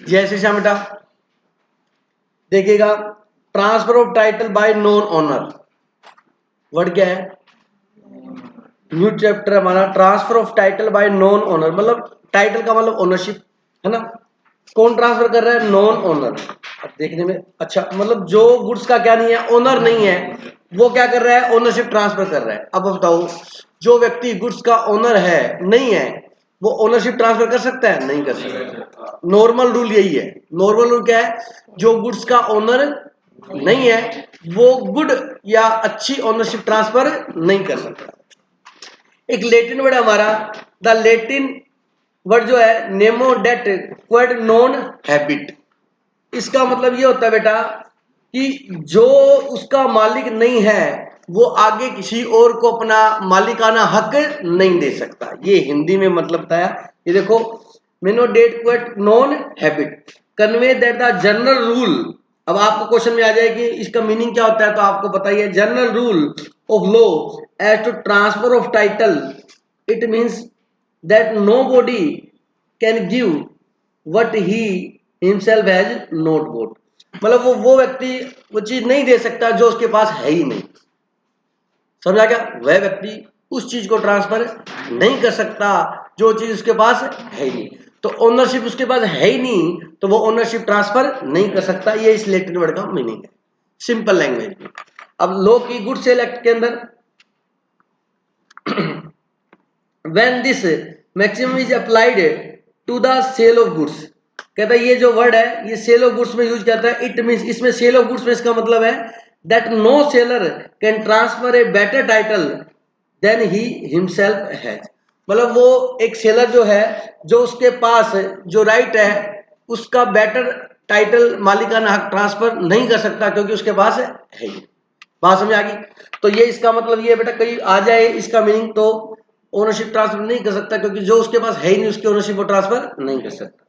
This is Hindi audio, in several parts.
जैसे श्याम बेटा देखिएगा, transfer of title by non owner, word क्या है, न्यू चैप्टर हमारा, transfer of title by non owner, मतलब टाइटल का मतलब ओनरशिप है ना। कौन ट्रांसफर कर रहा है, नॉन ओनर। अब देखने में अच्छा, मतलब जो गुड्स का क्या नहीं है, ओनर नहीं है, वो क्या कर रहा है, ओनरशिप ट्रांसफर कर रहा है। अब बताओ, जो व्यक्ति गुड्स का ओनर है नहीं है, वो ओनरशिप ट्रांसफर कर सकता है, नहीं कर सकता। नॉर्मल रूल यही है। नॉर्मल रूल क्या है, जो गुड्स का ओनर नहीं है वो गुड या अच्छी ओनरशिप ट्रांसफर नहीं कर सकता। एक लेटिन वर्ड हमारा, द लेटिन वर्ड जो है nemo dat quod non habet, इसका मतलब ये होता है बेटा कि जो उसका मालिक नहीं है वो आगे किसी और को अपना मालिकाना हक नहीं दे सकता। ये हिंदी में मतलब था। ये देखो, nemo dat quod non habet convey that the general rule. अब आपको क्वेश्चन में आ जाए कि इसका मीनिंग क्या होता है, तो आपको बताइए, general rule of law as to transfer of title, it means that nobody can give what he himself has not got, मतलब वो व्यक्ति वो चीज नहीं दे सकता जो उसके पास है ही नहीं। समझा क्या, वह व्यक्ति उस चीज को ट्रांसफर नहीं कर सकता जो चीज उसके पास है ही नहीं। तो ओनरशिप उसके पास है ही नहीं, तो वो ओनरशिप ट्रांसफर नहीं कर सकता। ये इस लेटिन वर्ड का मीनिंग है सिंपल लैंग्वेज में। अब लॉ की गुड सेल एक्ट के अंदर when this maximum is applied to the sale of goods, कहता है ये जो वर्ड है ये सेल ऑफ गुड्स में यूज करता है। इट मींस, इसमें सेल ऑफ गुड्स में इसका मतलब है that no seller can transfer a better title than he himself has, मतलब वो एक सेलर जो है, जो उसके पास जो राइट है उसका बेटर टाइटल मालिकाना हक ट्रांसफर नहीं कर सकता क्योंकि उसके पास है ही। बात समझ आ गई। तो ये इसका मतलब ये बेटा कहीं आ जाए इसका मीनिंग, तो ओनरशिप ट्रांसफर नहीं कर सकता क्योंकि जो उसके पास है ही नहीं उसकी ओनरशिप वो ट्रांसफर नहीं कर सकता।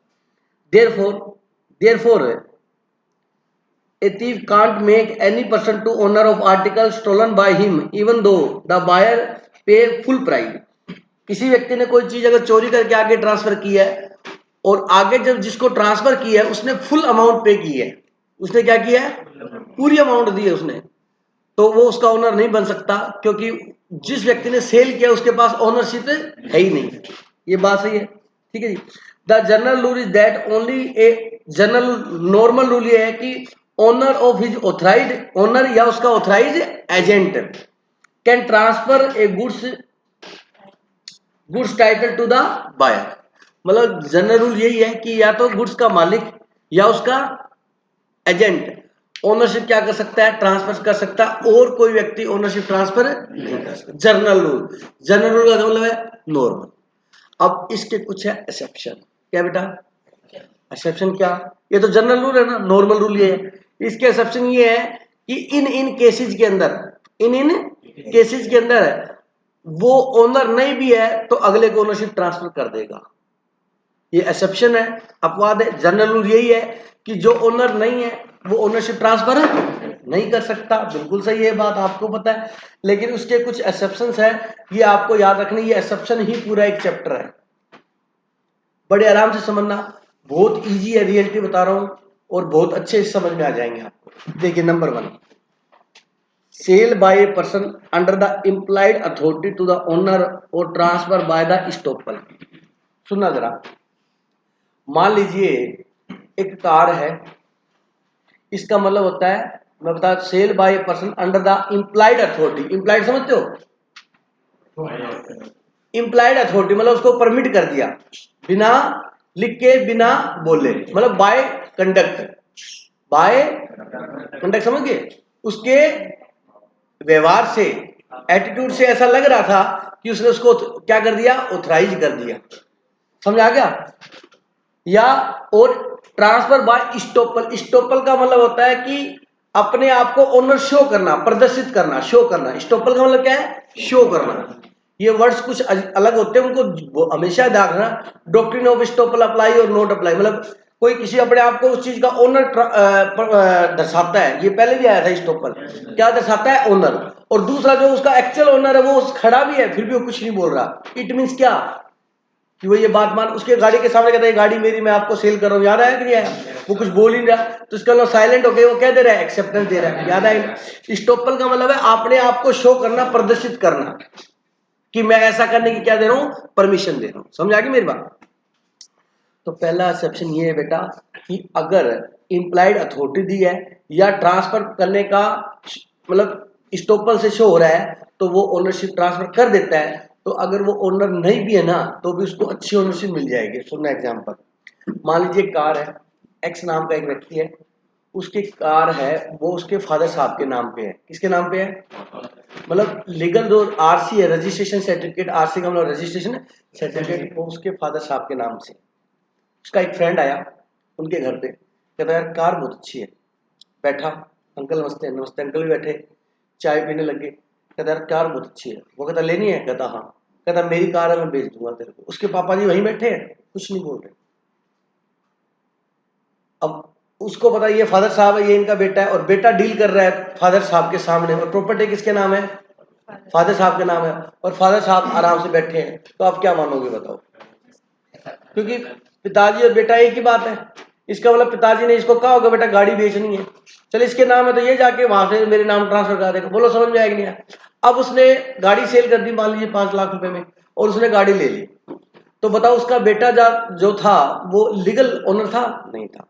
Therefore a thief can't make any person to owner of article stolen by him even though the buyer pay full price। किसी व्यक्ति ने कोई चीज अगर चोरी करके आगे ट्रांसफर की है और आगे जब जिसको ट्रांसफर की है उसने फुल अमाउंट पे की है, उसने क्या किया है, पूरी अमाउंट दी है उसने, तो वो उसका ओनर नहीं बन सकता क्योंकि जिस व्यक्ति ने सेल किया उसके पास ओनरशिप है ही नहीं। ये बात सही है, ठीक है जी। The general rule is that only a general normal rule ये है कि owner of his authorised owner या उसका authorise agent can transfer a goods title to the buyer, मतलब जनरल रूल यही है कि या तो गुड्स का मालिक या उसका एजेंट ओनरशिप क्या कर सकता है, ट्रांसफर कर सकता है, और कोई व्यक्ति ओनरशिप ट्रांसफर नहीं कर सकता। जनरल रूल, जनरल रूल का मतलब है नॉर्मल। अब इसके कुछ है एक्सेप्शन। क्या बेटा, एक्सेप्शन क्या, ये तो जनरल रूल है ना, नॉर्मल रूल ये है। इसके एक्सेप्शन ये है कि इन केसेस के अंदर, इन केसेस के अंदर वो ओनर नहीं भी है तो अगले को ओनरशिप ट्रांसफर कर देगा। ये एक्सेप्शन है, अपवाद है। जनरल रूल यही है कि जो ओनर नहीं है वो ओनरशिप ट्रांसफर नहीं कर सकता। बिल्कुल सही है बात, आपको पता है, लेकिन उसके कुछ एक्सेप्शंस है, ये आपको याद रखना। ये एक्सेप्शन ही पूरा एक चैप्टर है, बड़े आराम से समझना, बहुत इजी है, रियलिटी बता रहा हूं और बहुत अच्छे से समझ में आ जाएंगे आपको। देखिए number 1, sale by a person under the implied authority to the owner और ट्रांसफर बाय द स्टॉपल। सुनना जरा, मान लीजिए एक कार है, इसका मतलब होता है, मैं बता, sale by a person under the implied authority. Implied समझते हो, इंप्लाइड अथॉरिटी मतलब उसको परमिट कर दिया, बिना लिख के बिना बोले, मतलब बाय कंडक्ट, बाय कंडक्ट समझ गए। उसके व्यवहार से, एटीट्यूड से ऐसा लग रहा था कि उसने उसको क्या कर दिया, ऑथराइज कर दिया। समझ आ गया। या और ट्रांसफर बाय स्टॉपल, स्टॉपल का मतलब होता है कि अपने आप को ओनर शो करना, प्रदर्शित करना, शो करना। स्टॉपल का मतलब क्या है, शो करना। ये वर्ड्स कुछ अलग होते हैं, उनको हमेशा ध्यान रखना। डॉक्ट्रिन ऑफ स्टॉपल अप्लाई और नॉट अप्लाई, मतलब कोई किसी अपने आप को उस चीज का ओनर दर्शाता है, ये पहले भी आया था स्टॉपल, क्या दर्शाता है, ओनर। और दूसरा जो उसका एक्चुअल ओनर है वो खड़ा भी है फिर भी वो कुछ नहीं बोल रहा। इट मीन्स क्या, कि वो ये बात मान, उसके गाड़ी के सामने कहता है ये गाड़ी मेरी, मैं आपको सेल कर रहा हूँ, याद आया कि नहीं आया? वो कुछ बोल ही नहीं रहा, तो इसका मतलब साइलेंट हो गया, वो क्या दे रहा है? एक्सेप्टेंस दे रहा है, याद आया? स्टॉपल का मतलब है अपने आप को शो करना, प्रदर्शित करना कि मैं ऐसा करने की क्या दे रहा हूँ? परमिशन दे रहा हूँ। समझ आ गई मेरी बात? तो पहला एक्सेप्शन ये है बेटा कि अगर इंप्लाइड अथॉरिटी दी है या ट्रांसफर करने का मतलब स्टॉपल से शो हो रहा है तो वो ओनरशिप ट्रांसफर कर देता है। तो अगर वो ओनर नहीं भी है ना तो भी उसको अच्छी ओनरशिप मिल जाएगी। सुनना एग्जांपल, मान लीजिए कार है, एक्स नाम का एक व्यक्ति है, उसकी कार है वो उसके फादर साहब के नाम पे है। किसके नाम पे है? मतलब लीगल जो आरसी है, रजिस्ट्रेशन सर्टिफिकेट, आरसी का मतलब रजिस्ट्रेशन सर्टिफिकेट, वो उसके फादर साहब के नाम से। उसका एक फ्रेंड आया उनके घर पे, कहता यार कार बहुत अच्छी है। बैठा, अंकल नमस्ते, नमस्ते अंकल भी बैठे, चाय पीने लगे। कहता यार कार बहुत अच्छी है। वो कहता लेनी है? कहता हाँ। कहता मेरी कार है, मैं बेच दूंगा तेरे को। उसके पापा जी वहीं बैठे हैं, कुछ नहीं बोल रहे। अब उसको पता ये फादर साहब है, ये इनका बेटा है, और बेटा डील कर रहा है फादर साहब के सामने, और प्रॉपर्टी किसके नाम है? फादर साहब के नाम है, और फादर साहब आराम से बैठे हैं। तो आप क्या मानोगे बताओ? क्योंकि पिताजी और बेटा एक ही बात है। इसका मतलब पिताजी ने इसको कहा होगा बेटा गाड़ी बेचनी है, चल इसके नाम है तो ये जाके वहां से मेरे नाम ट्रांसफर करा देगा। बोलो समझ में आएगी नहीं? अब उसने गाड़ी सेल कर दी मान लीजिए 5 लाख रुपए में, और उसने गाड़ी ले ली। तो बताओ उसका बेटा जो था वो लीगल ओनर था? नहीं था,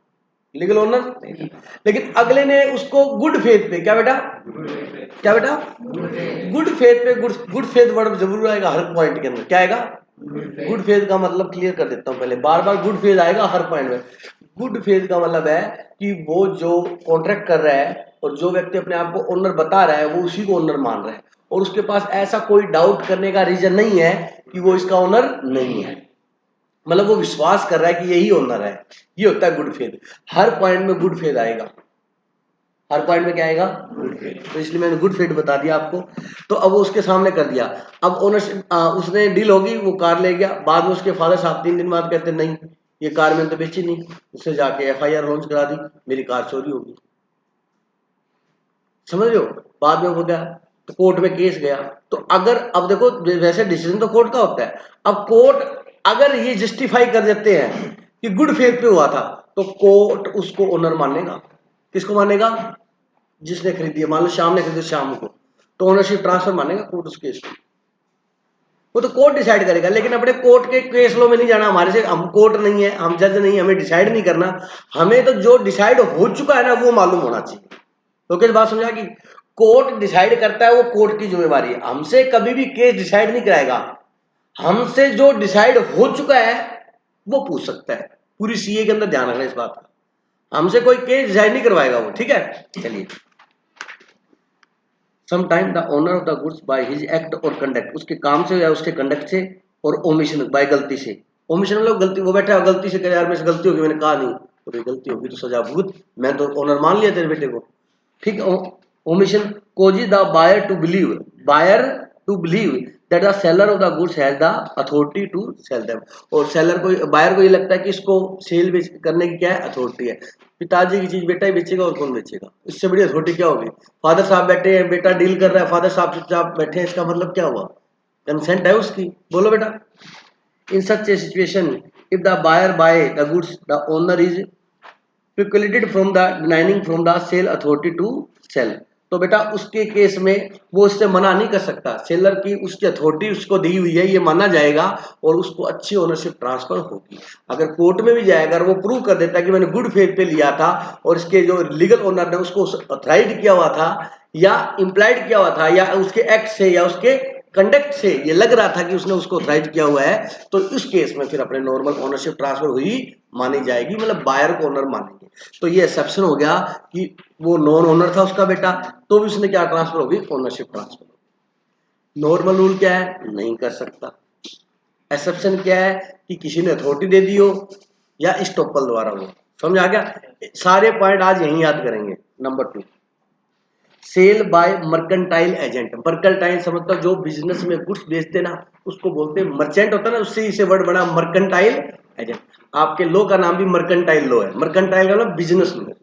लीगल ओनर नहीं था। लेकिन अगले ने उसको गुड फेथ पे, क्या बेटा? क्या बेटा? गुड फेथ पे, गुड फेथ वर्ड जरूर आएगा हर पॉइंट के अंदर। क्या आएगा? गुड फेथ का मतलब क्लियर कर देता हूं पहले, बार बार गुड फेथ आएगा हर पॉइंट में। गुड फेथ का मतलब है कि वो जो कॉन्ट्रैक्ट कर रहा है और जो व्यक्ति अपने आप को ओनर बता रहा है वो उसी को ओनर मान रहा है, और उसके पास ऐसा कोई डाउट करने का रीजन नहीं है कि वो इसका ओनर नहीं है। मतलब वो विश्वास कर रहा है कि यही ओनर है। ये होता है गुड फेथ। हर पॉइंट में गुड फेथ आएगा, हर पॉइंट में क्या आएगा? Good faith. तो इसलिए मैंने गुड फेथ बता दिया आपको। तो अब वो उसके सामने कर दिया। अब ओनरशिप उसने डील होगी, वो कार ले गया। बाद में उसके फादर साहब 3 दिन बाद कहते नहीं ये कार मैंने तो बेची नहीं। उसने जाके एफआईआर लॉन्च करा दी, मेरी कार चोरी होगी। समझ लो? बाद में हो गया तो कोर्ट में केस गया। तो अगर अब देखो वैसे डिसीजन तो कोर्ट का होता है। अब कोर्ट अगर ये जस्टिफाई कर देते हैं कि गुड फेथ पे हुआ था तो कोर्ट उसको ओनर मानेगा। किसको मानेगा? जिसने खरीदी है। मान लो शाम ने खरीदी शाम को, तो ओनरशिप ट्रांसफर मानेगा कोर्ट उस केस को। वो तो कोर्ट डिसाइड करेगा, लेकिन अपने कोर्ट के केस लो में नहीं जाना। हमारे से, हम कोर्ट नहीं है, हम जज नहीं, हमें डिसाइड नहीं करना। हमें तो जो डिसाइड हो चुका है ना वो मालूम होना चाहिए। तो किस बात समझा कि कोर्ट डिसाइड करता है, वो कोर्ट की जिम्मेवारी है। हमसे कभी भी केस डिसाइड नहीं कराएगा। हमसे जो डिसाइड हो चुका है वो पूछ सकता है। पूरी सीए के अंदर ध्यान रखना इस बात का। हमसे कोई केस डिसाइड नहीं करवाएगा वो, ठीक है? चलिए, sometime the owner of the goods by his act और कंडक्ट, उसके काम से या उसके कंडक्ट से, और ओमिशन बाय गलती से। ओमिशन मतलब गलती, वो बैठा है गलती से कह यार मेरे से गलती होगी, मैंने कहा नहीं, तो भाई गलती होगी तो सजा भुगत, मैं तो ओनर मान लिया तेरे बेटे को। ठीक है? Omission causes the buyer to believe that the seller of the goods has the authority to sell them. और सेलर को, बायर को ये लगता है कि इसको सेल करने की क्या है? अथॉरिटी है। पिताजी की चीज बेटा ही बेचेगा, और कौन बेचेगा? इससे बड़ी अथॉरिटी क्या होगी? फादर साहब बैठे हैं, बेटा डील कर रहा है, फादर साहब चुपचाप बैठे हैं, इसका मतलब क्या हुआ? कंसेंट है उसकी। बोलो बेटा। In such a situation if the buyer buy the goods the owner is precluded from the denying from the sale authority to sell। तो बेटा उसके केस में वो इससे मना नहीं कर सकता। सेलर की उसकी अथॉरिटी उसको दी हुई है, ये माना जाएगा, और उसको अच्छी ओनरशिप ट्रांसफर होगी। अगर कोर्ट में भी जाएगा, अगर वो प्रूव कर देता है कि मैंने गुड फेथ पे लिया था और इसके जो लीगल ओनर ने उसको ऑथराइज किया हुआ था या इम्प्लाइड किया हुआ था या उसके एक्ट से या उसके कंडक्ट से ये लग रहा था कि उसने उसको ऑथराइज किया हुआ है, तो इस केस में फिर अपने नॉर्मल ओनरशिप ट्रांसफर हुई मानी जाएगी, मतलब बायर को ओनर मानेंगे। तो ये एक्सेप्शन हो गया कि वो नॉन ओनर था उसका बेटा, तो भी उसने क्या ट्रांसफर होगी? Ownership transfer. नॉर्मल रूल क्या है? नहीं कर सकता। एक्सेप्शन क्या है? कि किसी ने अथॉरिटी दे दी हो या स्टॉपल द्वारा हो। समझ आ गया? सारे पॉइंट आज यहीं याद करेंगे। Number 2, sale by mercantile agent. Mercantile समझता जो बिजनेस में गुड्स बेचते ना उसको बोलते हैं मर्चेंट, होता है ना, उससे इसे वर्ड बना मर्केंटाइल एजेंट। आपके लो का नाम भी मर्केंटाइल लो है। मर्केंटाइल का मतलब बिजनेस में।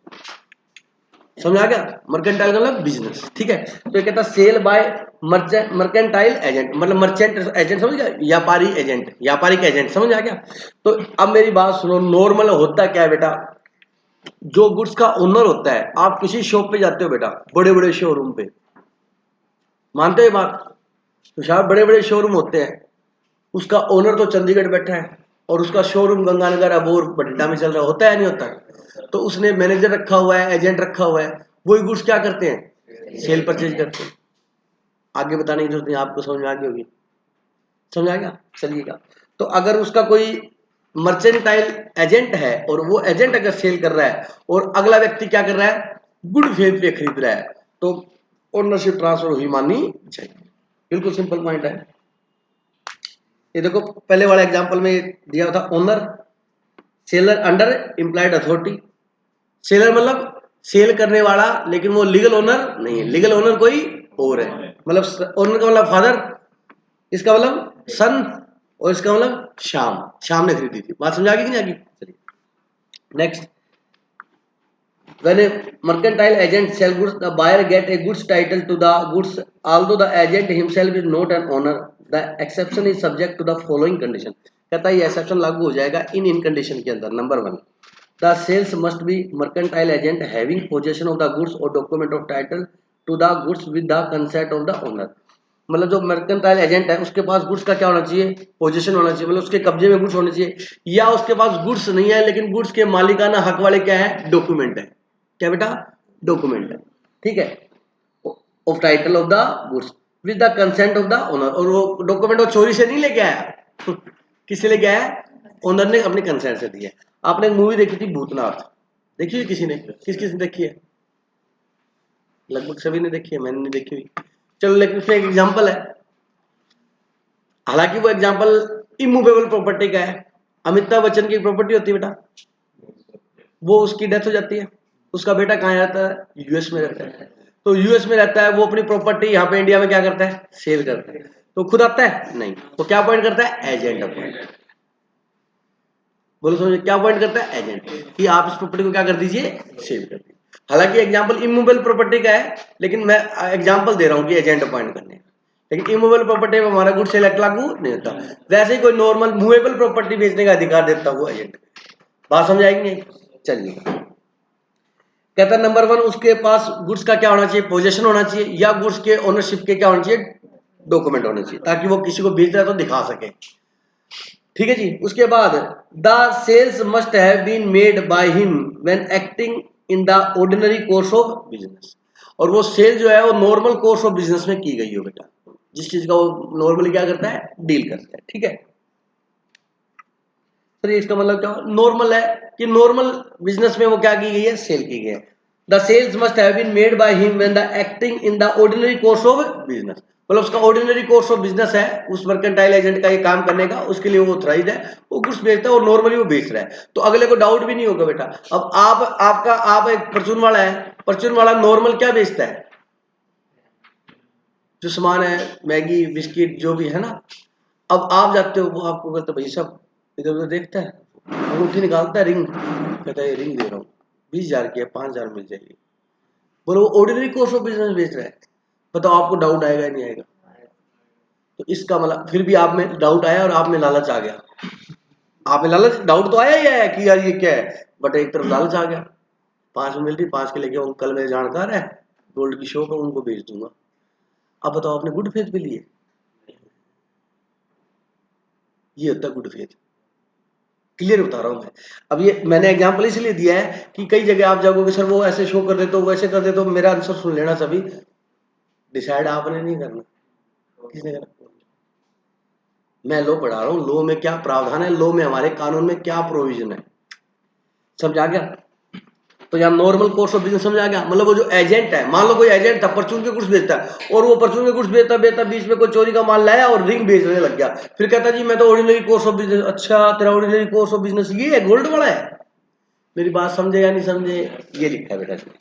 समझ आ गया? मर्केंटाइल का मतलब बिजनेस, ठीक है। तो ये कहता सेल बाय मर्केंटाइल एजेंट, मतलब मर्चेंट एजेंट, समझ गया, व्यापारी एजेंट, व्यापारिक एजेंट, समझ आ गया? तो अब मेरी बात सुनो, नॉर्मल होता क्या है बेटा, जो गुड्स का ओनर होता है, आप किसी शॉप पे जाते हो बेटा, बड़े बड़े शोरूम पे, मानते हो ये बात? तो शायद बड़े बड़े शोरूम होते हैं, उसका ओनर तो चंडीगढ़ बैठा है और उसका शोरूम गंगानगर अबोर बठिंडा में चल रहा होता है, नहीं होता? तो उसने मैनेजर रखा हुआ है, एजेंट रखा हुआ है, वही गुड्स क्या करते हैं, सेल परचेज करते हैं। आगे बताने की जरूरत नहीं, आपको समझ में आ गई होगी, समझ आ गया? चलिएगा। तो अगर उसका कोई मर्चेंटाइल एजेंट है और वो एजेंट अगर सेल कर रहा है और अगला व्यक्ति क्या कर रहा है, गुड फेथ पे खरीद रहा है, तो ओनरशिप ट्रांसफर हुई माननी चाहिए। बिल्कुल सिंपल पॉइंट है ये। देखो पहले वाले एग्जांपल में दिया था owner, seller under implied authority. Seller मतलब सेल करने वाला, लेकिन वो लीगल ओनर नहीं है, लीगल ओनर कोई और है। मतलब ओनर का मतलब फादर, इसका मतलब सन, और इसका मतलब शाम, शाम ने खरीदी थी। बात समझा गई कि नहीं आगे? चलिए next. When a mercantile agent sell goods, the buyer get a goods title to the goods, although the agent himself is not an owner. The exception is subject to the following condition. कहता है ये एक्सेप्शन लागू हो जाएगा इन कंडीशन के अंदर। Number 1, the sales must be mercantile agent having possession of the goods or document of title to the goods with the consent of the owner. मतलब जो मर्केंटाइल एजेंट है उसके पास गुड्स का क्या होना चाहिए, पोजीशन होना चाहिए, मतलब उसके कब्जे में गुड्स होने चाहिए, या उसके पास गुड्स नहीं है लेकिन गुड्स के मालिकाना हक वाले क्या है, डॉक्यूमेंट है। क्या बेटा, डॉक्यूमेंट है, ठीक है, of title of the goods with the consent of the owner. और वो डॉक्यूमेंट वो चोरी से नहीं लेके आया किससे लेके आया, ओनर ने अपने कंसेंट से दिया। आपने एक मूवी देखी थी भूतनाथ, देखी है किसी ने, किस देखी है? लगभग सभी ने देखी है, मैंने नहीं देखी हुई। चलो लेकिन उसमें एक एग्जांपल है, हालांकि वो एग्जांपल इमूवेबल प्रॉपर्टी का है। अमिताभ बच्चन की प्रॉपर्टी होती है बेटा, वो उसकी डेथ हो जाती है, उसका बेटा कहाँ रहता है, यूएस में रहता है। तो यूएस में रहता है, वो अपनी प्रॉपर्टी यहाँ पे इंडिया में क्या करता है, सेल करता है। तो खुद आता है नहीं, वो क्या अपॉइंट करता है, एजेंट अपॉइंट। बोलो समझे, क्या अपॉइंट करता है, एजेंट, कि आप इस प्रॉपर्टी को क्या कर दीजिए, सेल कर दीजिए। हालांकि एग्जाम्पल इमूवेबल प्रॉपर्टी का है, लेकिन मैं एग्जाम्पल दे रहा हूँ कि एजेंट अपॉइंट करने का। लेकिन इमूवेबल प्रॉपर्टी में हमारा गुड सेल एक्ट लागू नहीं होता। वैसे ही कोई नॉर्मल मूवेबल प्रॉपर्टी बेचने का अधिकार देता वो एजेंट। बात समझ आएगी नहीं? चलिए, कहता है नंबर 1, उसके पास गुड्स का क्या होना चाहिए, पोजेशन होना चाहिए, या गुड्स के ओनरशिप के क्या होना चाहिए, डॉक्यूमेंट होने चाहिए, ताकि वो किसी को बेच रहा है तो दिखा सके। ठीक है जी। उसके बाद the sales must have been made by him when acting in the ordinary course of business. और वो सेल जो है वो नॉर्मल कोर्स ऑफ बिजनेस में की गई हो बेटा, जिस चीज का वो नॉर्मली क्या करता है, डील करता है। ठीक है सर, इसका मतलब क्या नॉर्मल है, कि नॉर्मल बिजनेस में वो क्या की गई है, सेल की गई है। The sales must have been made by him when the acting in the ordinary course of business. मतलब उसका ऑर्डिनरी कोर्स ऑफ बिजनेस है, उस मर्केंटाइल एजेंट का ये काम करने का, उसके लिए वो ऑथराइज है, वो गुड्स बेचता है और नॉर्मली वो बेच रहा है, तो अगले को डाउट भी नहीं होगा बेटा। अब आप एक परचून वाला है, परचून वाला नॉर्मल क्या बेचता है, जो सामान है, मैगी बिस्किट जो भी है ना। अब आप जाते हो, वो आपको कहते भाई साहब, इधर उधर देखता है, अंगूठी निकालता है, रिंग, कहता है रिंग दे रहा हूँ 20,000 की है, 5,000 मिल जाएगी। बोलो वो ऑर्डिनरी कोर्स ऑफ बिजनेस बेच रहा है, बताओ आपको डाउट आएगा नहीं आएगा? तो इसका मतलब फिर भी आप में डाउट आया और आप में लालच आ गया, आप में लालच, डाउट तो आया ही आया कि यार ये क्या है, बट एक तरफ लालच आ गया, 5 में मिल रही, 5 के लेके कल मेरे जानकार है, गोल्ड की शॉप है, उनको बेच दूंगा। अब बताओ आपने गुड फेथ पे लिए, ये होता है गुड फेथ। क्लियर बता रहा हूं मैं। अब ये मैंने एग्जांपल इसलिए दिया है कि कई जगह आप जाओगे सर वो ऐसे शो कर देते हो, वैसे कर देते हो, मेरा आंसर सुन लेना सभी, डिसाइड आपने नहीं करना, किसने करना? मैं लॉ पढ़ा रहा हूँ, लॉ में क्या प्रावधान है, लॉ में हमारे कानून में क्या प्रोविजन है, समझ आ गया? तो यहाँ नॉर्मल कोर्स ऑफ बिजनेस समझ आ गया। मतलब वो जो एजेंट है, मान लो कोई एजेंट था, परचून के गुड्स बेचता है, और वो परचून के गुड्स बेचता बेचता बीच में कोई चोरी का माल लाया और रिंग बेचने लग गया, फिर कहता जी मैं तो ऑर्डिनरी कोर्स ऑफ बिजनेस। अच्छा, तेरा ऑर्डिनरी कोर्स ऑफ बिजनेस ये है, गोल्ड वाला है? मेरी बात समझे या नहीं समझे? ये लिखा है बेटा इसमें,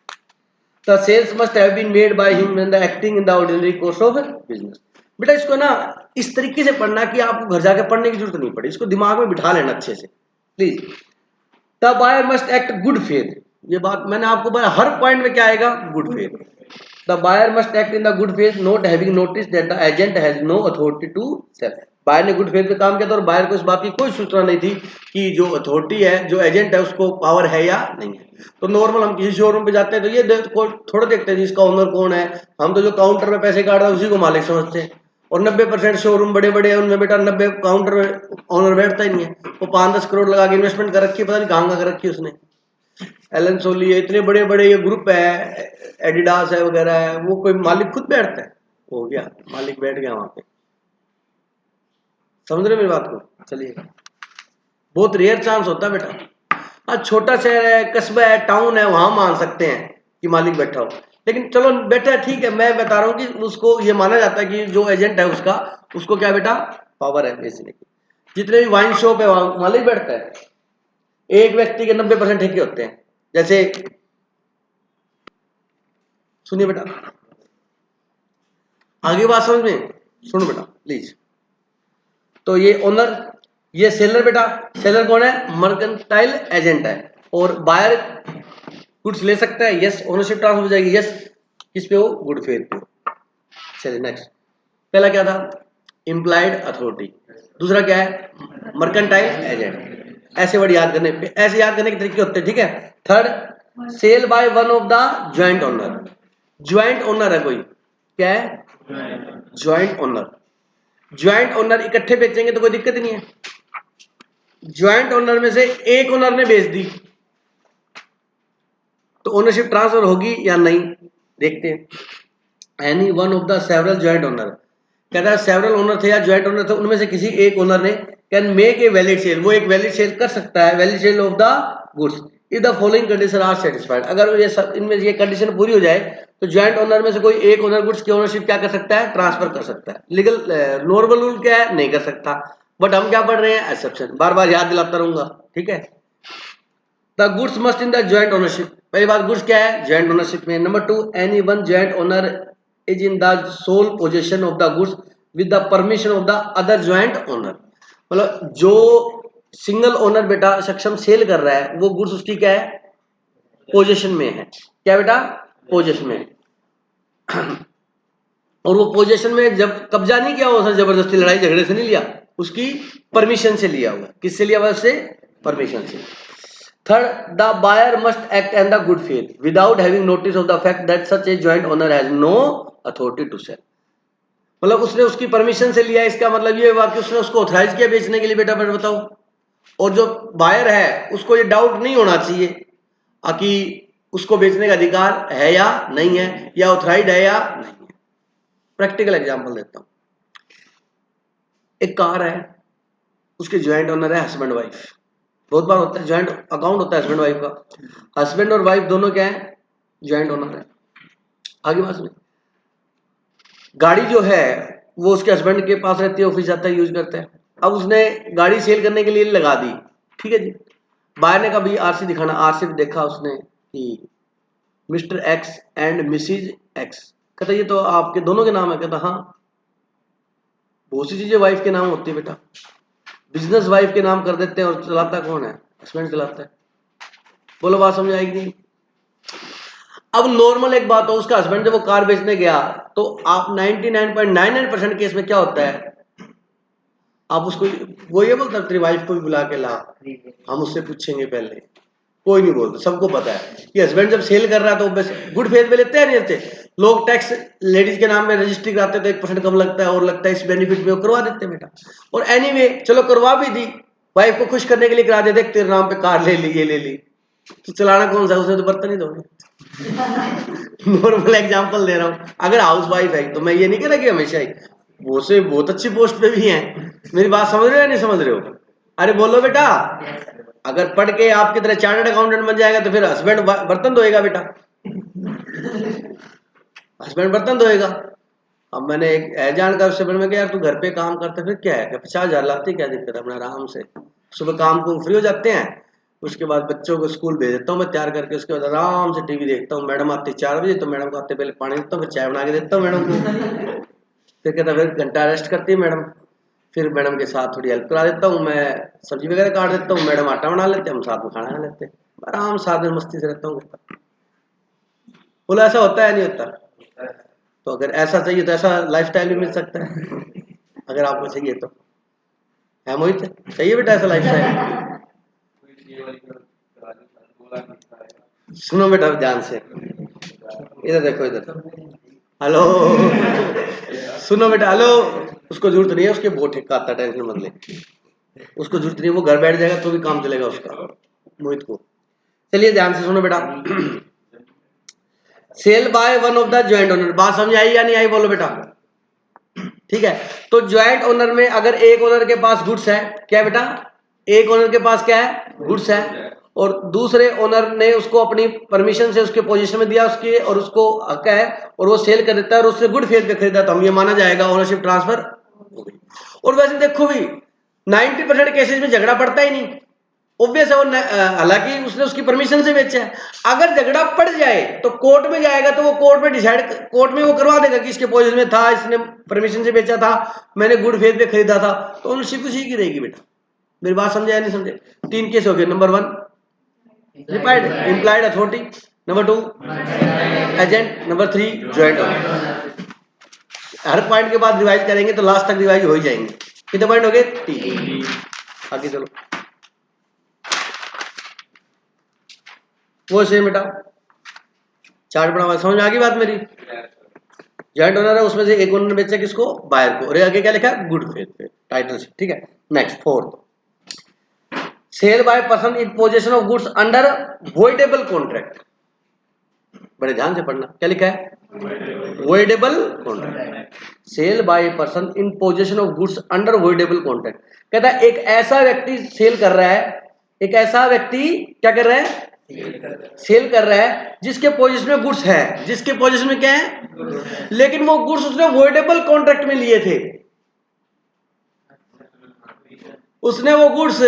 the sales must have been made by him when the acting in the ordinary course of business. बेटा इसको ना इस तरीके से पढ़ना कि आपको घर जाके पढ़ने की जरूरत नहीं पड़ी, इसको दिमाग में बिठा लेना अच्छे से please. The buyer must act good faith, ये बात मैंने आपको बताया, हर पॉइंट में क्या आएगा, good faith. The buyer must act in the good faith not having notice that the agent has no authority to sell. Buyer ने गुड फेथ में काम किया था और बायर को इस बात की कोई सूचना नहीं थी कि जो अथॉरिटी है, जो एजेंट है, उसको पावर है या नहीं है। तो नॉर्मल हम किसी शोरूम पे जाते हैं तो ये थोड़ा देखते हैं जी इसका ओनर कौन है, हम तो जो काउंटर में पैसे काट रहा है उसी को मालिक समझते हैं। और 90% शोरूम बड़े बड़े हैं, उनमें बेटा 90 काउंटर में ओनर बैठता ही नहीं है। वो 5-10 करोड़ लगा के इन्वेस्टमेंट कर रखी है, पता नहीं कहाँ कर रखी है उसने। एलन सोली है, इतने बड़े बड़े ये ग्रुप है, एडिडास है वगैरह है, वो कोई मालिक खुद बैठता है? हो गया, मालिक बैठ गया वहां पे। समझ रहे मेरी बात को? चलिए, बहुत रेयर चांस होता है बेटा। आज छोटा शहर है, कस्बा है, टाउन है, वहां मान सकते हैं कि मालिक बैठा हो। लेकिन चलो बेटा ठीक है, मैं बता रहा हूं कि उसको ये माना जाता है कि जो एजेंट है उसका, उसको क्या बेटा, पावर है बेचने की। जितने भी वाइन शॉप है वहां मालिक बैठता है। एक व्यक्ति के 90% ठेके होते हैं। जैसे सुनिए बेटा, आगे बात समझ में, सुनो बेटा प्लीज। तो ये ओनर, ये सेलर बेटा, सेलर कौन है, मर्केंटाइल एजेंट है। और बायर गुड्स ले सकता है, यस, ओनरशिप ट्रांसफर हो जाएगी, यस, किस पे हो, गुड फेथ पे। चलिए नेक्स्ट, पहला क्या था, इंप्लाइड अथॉरिटी, दूसरा क्या है, मर्केंटाइल एजेंट। ऐसे वर्ड याद करने पे, ऐसे याद करने के तरीके होते हैं, ठीक है। Third, sale by one of the joint owner. Joint owner है कोई, क्या है, ज्वाइंट ओनर। ज्वाइंट ओनर इकट्ठे बेचेंगे तो कोई दिक्कत ही नहीं है। ज्वाइंट ओनर में से एक ओनर ने बेच दी तो ओनरशिप ट्रांसफर होगी या नहीं, देखते हैं। Any one of the several joint owner, कहता है सेवरल ओनर थे या ज्वाइंट ओनर थे, उनमें से किसी एक ओनर ने can make a valid sale, वो एक वैलिड सेल कर सकता है, valid sale of the goods if the following condition are satisfied. अगर ये सब इनमें ये कंडीशन पूरी हो जाए तो ज्वाइंट ओनर में से कोई एक ओनर गुड्स की ओनरशिप क्या कर सकता है, ट्रांसफर कर सकता है। लीगल नॉर्मल रूल क्या है, नहीं कर सकता। बट हम क्या पढ़ रहे हैं, एक्सेप्शन, बार बार याद दिलाता रहूंगा, ठीक है। The goods must in the joint ownership, पहली बात गुड्स क्या है, ज्वाइंट ओनरशिप में। Number 2, any one joint owner is in the sole position of the goods with the permission of the other joint owner. मतलब जो सिंगल ओनर बेटा सक्षम सेल कर रहा है, वो गुड्स उसकी क्या है, पोजीशन में है। क्या बेटा, पोजीशन में। और वो पोजीशन में जब कब्जा नहीं किया उसने, जबरदस्ती लड़ाई झगड़े से नहीं लिया, उसकी परमिशन से लिया हुआ। किससे लिया हुआ, उससे परमिशन से। Third, the buyer must act in the good faith without having notice of the fact that such a joint owner has no authority to sell. मतलब उसने उसकी परमिशन से लिया, इसका मतलब ये हुआ कि उसने उसको ऑथराइज किया बेचने के लिए, बेटा बेटा बताओ। और जो बायर है उसको ये डाउट नहीं होना चाहिए कि उसको बेचने का अधिकार है या नहीं है, या ऑथराइज है या नहीं है। प्रैक्टिकल एग्जांपल देता हूं। एक कार है, उसके ज्वाइंट ओनर है हस्बैंड वाइफ। बहुत बार होता है ज्वाइंट अकाउंट होता है हस्बैंड वाइफ का। हस्बैंड और वाइफ दोनों क्या है, ज्वाइंट ओनर है। आगे बात सुनिए, गाड़ी जो है वो उसके हस्बैंड के पास रहती है, ऑफिस जाता है, यूज करता है। अब उसने गाड़ी सेल करने के लिए लगा दी, ठीक है जी। बायर ने कहा भाई आरसी दिखाना, आरसी देखा उसने कि mister x and Mrs x. कहता ये तो आपके दोनों के नाम है। कहता हाँ, बहुत सी चीजें वाइफ के नाम होती है बेटा। बिजनेस वाइफ के नाम कर देते हैं और चलाता कौन है, हस्बैंड चलाता है। बोलो बात समझ आएगी। अब नॉर्मल एक बात हो, उसका हस्बैंड जब वो कार बेचने गया तो आप 99.99% केस में क्या होता है, आप उसको वो ये बोलता तेरी वाइफ को भी बुला के ला, हम उससे पूछेंगे पहले। कोई नहीं बोलता, सबको पता है कि हस्बैंड जब सेल कर रहा है तो बस गुड फेथ में लेते हैं नहीं लेते। लोग टैक्स लेडीज के नाम में रजिस्ट्री कराते हैं तो 1% कम लगता है, और लगता है इस बेनिफिट में वो करवा देते हैं बेटा। और एनीवे चलो करवा भी दी, वाइफ को खुश करने के लिए करा दे, देख तेरे नाम पे कार ले ली, ये ले ली, तो चलाना कौन सा, उसने तो बर्तन ही धोने। नॉर्मल एग्जांपल दे रहा हूं। अगर हाउस वाइफ है तो मैं ये नहीं कह रहा कि हमेशा ही, वो से बहुत अच्छी पोस्ट पे भी हैं। मेरी बात समझ रहे हो या नहीं समझ रहे हो? अरे बोलो बेटा, अगर पढ़ के आपकी तरह चार्टर्ड अकाउंटेंट बन जाएगा तो फिर हस्बैंड बर्तन धोएगा बेटा, हस्बैंड बर्तन धोएगा। अब मैंने एक जानकार उससे मैं यार तू घर पे काम करता फिर क्या है, 50,000 लाती, क्या दिक्कत है, अपना आराम से सुबह काम को फ्री हो जाते हैं, उसके बाद बच्चों को स्कूल भेज देता हूँ मैं तैयार करके, उसके बाद आराम से टीवी देखता हूँ। मैडम आती 4 बजे तो मैडम को आते पहले पानी देता हूँ, फिर चाय बना के देता हूँ मैडम को। फिर कहता फिर घंटा रेस्ट करती है मैडम, फिर मैडम के साथ थोड़ी हेल्प करा देता हूँ, मैं सब्जी वगैरह काट देता हूँ, मैडम आटा बना लेते हैं, हम साथ में खाना खा लेते हैं। आराम साधन मस्ती से रहता हूँ। बोला ऐसा होता है नहीं होता? तो अगर ऐसा चाहिए तो ऐसा लाइफस्टाइल भी मिल सकता है, अगर आपको चाहिए तो। है मोहित, चाहिए बेटा ऐसा लाइफस्टाइल? सुनो बेटा ध्यान से, इधर देखो इधर, हेलो सुनो बेटा, हेलो। उसको जरूरत नहीं है, उसके बहुत ठेका आता, टेंशन मत ले, उसको जरूरत नहीं है, वो घर बैठ जाएगा तो भी काम चलेगा उसका, मोहित को। चलिए ध्यान से सुनो बेटा। Sale by one of the joint owner, बात समझ आई या नहीं आई बोलो बेटा? ठीक है, तो ज्वाइंट ओनर में अगर एक ओनर के पास गुड्स है, क्या बेटा? एक ओनर के पास क्या है? गुड्स है, और दूसरे ओनर ने उसको अपनी परमिशन से उसके पोजीशन में दिया उसके, और उसको क्या है, और वो सेल कर देता है और उससे गुड फेथ पे खरीदा, तो हम ये माना जाएगा ओनरशिप ट्रांसफर हो गई। और वैसे देखो भी 90% केसेस में झगड़ा पड़ता ही नहीं, ऑब्वियस है वो, हालांकि उसने उसकी परमिशन से बेचा है। अगर झगड़ा पड़ जाए तो कोर्ट में जाएगा, तो वो कोर्ट में डिसाइड, कोर्ट में वो करवा देगा कि इसके पोजीशन में था, इसने परमिशन से बेचा था, मैंने गुड फेथ पे खरीदा था, तो ओनरशिप उसी की रहेगी बेटा। मेरी बात समझे या नहीं समझे? 3 केस हो गए। Number 1 implied authority, number 2 agent, number 3 joint owner. हर पॉइंट के बाद रिवाइज करेंगे तो लास्ट तक रिवाइज हो ही जाएंगे। कितने पॉइंट हो गए? 3। आगे चलो, वो सेम बेटा चार्ट बना हुआ, समझ में आ गई बात मेरी? ज्वाइंट ओनर है, उसमें से एक ओनर ने बेचा किसको? बायर को, और आगे क्या लिखा है? गुड फेथ पे, टाइटल से। ठीक है, next 4th, sale by person in position of goods under voidable contract. बड़े ध्यान से पढ़ना, क्या लिखा है? Voidable contract. Sale by person in position of goods under voidable contract, कहता है एक ऐसा व्यक्ति सेल कर रहा है, एक ऐसा व्यक्ति क्या कर रहा है? सेल कर रहा है जिसके पोजीशन में गुड्स है, जिसके पोजीशन में क्या है? लेकिन वो गुड्स उसने वॉइडेबल कॉन्ट्रैक्ट में लिए थे, उसने वो गुड्स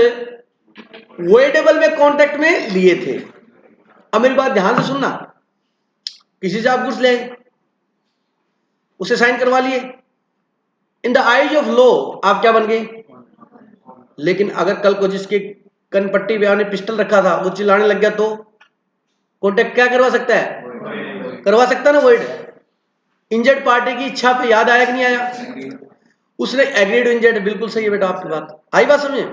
वॉइडेबल में कॉन्ट्रैक्ट में लिए थे। अब मेरी बात ध्यान से सुनना, किसी से आप गुड्स ले, उसे साइन करवा लिए, in the eyes of law आप क्या बन गए? लेकिन अगर कल को जिसके कनपट्टी पे आपने पिस्टल रखा था वो चिल्लाने लग गया, तो कॉन्ट्रैक्ट क्या करवा सकता है? करवा सकता है ना वॉइड। इंजर्ड पार्टी की इच्छा पे याद आया कि नहीं आया? उसने एग्रीड इंजर्ड, बिल्कुल सही है बेटा आपकी बात, आई बात समझे?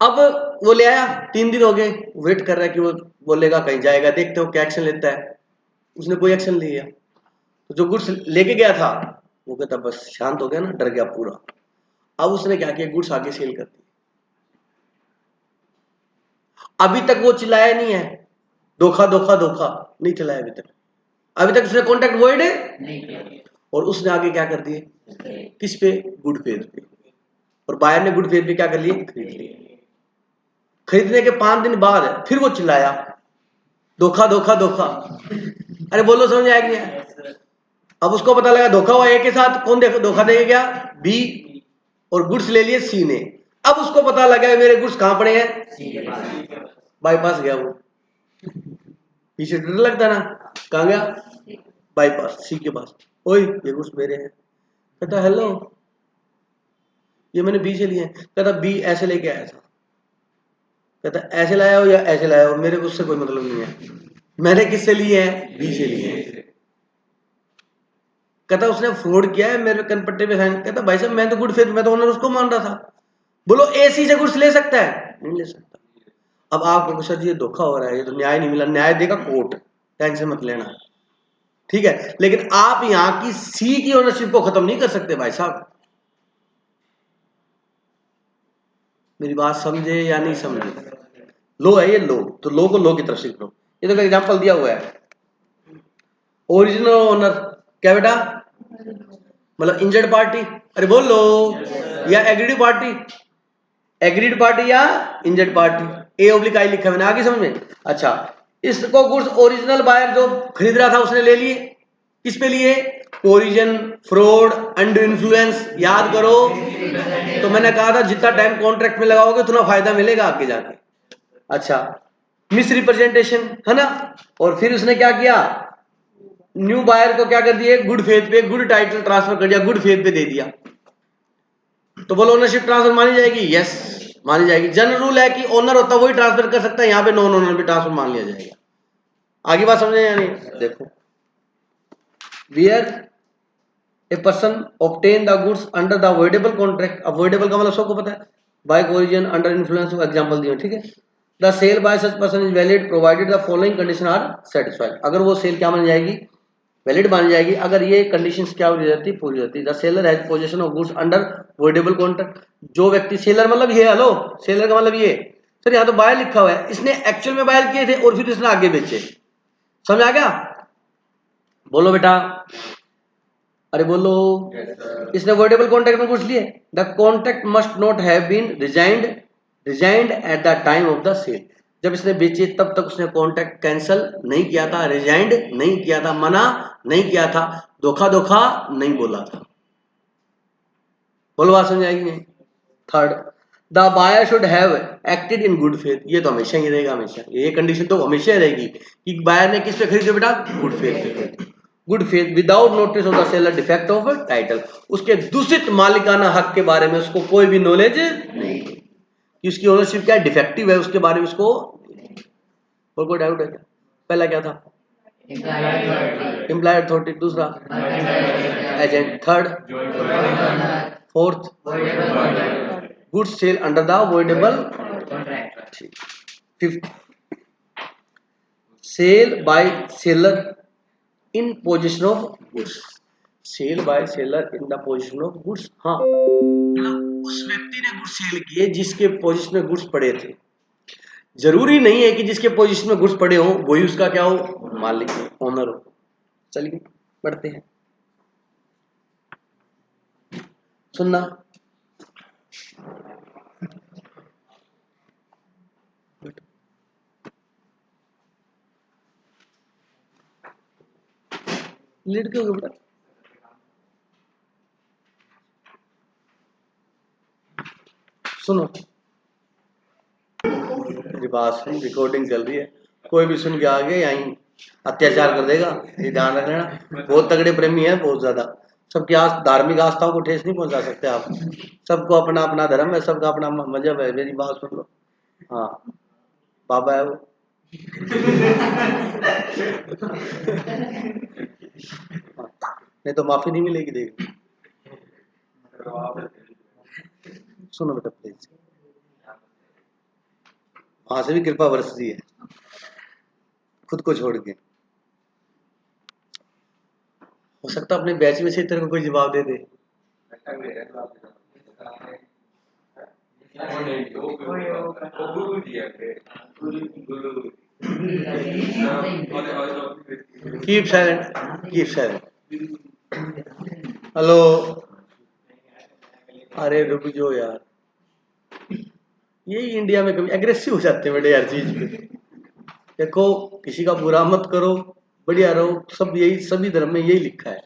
अब वो ले आया, 3 दिन हो गए, वेट कर रहा है कि वो बोलेगा, कहीं जाएगा, देखते हो क्या एक्शन लेता है। उसने कोई एक्शन नहीं लिया, तो जो गुड्स लेके गया था वो कहता बस शांत हो गया ना, डर गया पूरा। अब उसने क्या किया? गुड्स आगे सेल कर दी। अभी तक वो चिल्लाया नहीं है, धोखा धोखा धोखा नहीं चिल्लाया अभी तक, अभी तक उसने कॉन्ट्रैक्ट वॉइड नहीं किया, और उसने आगे क्या कर दिए? किस पे? गुड फेथ पे। और बायर ने गुड फेथ पे क्या कर लिए? खरीद लिए। खरीदने के 5 दिन बाद फिर वो चिल्लाया, धोखा धोखा धोखा। अरे बोलो, समझ आया कि नहीं आया? अब उसको पता लगा धोखा हुआ ए के साथ, कौन धोखा देके गया? बी, और गुड्स ले लिए सी ने। अब उसको पता लगा मेरे गुड्स कहां पड़े हैं? बाईपास गया वो, पीछे डर लगता ना, कहां गया? बाईपास, सी के पास। ओए ये गुड्स मेरे हैं। कहता हेलो, ये मैंने बी से लिए हैं। कहता बी ऐसे लेके आया था। कहता ऐसे लाया हो या ऐसे लाया हो, मेरे को उससे कोई मतलब नहीं है, मैंने किससे लिए हैं? बी से लिए हैं। कहता उसने फ्रॉड किया है, मेरे कनपट्टे पे साइन। कहता भाई साहब मैं तो गुड फेथ, मैं तो ओनर उसको मान रहा था। बोलो एसी से गुड्स ले सकता है? नहीं ले सकता। अब आपको सर ये धोखा हो रहा है, ये तो न्याय नहीं मिला, न्याय देगा कोर्ट, टेंशन मत लेना, ठीक है। लेकिन आप यहां की सी की ओनरशिप को खत्म नहीं कर सकते भाई साहब। मेरी बात समझे या नहीं समझे? लो है ये, लो तो लो को लो की तरफ से करो। ये तो एग्जांपल दिया हुआ है, ओरिजिनल ओनर क्या बेटा? मतलब इंजर्ड पार्टी, अरे बोल लो, या एग्रीड पार्टी, एग्रीड पार्टी या इंजर्ड पार्टी, ए ओब्लिक आई लिखा है मैंने, आगे समझ में? अच्छा, इसको गुड्स ओरिजिनल बायर जो खरीद रहा था उसने ले लिए, किस पे लिए? कोरिजन, फ्रॉड, अंडर इन्फ्लुएंस, याद करो। तो मैंने कहा था जितना टाइम कॉन्ट्रैक्ट में लगाओगे उतना फायदा मिलेगा आगे जाके। अच्छा, मिस रिप्रेजेंटेशन है ना, और फिर उसने क्या किया? न्यू बायर को क्या कर दिए? गुड फेथ पे गुड टाइटल ट्रांसफर कर दिया, गुड फेथ पे दे दिया। तो बोलो ओनरशिप ट्रांसफर मानी जाएगी? यस। मानी जाएगी। जनरल रूल है कि ओनर होता है वही ट्रांसफर कर सकता है, यहाँ पे नॉन ओनर भी ट्रांसफर मान लिया जाएगा। आगे बात समझे या नहीं? देखो, where a person obtain the goods under the avoidable contract, avoidable का मतलब सबको पता है, by coercion, under influence, example दिए, ठीक है। The sale by such person is valid provided the following condition are satisfied, अगर वो सेल क्या मानी जाएगी, वैलिड मानी जाएगी, अगर ये कंडीशंस क्या हो जाती है, पूरी होती है। The seller has position of goods under avoidable contract, जो व्यक्ति, सेलर मतलब ये, हेलो, सेलर का मतलब ये, सर यहाँ तो बाय लिखा हुआ है, इसने एक्चुअल में बाय किए थे और फिर इसने आगे बेचे, समझ आ गया? बोलो बेटा, अरे बोलो। इसने वर्डेबल कॉन्ट्रैक्ट में कुछ लिए, the contract must not have been rescinded at the time of the sale, जब इसने बेचे तब तक उसने कॉन्ट्रैक्ट कैंसिल नहीं किया था, रिजाइंड नहीं किया था, मना नहीं किया था, धोखा नहीं बोला था। बोलो बात समझ आएगी नहीं? Third, the buyer should have acted in good faith, ये तो हमेशा ही रहेगा, हमेशा ये कंडीशन तो हमेशा रहेगी कि बायर ने किस पे खरीदे बेटा, गुड फेथ पे। Good faith without notice of the seller defect of title, उसके दूषित मालिकाना हक के बारे में उसको कोई भी नॉलेज नहीं कि उसकी ओनरशिप क्या डिफेक्टिव है, उसके बारे में उसको। और कोई डाउट है क्या? पहला क्या था? इम्प्लाइड अथॉरिटी, दूसरा agent, third, fourth good sale under the avoidable, fifth sale by seller in position of goods, sale by seller in the position of goods, हाँ, उस व्यक्ति ने गुड्स सेल किए जिसके पोजीशन में गुड्स पड़े थे, जरूरी नहीं है कि जिसके पोजीशन में गुड्स पड़े हो वही उसका क्या हो, मालिक, ओनर हो। चलिए बढ़ते हैं, सुनना, लेट के हो गया बेटा, सुनो, मेरी बात सुन, रिकॉर्डिंग चल रही है, कोई भी सुन के आगे यहीं अत्याचार कर देगा, ये ध्यान रख लेना। बहुत तगड़े प्रेमी है, बहुत ज्यादा, सबकी धार्मिक आस्थाओं को ठेस नहीं पहुंचा सकते आप, सबको अपना अपना धर्म है, सबका अपना मजहब है, मेरी बात सुन लो। हाँ, बाबा है वो। नहीं तो माफी नहीं मिलेगी, देख। सुनो बेटा प्लीज, वहां से भी कृपा बरसती है, खुद को छोड़ के। हो सकता अपने बैच में से तेरे को कोई जवाब दे दे। Keep silent, keep silent. Hello, अरे रुक जो यार, यही इंडिया में कभी एग्रेसिव हो जाते हैं बेटे हर चीज पे। देखो, किसी का बुरा मत करो, बढ़िया रहो, सब यही, सभी धर्म में यही लिखा है।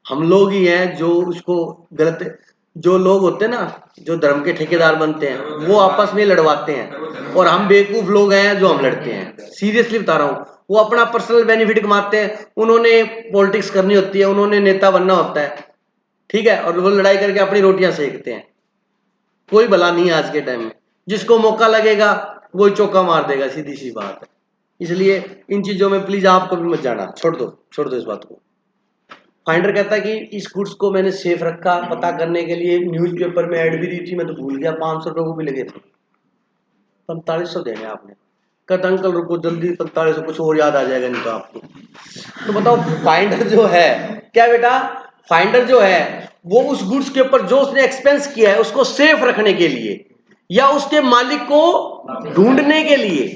हम लोग ही हैं जो उसको गलत, जो लोग होते हैं ना, जो धर्म के ठेकेदार बनते हैं, वो आपस में लड़वाते हैं, और हम बेवकूफ लोग हैं जो हम लड़ते हैं। सीरियसली बता रहा हूँ, वो अपना पर्सनल बेनिफिट कमाते हैं, उन्होंने पॉलिटिक्स करनी होती है, उन्होंने नेता बनना होता है, ठीक है, और वो लड़ाई करके अपनी रोटियां सेकते हैं। कोई भला नहीं है आज के टाइम में, जिसको मौका लगेगा वो चौका मार देगा, सीधी सी बात है। इसलिए इन चीजों में प्लीज आप कभी मत जाना, छोड़ दो इस बात को। फाइंडर कहता है कि इस गुड्स को मैंने सेफ रखा, पता करने के लिए न्यूज़पेपर में ऐड भी दी थी, मैं तो भूल गया, 500 रुपये भी लगे थे, 4500 देने आपने। कहता अंकल रुको, जल्दी 4500, कुछ और याद आ जाएगा नहीं तो आपको। तो बताओ, फाइंडर जो है क्या बेटा, फाइंडर जो है वो उस गुड्स के ऊपर जो उसने एक्सपेंस किया है उसको सेफ रखने के लिए या उसके मालिक को ढूंढने के लिए।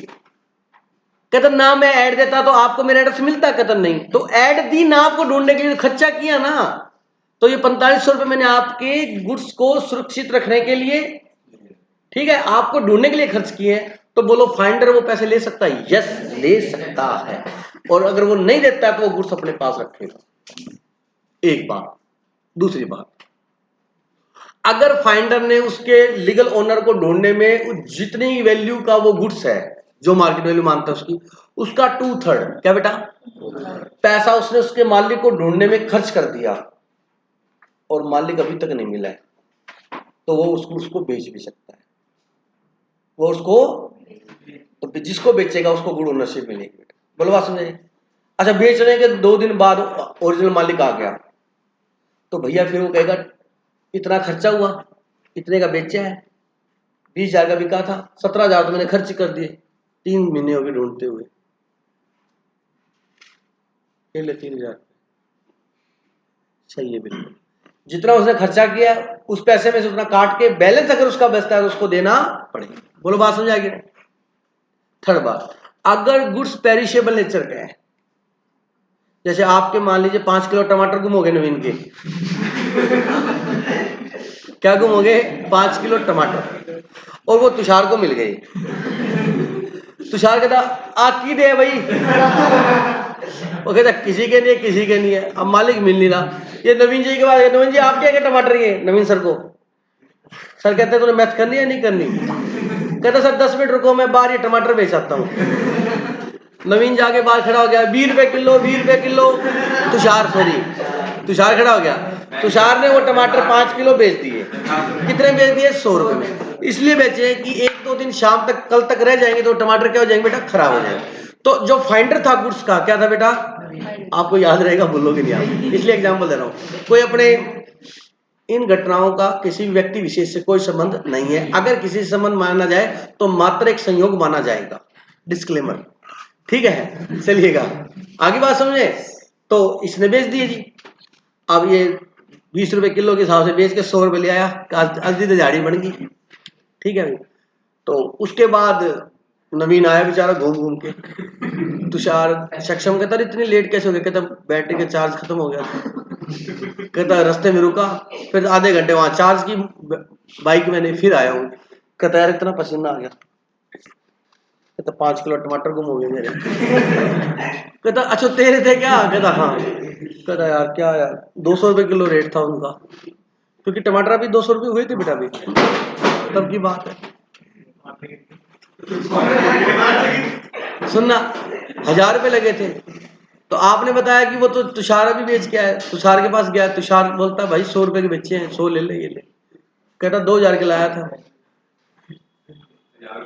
कहता ना मैं ऐड देता तो आपको मेरा एड्रेस मिलता, कहता नहीं, तो ऐड दी ना आपको ढूंढने के लिए, खर्चा किया ना, तो ये 4500 रुपये मैंने आपके गुड्स को सुरक्षित रखने के लिए, ठीक है, आपको ढूंढने के लिए खर्च किए हैं। तो बोलो फाइंडर वो पैसे ले सकता है? यस, ले सकता है, और अगर वो नहीं देता है तो वो गुड्स अपने पास रखेगा। एक बात। दूसरी बात, अगर फाइंडर ने उसके लीगल ओनर को ढूंढने में जितनी वैल्यू का वो गुड्स है, जो मार्केट वैल्यू मानता है उसकी, उसका 2/3 क्या बेटा, पैसा उसने उसके मालिक को ढूंढने में खर्च कर दिया और मालिक अभी तक नहीं मिला है, तो वो उस गुड्स को बेच भी सकता है। वो उसको, तो जिसको बेचेगा उसको गुड ओनरशिप मिलेगी बेटा। बोलो बात समझे। अच्छा, बेचने के 2 दिन बाद ओरिजिनल मालिक आ गया तो भैया फिर वो कहेगा इतना खर्चा हुआ, इतने का बेचा है, 20,000 का बिका था, 17,000 तो मैंने खर्च कर दिए, 3 महीने हो गए ढूंढते हुए, ले 3,000। सही है बिल्कुल। जितना उसने खर्चा किया उस पैसे में से उतना काट के बैलेंस अगर उसका बचता है तो उसको देना पड़ेगा। बोलो बात समझ आ गई। थर्ड बात, अगर गुड्स पेरिशेबल नेचर का है, जैसे आपके मान लीजिए 5 किलो टमाटर गुम हो गए नवीन के क्या गुम हो गए? 5 किलो टमाटर, और वो तुषार को मिल गए। तुषार कहता आकी दे भाई वो कहता किसी के नहीं है, किसी के नहीं है। अब मालिक मिल नहीं रहा, ये नवीन जी के बाद, नवीन जी आप क्या टमाटर ये नवीन सर को, सर कहते तूने मैथ करनी है नहीं करनी? कहता सर 10 मिनट रुको मैं बाहर ये टमाटर बेच आता हूँ। नवीन जाके बाहर खड़ा हो गया, 20 रुपए किलो, 20 रुपए किलो। तुषार खड़ा हो गया। तुषार ने वो टमाटर 5 किलो बेच दिए। कितने बेच दिए? 100 रुपए में। इसलिए बेचे कि 1-2 दिन शाम तक, कल तक रह जाएंगे तो टमाटर क्या हो जाएंगे बेटा? खराब हो जाएंगे। तो जो फाइंडर था गुड्स का, क्या था बेटा? आपको याद रहेगा, भूलोगे नहीं आप, इसलिए एग्जाम्पल दे रहा हूँ। कोई अपने इन घटनाओं का किसी व्यक्ति विशेष से कोई संबंध नहीं है। अगर किसी से संबंध माना जाए तो मात्र एक संयोग माना जाएगा। डिस्क्लेमर, ठीक है? चलिएगा आगे बात समझे। तो इसने बेच दिए जी। अब ये 20 रुपए किलो के हिसाब से बेच के 100 रुपए ले आया, अद्धी दिहाड़ी बन गई, ठीक है भाई। तो उसके बाद नवीन आया बेचारा घूम घूम के। तुषार सक्षम कहता इतनी लेट कैसे हो गया? कहता बैटरी का चार्ज खत्म हो गया था। कहता रास्ते में रुका, फिर आधे घंटे वहां चार्ज की बाइक मैंने, फिर आया हूँ। कहता यार इतना पसीना आ गया। कहता 5 किलो टमाटर गुम हो गए मेरे। कहता अच्छा तेरे थे क्या? कहता हाँ। कहता यार क्या यार, 200 रुपए किलो रेट था उनका, क्योंकि टमाटर अभी 200 रुपए हुए थे बेटा अभी, तब की बात है। सुनना, 1,000 रुपए लगे थे। तो आपने बताया कि वो तो तुषार अभी बेच के आया, तुषार के पास गया, तुषार बोलता भाई 100 रुपए के बेचे हैं, 100 ले ले ये ले। कहता 2,000 के लाया था।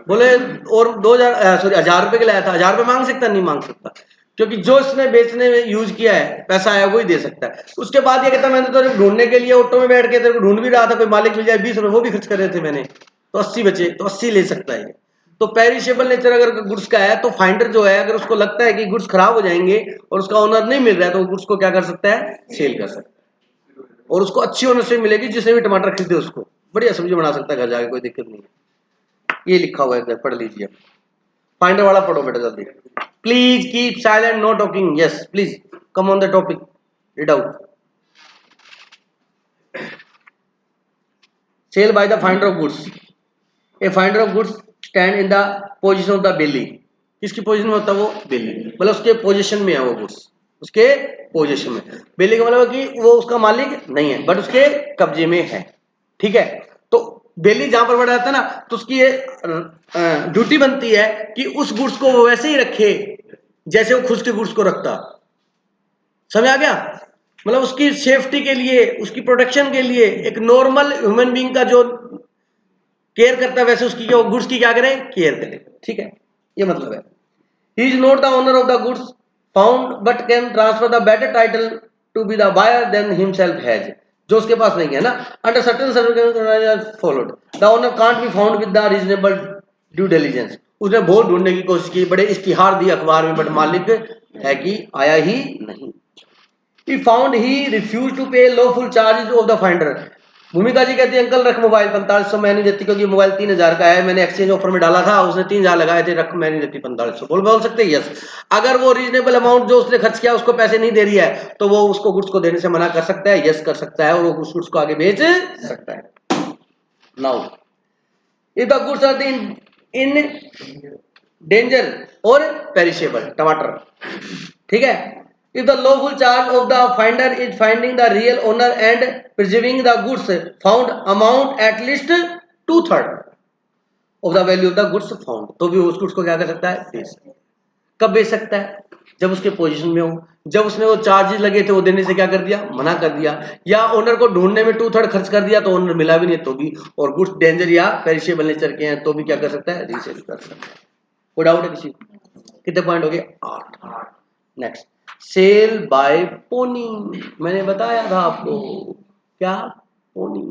बोले और 2,000 सॉरी 1,000 रुपए के लाया था। 1,000 रुपए मांग सकता? नहीं मांग सकता, क्योंकि जो इसने बेचने में यूज किया है, पैसा आया वो ही दे सकता है। उसके बाद ये कहता मैंने तो ढूंढने के लिए ऑटो में बैठ के तेरे को ढूंढ भी रहा था, कोई मालिक मिल जाए, 20 रुपए वो भी खर्च कर रहे थे मैंने, तो 80 बचे, तो 80 ले सकता है। तो पेरिशेबल नेचर अगर गुड्स का है तो फाइंडर जो है, अगर उसको लगता है कि गुड्स खराब हो जाएंगे और उसका ओनर नहीं मिल रहा है, तो गुड्स को क्या कर सकता है? सेल कर सकता है, और उसको अच्छी ओनरशिप मिलेगी। जिसने भी टमाटर खरीदे उसको बढ़िया सब्जी बना सकता है घर जाके, कोई दिक्कत नहीं है। ये लिखा हुआ है इधर, पढ़ लीजिए। फाइंडर वाला पढ़ो बेटा जल्दी। Please keep silent, no talking. Yes please come on the topic, read out. Sale by the finder of goods. A finder of goods stand in the position of the bailee. किसकी पोजीशन में होता है वो? बेली, मतलब उसके पोजीशन में है वो गुड्स, उसके पोजीशन में। बेली का मतलब कि वो उसका मालिक नहीं है, बट उसके कब्जे में है, ठीक है? तो बेली जहां पर बढ़ जाता है ना, तो उसकी ये ड्यूटी बनती है कि उस गुड्स को वो वैसे ही रखे जैसे वो खुद के गुड्स को रखता। समझ आ गया? मतलब उसकी सेफ्टी के लिए, उसकी प्रोटेक्शन के लिए, एक नॉर्मल ह्यूमन बीइंग का जो केयर करता है, वैसे उसकी जो गुड्स की क्या करें? केयर करें, ठीक है? ये मतलब है। He is not the owner of the goods found but can transfer the better title to be the buyer than himself has. जो उसके पास नहीं है ना, under certain circumstances followed the owner can't be found with the reasonable due diligence. उसने बहुत ढूंढने की कोशिश की, बड़े इश्तिहार दिए अखबार में, बट मालिक है कि आया ही नहीं। He found he refused to pay lawful charges of the finder. भूमिका जी कहती है अंकल रख मोबाइल, 4500 मैं नहीं देती, क्योंकि मोबाइल 3,000 का है, मैंने एक्सचेंज ऑफर में डाला था, उसने 3,000 लगाए थे, रख मैं नहीं देती 4500। बोल सकते हैं यस। अगर वो रीजनेबल अमाउंट जो उसने खर्च किया उसको पैसे नहीं दे रही है, तो वो उसको गुड्स को देने से मना कर सकता है, यस कर सकता है, और वो उस गुड्स को आगे बेच सकता है। Now if the goods are in danger और पेरिशेबल, टमाटर, ठीक है? If the lawful charge of the finder is finding the real owner and preserving the goods found amount at least 2/3 of the value of the goods found, तो भी उस गुड्स को क्या कर सकता है? बेच सकता है। कब बेच सकता है? जब उसके पोजीशन में हो। जब उसने वो चार्जेस लगे थे वो देने से क्या कर दिया, मना कर दिया, या ओनर को ढूंढने में 2/3 खर्च कर दिया तो ओनर मिला भी नहीं तो भी, और गुड्स डेंजर या पेरिशेबल नेचर के हैं तो भी क्या कर सकता है, रीसेल कर सकता है। कोई डाउट है किसी को? कितने पॉइंट हो गए? 8। Next, sale by pawnee. मैंने बताया था आपको, क्या? पोनी,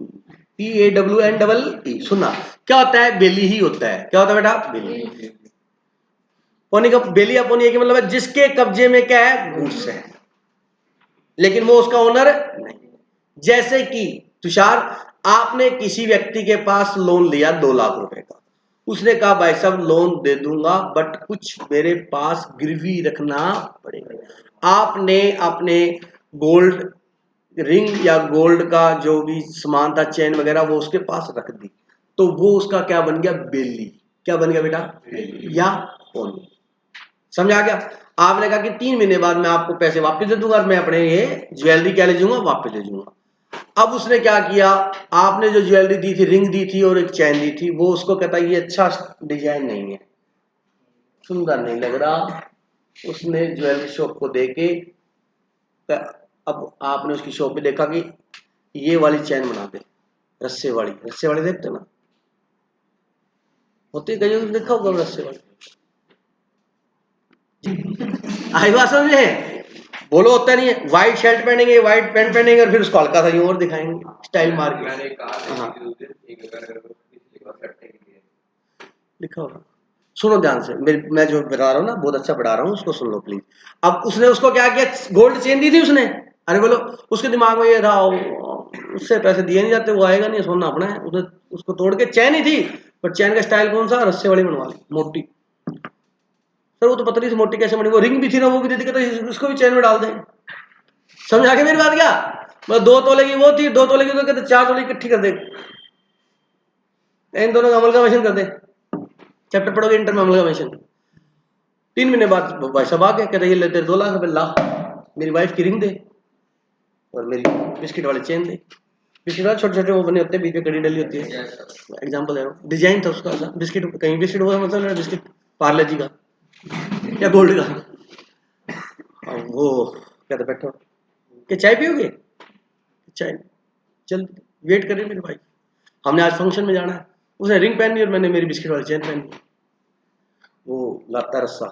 PAWN सुनना, क्या होता है? बेली ही होता है। क्या होता है बेटा? बेली। पोनी का बेली या पोनी एक मतलब है जिसके कब्जे में क्या है, गुड्स है, लेकिन वो उसका ओनर नहीं। जैसे कि तुषार, आपने किसी व्यक्ति के पास लोन लिया 2 लाख रुपए का, उसने कहा भाई साहब लोन दे दूंगा बट कुछ मेरे पास गिरवी रखना पड़ेगा। आपने अपने गोल्ड रिंग या गोल्ड का जो भी सामान था, चेन वगैरह, वो उसके पास रख दी, तो वो उसका क्या बन गया? बेली। क्या बन गया बेटा? या पोनी। समझा गया? आपने कहा कि 3 महीने बाद मैं आपको पैसे वापस दे दूंगा और मैं अपने ये ज्वेलरी क्या ले जाऊंगा, वापस ले जाऊंगा। अब उसने क्या किया, आपने जो ज्वेलरी दी थी, रिंग दी थी और एक चैन दी थी, वो उसको कहता है ये अच्छा डिजाइन नहीं है, सुंदर नहीं लग रहा। उसने ज्वेलरी शॉप को देके, अब आपने उसकी शॉप पे देखा कि ये वाली चैन बना दे, रस्से वाली। रस्से वाली देखते ना, होती है, कहीं देखा होगा रस्से वाली। आई बात समझे? बोलो, होता नहीं है, व्हाइट शर्ट पहनेंगे, व्हाइट पैंट पहनेंगे और फिर उसको हल्का सा यूं और दिखाएंगे स्टाइल मार के। हाँ, लिखा होगा। सुनो ध्यान से, मैं जो बता रहा हूँ ना बहुत अच्छा पढ़ा रहा हूँ, उसको सुन लो प्लीज। अब उसने उसको क्या किया, गोल्ड चेन दी थी उसने, अरे बोलो, उसके दिमाग में ये था उससे पैसे दिए नहीं जाते, वो आएगा नहीं, सोना अपना है। उसने उसको तोड़ के, चैन ही थी पर चैन का स्टाइल कौन सा, रस्से वाली बनवा ली, मोटी। सर वो तो पतली सी मोटी कैसे बनी, वो रिंग भी थी ना, वो भी दे दी, तो उसको भी चैन में डाल दें। समझ आ गया मेरी बात? क्या मतलब 2 तोले की वो थी, 2 तोले की तो कहते 4 तोले इकट्ठी कर दे, इन दोनों का अमलगामेशन कर दे। चैप्टर पढ़ोगे इंटर में अमलगामेशन। 3 महीने बाद भाई साहब आ गए, कहते ये ले तेरे 2 लाख रुपए ला, मेरी वाइफ की रिंग दे और मेरी बिस्किट वाली चेन दे। बिस्किट वाले छोटे छोटे वो बने होते हैं, बीच में कड़ी डली होती है, एग्जाम्पल दे रहा हूँ, डिजाइन था उसका ऐसा। बिस्किट कहीं बिस्किट हुआ मतलब बिस्किट पार्ले जी का या गोल्ड का। और वो कहते बैठो कि चाय पियोगे, चाय, चल वेट कर रही मेरी भाई, हमने आज फंक्शन में जाना है। उसने रिंग पहनी और मैंने मेरी बिस्किट वाली चेन पहनी। वो लाता रस्सा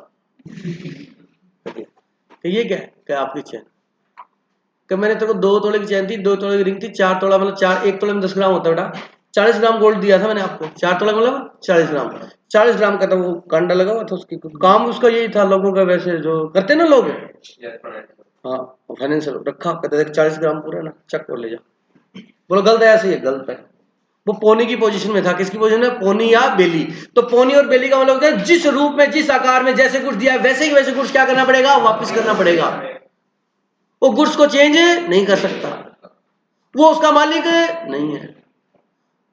कि ये क्या है, क्या आपकी चेन? कि मैंने तेरे को 2 तोले की चेन थी, 2 तोले की रिंग थी, 4 तोला मतलब 4, 1 तोले में 10 ग्राम होता है बेटा, 40 ग्राम गोल्ड दिया था मैंने आपको। 4 तोला मतलब 40 ग्राम, 40 ग्राम का था वो कांडा लगा हुआ था, उसकी काम उसका यही था, लोगों का वैसे जो करते ना लोग, हाँ फाइनेंशियल रखा, कहते थे 40 ग्राम पूरा ना, चक और ले जा। बोलो गलत है? ऐसे ही गलत है। वो पोनी की पोजीशन में था, किसकी पोजीशन में? पोनी या बेली। तो पोनी और बेली का मतलब होता है जिस रूप में, जिस आकार में जैसे गुड्स दिया है वैसे ही वैसे गुड्स क्या करना पड़ेगा, वापस करना पड़ेगा। वो गुड्स को चेंज नहीं कर सकता, वो उसका मालिक नहीं है,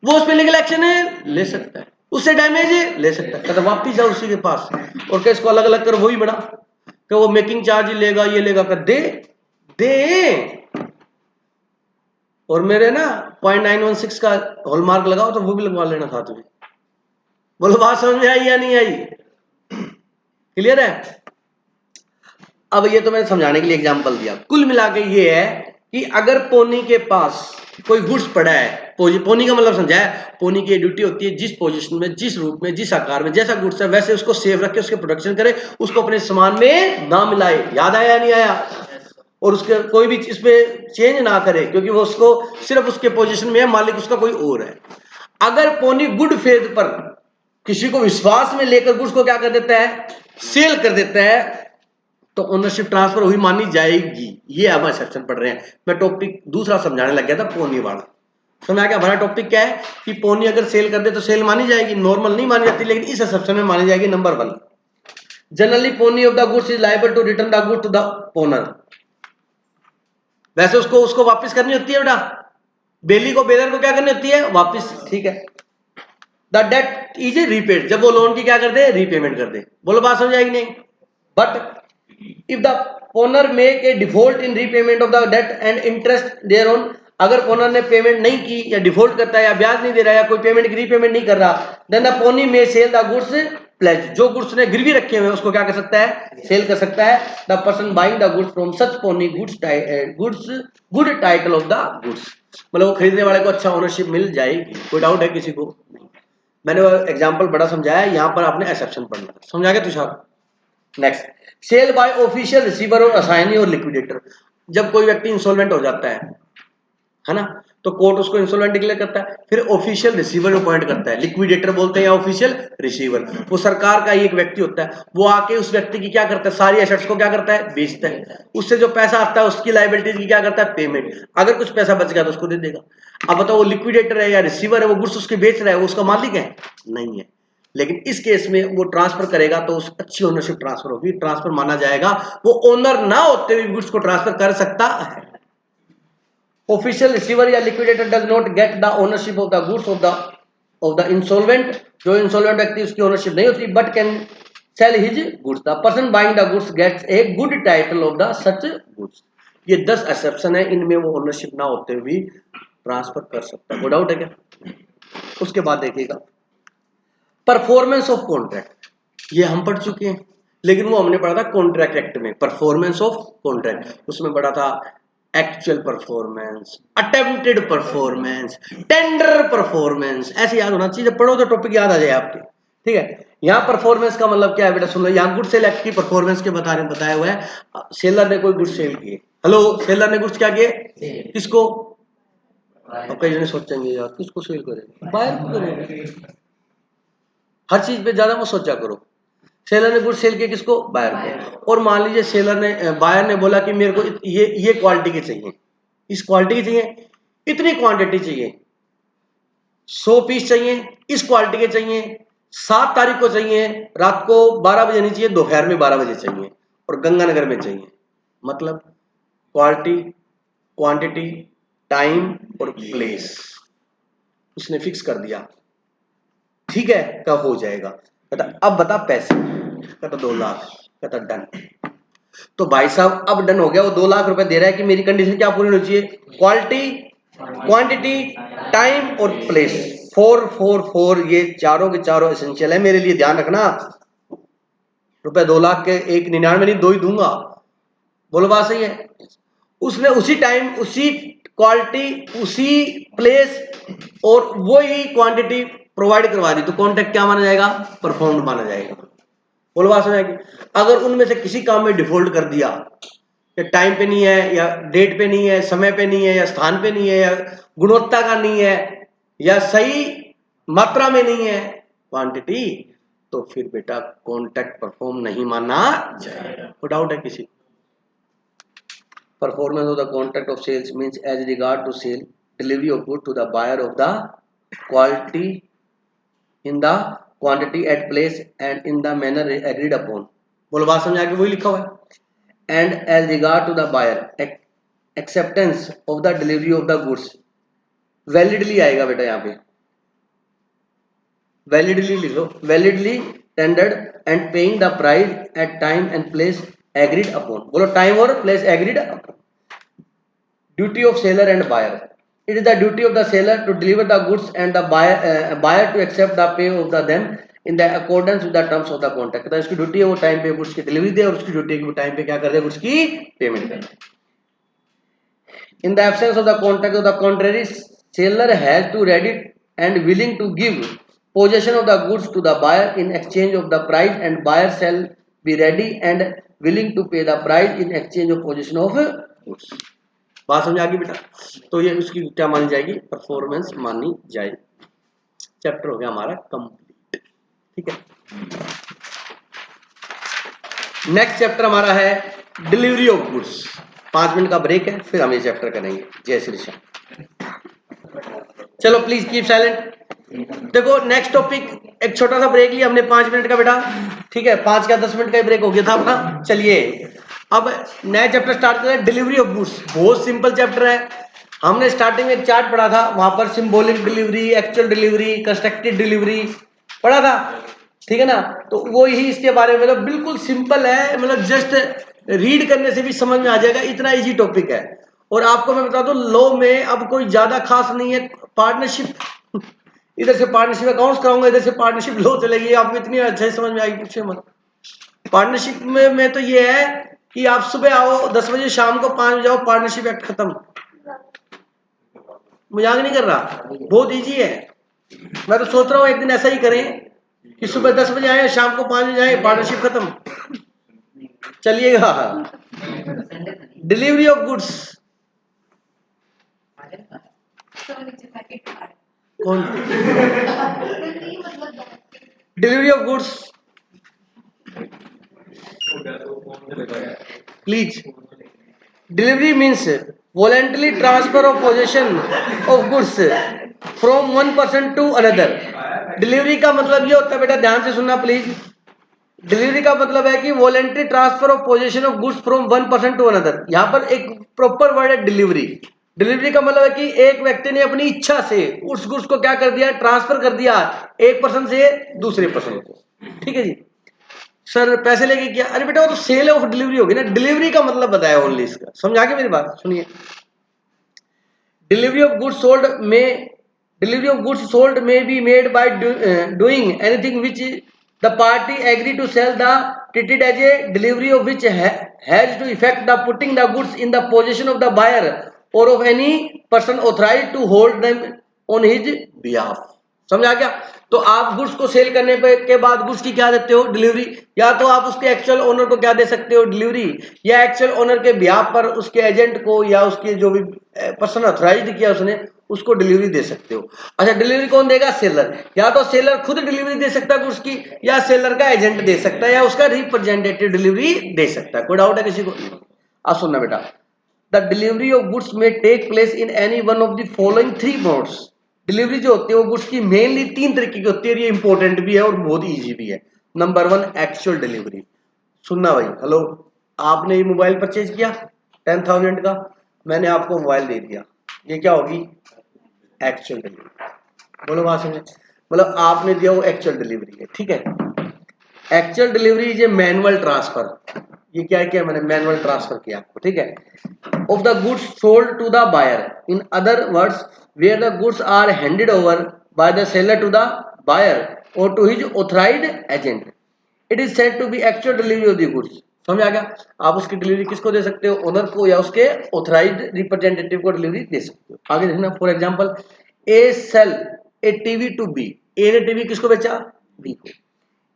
वो उस पर लीगल एक्शन ले सकता है, उससे डैमेज ले सकता है, कहता वापिस जाओ उसी के पास और केस को अलग अलग कर वही बना कि वो मेकिंग चार्ज लेगा, ये लेगा, कर दे दे। और मेरे ना 0.916 का हॉलमार्क लगाओ तो वो भी लगवा लेना साथ में। बोलो बात समझ में आई या नहीं आई? क्लियर है? अब ये तो मैंने समझाने के लिए एग्जांपल दिया। कुल मिला के ये है कि अगर पोनी के पास कोई गुड्स पड़ा है, पोनी का मतलब समझा है, पोनी की ड्यूटी होती है जिस पोजीशन में, जिस रूप में, जिस आकार में जैसा गुड्स है वैसे उसको सेव रखे, उसके प्रोडक्शन करे, उसको अपने सामान में ना मिलाए। याद आया नहीं आया? और उसके कोई भी इस पे चेंज ना करे, क्योंकि वो उसको सिर्फ उसके पोजीशन में है, मालिक उसका कोई और है। अगर पोनी गुड फेथ पर किसी को विश्वास में लेकर गुड्स को क्या कर देता है, सेल कर देता है, तो ओनरशिप ट्रांसफर हुई मानी जाएगी। ये हम सेक्शन पढ़ रहे हैं। मैं टॉपिक दूसरा समझाने लग गया था, पोनी वाला। समझ आ गया? हमारा टॉपिक क्या है कि पोनी अगर सेल कर दे तो सेल मानी जाएगी, नॉर्मल नहीं मानी जाती, लेकिन इस एक्सेप्शन में मानी जाएगी। Number 1, generally pawnee of the goods is liable to return the good to the owner. वैसे उसको उसको वापस करनी होती है बेटा, बेली को, बेलर को क्या करनी होती है, वापस। ठीक है, द डेट इज रीपेड, जब वो लोन की क्या कर दे, रीपेमेंट कर दे। बोलो बात समझ आएगी नहीं? But if the owner make a default in repayment of the debt and interest thereon, अगर ओनर ने पेमेंट नहीं की या डिफॉल्ट करता है या ब्याज नहीं दे रहा है या कोई पेमेंट की रीपेमेंट नहीं कर रहा, then the pony may sell the goods pledge, जो गुड्स ने गिरवी रखे हुए हैं उसको क्या कर सकता है, सेल कर सकता है। The person buying the goods from such pawnee good title of the goods, मतलब वो खरीदने वाले को अच्छा ओनरशिप मिल जाएगी, कोई डाउट है किसी को? मैंने वो एग्जांपल बड़ा समझाया, यहाँ पर आपने एक्सेप्शन पढ़ना, समझा गया Tushar? Next, sale by official receiver और असाइनी और लिक्विडेटर। जब कोई व्यक्ति इंसॉल्वेंट हो जाता है ना, तो कोर्ट उसको इंसॉल्वेंट डिक्लेयर करता है, फिर ऑफिशियल रिसीवर अपॉइंट करता है, लिक्विडेटर बोलते हैं या ऑफिशियल रिसीवर, वो सरकार का ही एक व्यक्ति होता है, वो आके उस व्यक्ति की क्या करता है, सारी एसेट्स को क्या करता है, बेचता है, उससे जो पैसा आता है उसकी लायबिलिटीज की क्या करता है, पेमेंट, अगर कुछ पैसा बच गया तो उसको दे देगा। अब बताओ वो लिक्विडेटर है या रिसीवर है, वो गुड्स उसके बेच रहा है, वो उसका मालिक है नहीं है, लेकिन इस केस में वो ट्रांसफर करेगा तो उस अच्छी ओनरशिप ट्रांसफर होगी, ट्रांसफर माना जाएगा, वो ओनर ना होते हुए गुड्स को ट्रांसफर कर सकता है। ऑफिशियल रिसीवर या liquidator does not get the ownership of the goods of the insolvent, जो इंसॉल्वेंट व्यक्ति उसकी ओनरशिप नहीं होती, but can sell his goods. The person buying the goods gets a good title of the such goods. ये 10 एक्सेप्शन है, इनमें वो ओनरशिप ना होते हुए भी ट्रांसफर कर सकता है, कोई डाउट है क्या? उसके बाद देखिएगा परफॉर्मेंस ऑफ कॉन्ट्रैक्ट, ये हम पढ़ चुके हैं, लेकिन वो हमने पढ़ा था कॉन्ट्रैक्ट एक्ट में, परफॉर्मेंस ऑफ कॉन्ट्रैक्ट, उसमें पढ़ा था actual performance, attempted performance, tender performance, ऐसे याद होना चाहिए, जब पढ़ो तो टॉपिक याद आ जाए आपके, ठीक है। यहाँ परफॉर्मेंस का मतलब क्या है बेटा, सुन लो, यहाँ गुड सेल एक्ट की परफॉर्मेंस के बताया हुआ है। सेलर ने कोई गुड्स सेल किए, हेलो, सेलर ने गुड्स क्या किए, किसको, अब कई जने सोचेंगे यार किसको सेल करेंगे, बायर को करेंगे, हर चीज पे ज्यादा मत सोचा करो। सेलर ने गुड्स सेल किया किसको, बायर को, और मान लीजिए सेलर ने बायर ने बोला कि मेरे को ये क्वालिटी के चाहिए, इस क्वालिटी के चाहिए, इतनी क्वांटिटी चाहिए, 100 पीस चाहिए, इस क्वालिटी के चाहिए, 7 तारीख को चाहिए, रात को 12 बजे नहीं चाहिए, दोपहर में 12 बजे चाहिए, और गंगानगर में चाहिए, मतलब क्वालिटी, क्वांटिटी, टाइम और प्लेस उसने फिक्स कर दिया, ठीक है, कब हो जाएगा, कहता अब बता पैसे, कहता 2 लाख, कहता डन। तो भाई साहब अब डन हो गया, वो 2 लाख रुपए दे रहा है कि मेरी कंडीशन क्या पूरी होनी चाहिए, क्वालिटी, क्वांटिटी, टाइम और प्लेस, 4 4 4, ये चारों के चारों एसेंशियल है मेरे लिए, ध्यान रखना। रुपए 2 लाख के 199 नहीं, 2 ही दूंगा, बोलो बात सही है। उसने उसी टाइम, उसी क्वालिटी, उसी प्लेस और वही क्वांटिटी प्रोवाइड करवा दी, तो कॉन्ट्रैक्ट क्या माना जाएगा, परफॉर्म्ड माना जाएगा, बोलो बात समझ आएगी। अगर उनमें से किसी काम में डिफॉल्ट कर दिया, या टाइम पे नहीं है, या डेट पे नहीं है, समय पे नहीं है, या स्थान पे नहीं है, या गुणवत्ता का नहीं है, या सही मात्रा में नहीं है क्वांटिटी, तो फिर बेटा कॉन्ट्रैक्ट परफॉर्म नहीं माना जाएगा, कोई डाउट है किसी? Performance of the contract of sales means as regard to sale, delivery of good to the buyer of the quality in the quantity at place and in the manner agreed upon, बोलो बात समझ आगे, वही लिखा हुआ है। And as regard to the buyer acceptance of the delivery of the goods, validly आएगा बेटा, यहाँ पे वैलिडली लिख लो, validly tendered and paying the price at time and place agreed upon, बोलो टाइम और place agreed upon. Duty of seller and buyer, it is the duty of the seller to deliver the goods and the buyer to accept the pay of them in the accordance with the terms of the contract। तो इसकी ड्यूटी है वो टाइम पे गुड्स की डिलीवरी दे, और उसकी ड्यूटी है कि वो टाइम पे क्या कर दे, गुड्स की पेमेंट कर दे। In the absence of the contract of the contrary, seller has to ready and willing to give possession of the goods to the buyer in exchange of the price, and buyer shall be ready and willing to pay the price in exchange of possession of goods। बात समझ आ गई बेटा? तो ये उसकी क्या मानी जाएगी, परफॉर्मेंस मानी जाएगी। चैप्टर हो गया हमारा कंप्लीट, ठीक है। नेक्स्ट चैप्टर हमारा है डिलीवरी ऑफ गुड्स। 5 मिनट का ब्रेक है, फिर हम ये चैप्टर करेंगे। जय श्री श्याम। चलो प्लीज कीप साइलेंट। देखो नेक्स्ट टॉपिक, एक छोटा सा ब्रेक लिया हमने 5 मिनट का बेटा, ठीक है, 5 या 10 मिनट का ही ब्रेक हो गया था अपना। चलिए अब नया चैप्टर स्टार्ट करें, डिलीवरी ऑफ गुड्स। बहुत सिंपल चैप्टर है। हमने स्टार्टिंग में एक चार्ट पढ़ा था, वहां पर symbolic delivery, actual delivery, constructed delivery पढ़ा था, ठीक है ना। तो वो ही इसके बारे में, मतलब बिल्कुल सिंपल है, मतलब जस्ट रीड करने से भी समझ में आ जाएगा, इतना इजी टॉपिक है। और आपको मैं बता दूं, लॉ में अब कोई ज्यादा खास नहीं है, पार्टनरशिप इधर से पार्टनरशिप अकाउंट्स कराऊंगा, इधर से पार्टनरशिप लो चलेगी। आपको इतनी अच्छे से समझ में आएगी, पूछे मत। पार्टनरशिप में तो ये है कि आप सुबह आओ 10 बजे, शाम को 5 बजे आओ, पार्टनरशिप एक्ट खत्म। मजाक नहीं कर रहा, बहुत इजी है। मैं तो सोच रहा हूँ एक दिन ऐसा ही करें कि सुबह 10 बजे आए, शाम को 5 बजे आए, पार्टनरशिप खत्म। चलिएगा। डिलीवरी ऑफ गुड्स, कौन? Delivery of goods, please. Delivery means voluntary transfer of possession of goods from one person to another. Delivery का मतलब ये होता है बेटा, ध्यान से सुनना प्लीज। डिलीवरी का मतलब है कि voluntary transfer of possession of goods from one person to another. यहाँ पर एक प्रॉपर वर्ड है डिलीवरी। डिलीवरी का मतलब है कि एक व्यक्ति ने अपनी इच्छा से उस गुड्स को क्या कर दिया, ट्रांसफर कर दिया एक पर्सन से दूसरे पर्सन को। ठीक है जी। सर पैसे लेके किया, अरे बेटा वो तो सेल ऑफ डिलीवरी होगी ना। डिलीवरी का मतलब बताया ओनली इसका, समझा के मेरी बात सुनिए। डिलीवरी ऑफ गुड्स सोल्ड में, डिलीवरी ऑफ गुड्स सोल्ड में be made by doing anything which the party agree to sell the treated as a delivery of which has to effect the putting the goods in the possession of the buyer or of any person authorized to hold them on his behalf। समझा क्या? तो आप गुड्स को सेल करने के बाद गुड्स की क्या देते हो, डिलीवरी। या तो आप उसके एक्चुअल ओनर को क्या दे सकते हो, डिलीवरी, या एक्चुअल ओनर के बिहाफ पर उसके एजेंट को या उसके जो भी पर्सन अथॉराइज्ड किया उसने, उसको डिलीवरी दे सकते हो। अच्छा, डिलीवरी कौन देगा, सेलर। या तो सेलर खुद डिलीवरी दे सकता है गुड्स की, या सेलर का एजेंट दे सकता है, या उसका रिप्रेजेंटेटिव डिलीवरी दे सकता है। कोई डाउट है किसी को? आप सुनना बेटा, the delivery of goods may take place in any one of the following 3 modes. Delivery जो होती है वो गुड्स की मेनली 3 तरीके की होती है, ये इंपॉर्टेंट भी है और बहुत इजी भी है। Number 1 actual delivery. सुनना भाई, हेलो, आपने ये मोबाइल परचेज किया 10,000 का, मैंने आपको मोबाइल दे दिया, ये क्या होगी, एक्चुअल डिलीवरी। बोलो बात समझे, मतलब आपने दिया वो एक्चुअल डिलीवरी है। ठीक है। Actual delivery is a manual transfer. ये क्या है, क्या मैंने मैनुअल ट्रांसफर किया आपको, ठीक है, of the goods sold to the buyer. In other words, where the goods are handed over by the seller to the buyer और to his authorised agent, it is said to be actual delivery of the goods. समझ आ गया? आप उसकी डिलीवरी किसको दे सकते हो, ओनर को या उसके ऑथराइज्ड रिप्रेजेंटेटिव को डिलीवरी दे सकते हो। आगे देखना, for example, A sell a TV to B. A ने टीवी किसको बेचा, बी को।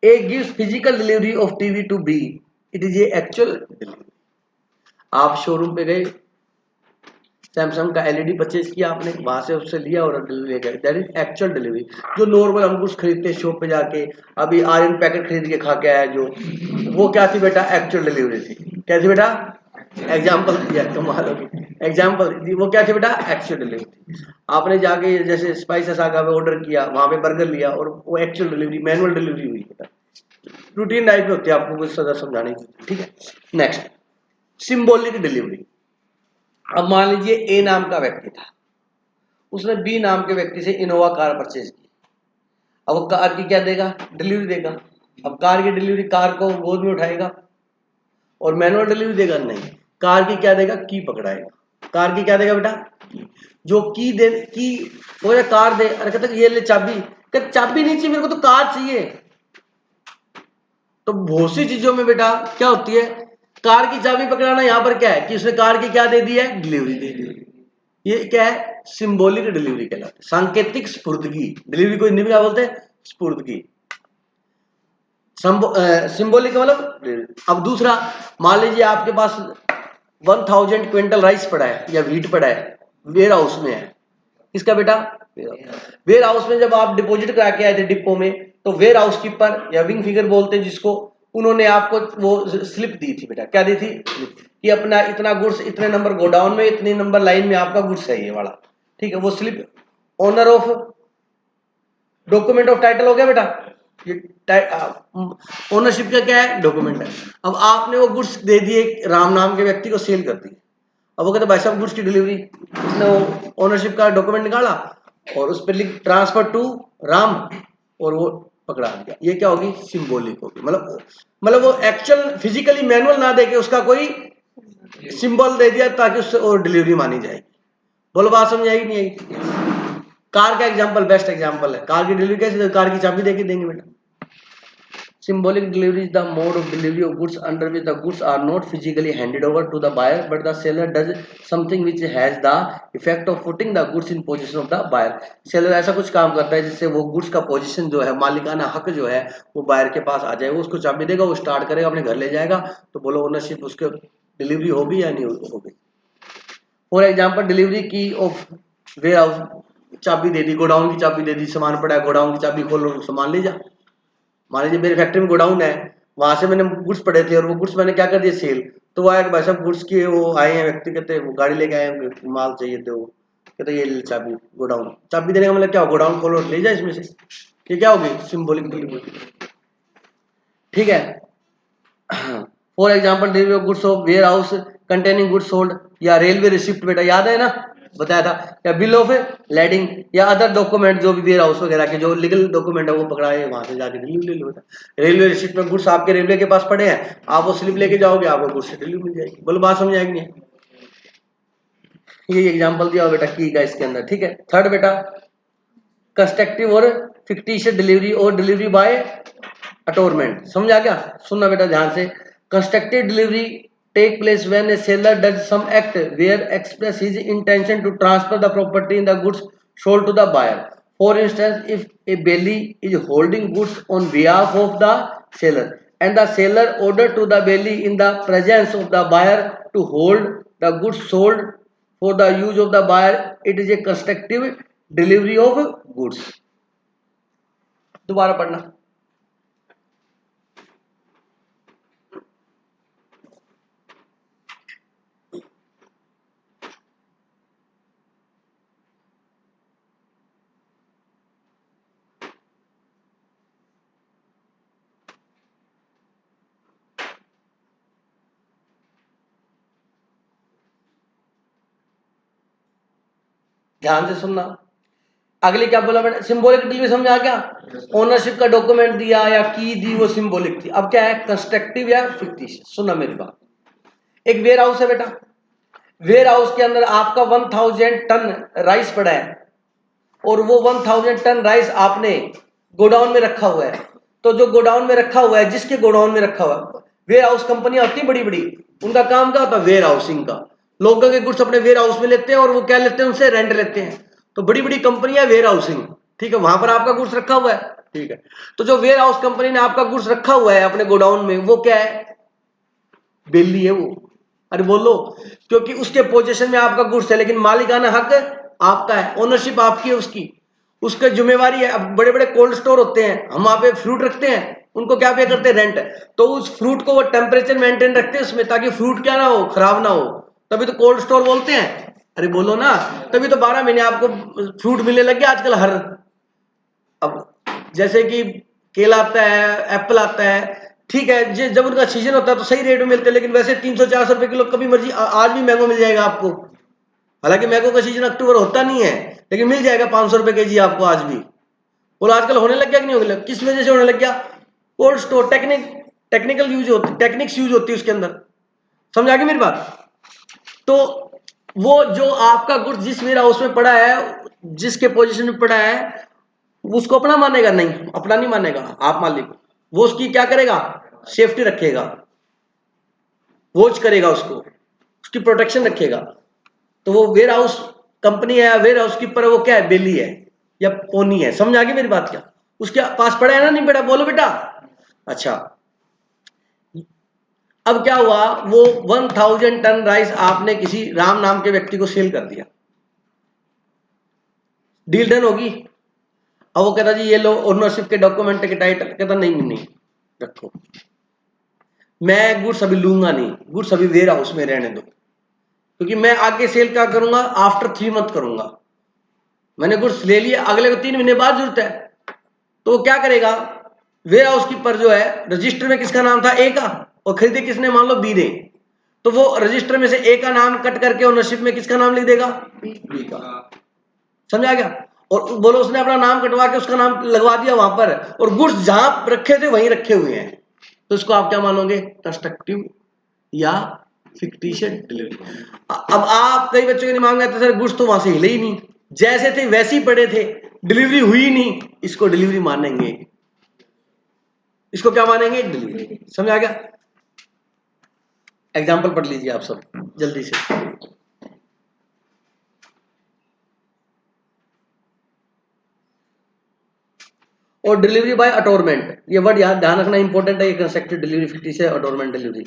A gives physical delivery of TV to B, it is a actual delivery. आप शोरूम पे गए, सैमसंग का एलईडी परचेज किया आपने, वहां से उससे लिया और डिलीवरी ले गए, दैट इज एक्चुअल डिलीवरी। जो नॉर्मल हम कुछ खरीदते हैं शॉप पे जाके, अभी आर्यन पैकेट खरीद के खा के आया जो, वो क्या थी बेटा, एक्चुअल डिलीवरी थी। क्या थी बेटा, एग्जाम्पल दिया, कमाल होगी, एग्जाम्पल दी, वो क्या थी बेटा, एक्चुअल डिलीवरी थी। आपने जाके जैसे स्पाइसेस आगा पे ऑर्डर किया, वहां पे बर्गर लिया, और वो एक्चुअल डिलीवरी, मैनुअल डिलीवरी हुई बेटा। रूटीन लाइफ में होती है, आपको कुछ सजा समझाने की। ठीक है, नेक्स्ट, सिंबॉलिक डिलीवरी। अब मान लीजिए ए नाम का व्यक्ति था, उसने बी नाम के व्यक्ति से इनोवा कार परचेज की। अब वो कार की क्या देगा, डिलीवरी देगा। अब कार की डिलीवरी, कार को गोद में उठाएगा और मैनुअल डिलीवरी देगा, नहीं, कार की क्या देगा, की पकड़ाएगा। कार की क्या देगा बेटा, जो की दे, की वो कार दे, अरे कहते ये ले चाबी, कहते चाबी नहीं चाहिए मेरे को, तो कार चाहिए। तो बहुत सी चीजों में बेटा क्या होती है, कार की चाबी पकड़ाना, यहां पर क्या है कि उसने कार की क्या दे दी है, डिलीवरी दे दी। ये क्या है, सिंबॉलिक डिलीवरी कहलाती है, सांकेतिक स्फूर्तगी। डिलीवरी को हिंदी में क्या बोलते हैं, स्फूर्तगी। सिंबॉलिक मतलब। अब दूसरा, मान लीजिए आपके पास 1000 क्विंटल राइस पड़ा है या व्हीट पड़ा है, वेयर हाउस में है। किसका बेटा, वेयर हाउस में जब आप डिपॉजिट करा के आए थे डिपो में, तो वेयर हाउस कीपर या विंग फिगर बोलते हैं जिसको, उन्होंने आपको वो स्लिप दी थी बेटा। क्या दी थी, कि अपना इतना गुड्स इतने नंबर गोडाउन में, इतनी नंबर लाइन में आपका गुड्स है ये वाला। ठीक है, वो slip owner of, document of title हो गया बेटा। ये ओनरशिप का क्या है, डॉक्यूमेंट है। अब आपने वो गुड्स दे दिए राम नाम के व्यक्ति को, सेल कर दी। अब वो कहते भाई साहब गुड्स की डिलीवरी, उसने ओनरशिप का डॉक्यूमेंट निकाला और उस पर लिख ट्रांसफर टू राम, और वो पकड़ा दिया। ये क्या होगी, सिंबॉलिक होगी। मतलब वो एक्चुअल फिजिकली मैनुअल ना देके उसका कोई सिंबल दे दिया ताकि उससे और डिलीवरी मानी जाएगी। बोलो बात समझ आएगी नहीं आएगी? कार का एग्जांपल बेस्ट एग्जांपल है। कार की डिलीवरी कैसे, कार की चाबी देके देंगे बेटा। Symbolic delivery is the mode of delivery of goods under which the goods are not physically handed over to the buyer, but the seller does something which has the effect of putting the goods in possession of the buyer. Seller ऐसा कुछ काम करता है जिससे वो गुड्स का पोजीशन जो है, मालिकाना हक जो है, वो बायर के पास आ जाए। वो उसको चाबी देगा, वो स्टार्ट करेगा, अपने घर ले जाएगा, तो बोलो ओनरशिप उसके डिलीवरी होगी या नहीं होगी। फॉर एग्जाम्पल डिलीवरी की ऑफ वेयर हाउस, चाबी दे दी, गोडाउन की चाबी दे दी, सामान पड़ा है, गोडाउन की चाबी खोलो, सामान ले जा। मान लीजिए मेरी फैक्ट्री में गोडाउन है, वहां से मैंने गुड्स पड़े थे और वो गुड्स मैंने क्या कर दिया सेल, तो वो आया भाई साहब गुड्स के वो आए हैं व्यक्ति, कहते वो गाड़ी लेके आए हैं, माल चाहिए थे, वो कहते ये ले चाबी, गोडाउन चाबी देने का मतलब क्या हो, गोडाउन खोलो ले जाए इसमें से, ये क्या होगी सिंबॉलिक डिलीवरी। ठीक है। For example delivery of goods of warehouse containing goods sold, या रेलवे रिसिप्ट, बेटा याद है ना, बताया था, या बिल ऑफ लैडिंग, या अदर डॉक्यूमेंट जो भी वेयर हाउस वगैरह के जो लीगल डॉक्यूमेंट है वो पकड़ाए, वहां से जाके डिलीवरी ले लो बेटा। रेलवे रिसिप्ट में गुड्स आपके रेलवे के पास पड़े हैं, आप वो स्लिप लेके जाओगे, आपको गुड्स से डिलीवरी मिल जाएगी। बोलो बात समझ आएगी। ये एग्जाम्पल दिया बेटा की का इसके अंदर। ठीक है। थर्ड बेटा कंस्ट्रक्टिव और फिक्टिशियस डिलीवरी और डिलीवरी बाय अटोरमेंट। समझ आ गया, सुनना बेटा ध्यान से। Constructive delivery take place when a seller does some act where express his intention to transfer the property in the goods sold to the buyer. For instance, if a bailey is holding goods on behalf of the seller and the seller order to the bailey in the presence of the buyer to hold the goods sold for the use of the buyer, it is a constructive delivery of goods. दोबारा पढ़ना। ध्यान से सुनना। अगली क्या बोला मैंने, सिंबॉलिक डिलीवरी समझ आ गया। ओनरशिप का डॉक्यूमेंट दिया या की दी, वो सिंबॉलिक थी। अब क्या है कंस्ट्रक्टिव या फिक्टिशियस। सुनना मेरी बात। एक वेयर हाउस है बेटा, वेयर हाउस के अंदर आपका 1000 टन राइस पड़ा है और वो 1000 टन राइस आपने गोडाउन में रखा हुआ है। तो जो गोडाउन में रखा हुआ है, जिसके गोडाउन में रखा हुआ है, वेयर हाउस कंपनियां होती है बड़ी बड़ी, उनका काम क्या होता है वेयर हाउसिंग का। लोगों के गुड्स अपने वेयर हाउस में लेते हैं और वो क्या लेते हैं, उनसे रेंट लेते हैं। तो बड़ी बड़ी कंपनियां वेयर हाउसिंग, ठीक है, वहां पर आपका गुड्स रखा हुआ है। ठीक है। तो जो वेयर हाउस कंपनी ने आपका गुड्स रखा हुआ है अपने गोडाउन में, वो क्या है, बेली है वो। अरे बोलो, क्योंकि उसके पोजीशन में आपका गुड्स है, लेकिन मालिकाना हक आपका है, ओनरशिप आपकी है उसकी, उसका जिम्मेवारी है। अब बड़े बड़े कोल्ड स्टोर होते हैं, हम वहां पे फ्रूट रखते हैं, उनको क्या पे करते हैं, रेंट। तो उस फ्रूट को वो टेम्परेचर मेंटेन रखते हैं उसमें, ताकि फ्रूट क्या ना हो, खराब ना हो, तभी तो कोल्ड स्टोर बोलते हैं। अरे बोलो ना, तभी तो 12 महीने आपको फ्रूट मिलने लग गया आजकल हर। अब जैसे कि केला आता है, एप्पल आता है, ठीक है, जब उनका सीजन होता है तो सही रेट में मिलते हैं, लेकिन वैसे 300-400 रुपए किलो कभी मर्जी आज भी मैंगो मिल जाएगा आपको। हालांकि मैंगो का सीजन अक्टूबर होता नहीं है, लेकिन मिल जाएगा 500 रुपए केजी आपको आज भी। बोलो आजकल होने लग गया कि नहीं होने लगा, किस वजह से होने लग गया, कोल्ड स्टोर टेक्निकल यूज होती, टेक्निक्स यूज होती है उसके अंदर। समझ आ गई मेरी बात। तो वो जो आपका गुड्स जिस वेयर हाउस में पड़ा है, जिसके पोजीशन में पड़ा है, उसको अपना मानेगा नहीं, अपना नहीं मानेगा आप मालिक, वो उसकी क्या करेगा, सेफ्टी रखेगा, वॉच करेगा उसको, उसकी प्रोटेक्शन रखेगा। तो वो वेयर हाउस कंपनी है, वेयर हाउस कीपर है, वो क्या है, बेली है या पोनी है। समझ आ गई मेरी बात क्या, उसके पास पड़ा है ना, नहीं पड़ा, बोलो बेटा। अच्छा, अब क्या हुआ, वो 1000 टन राइस आपने किसी राम नाम के व्यक्ति को सेल कर दिया, डील डन होगी। अब वो कहता जी ये लो ओनरशिप के डॉक्यूमेंट के टाइटल, कहता नहीं नहीं रखो, मैं गुड्स अभी लूंगा नहीं, गुड्स अभी वेयर हाउस में रहने दो, क्योंकि मैं आगे सेल क्या करूंगा, आफ्टर 3 मंथ करूंगा। मैंने गुड्स ले लिया, अगले को 3 महीने बाद जरूरत है, तो वो क्या करेगा, वेयर हाउस कीपर जो है, रजिस्टर में किसका नाम था, ए का, और खरीदे किसने, मान लो बी ने, तो वो रजिस्टर में से ए का नाम कट करके ओनरशिप में किसका नाम लिख देगा, बी का। समझ आ गया। और बोलो उसने अपना नाम कटवा के उसका नाम लगवा दिया वहां पर, और गुड्स जहां रखे थे वहीं रखे हुए हैं, तो इसको आप क्या मानोगे, कंस्ट्रक्टिव या फिक्टिशियस डिलीवरी। अब आप कई बच्चों के दिमाग में आते सर गुड्स तो वहां से हिले ही नहीं, जैसे थे वैसे ही पड़े थे, डिलीवरी हुई नहीं, इसको डिलीवरी मानेंगे। इसको क्या मानेंगे? डिलीवरी। समझ आ गया? एग्जाम्पल पढ़ लीजिए आप सब जल्दी से। और डिलीवरी बाय अटोरमेंट, ये वर्ड याद ध्यान रखना इंपॉर्टेंट है। ये कंस्ट्रक्टिव डिलीवरी फिक्टिस है, अटोरमेंट डिलीवरी।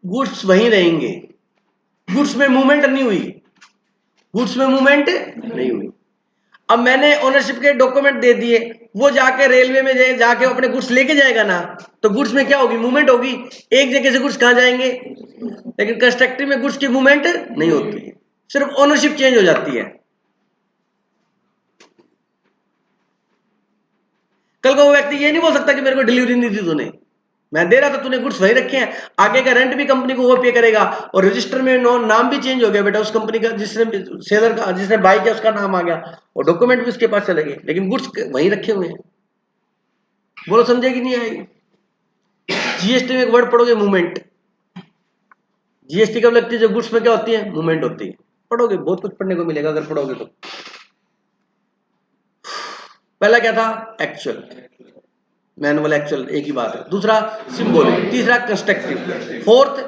गुड्स वहीं रहेंगे, गुड्स में मूवमेंट नहीं हुई, गुड्स में मूवमेंट नहीं हुई। अब मैंने ओनरशिप के डॉक्यूमेंट दे दिए, वो जाके रेलवे में जाके अपने गुड्स लेके जाएगा ना, तो गुड्स में क्या होगी? मूवमेंट होगी। एक जगह से गुड्स कहां जाएंगे? लेकिन कंस्ट्रक्टिव में गुड्स की मूवमेंट नहीं होती है, सिर्फ ओनरशिप चेंज हो जाती है। कल को वो व्यक्ति ये नहीं बोल सकता कि मेरे को डिलीवरी नहीं दी तूने, मैं दे रहा था, तूने गुड्स वही रखे हैं, आगे का रेंट भी कंपनी को वो पे करेगा, और रजिस्टर में नाम भी चेंज हो गया बेटा उस कंपनी का, जिसने सेलर का, जिसने बाई किया उसका नाम आ गया, और डॉक्यूमेंट भी उसके पास चले गए, लेकिन गुड्स वहीं रखे हुए हैं। बोलो समझे कि नहीं आएगी? जीएसटी में एक वर्ड पढ़ोगे, मूवमेंट। जीएसटी कब लगती है? जब गुड्स में क्या होती है? मूवमेंट होती है। पढ़ोगे, बहुत कुछ पढ़ने को मिलेगा अगर पढ़ोगे तो। पहला क्या था? एक्चुअल, मैनुअल, एक्चुअल एक ही बात है। दूसरा सिंबॉलिक, तीसरा कंस्ट्रक्टिव, फोर्थ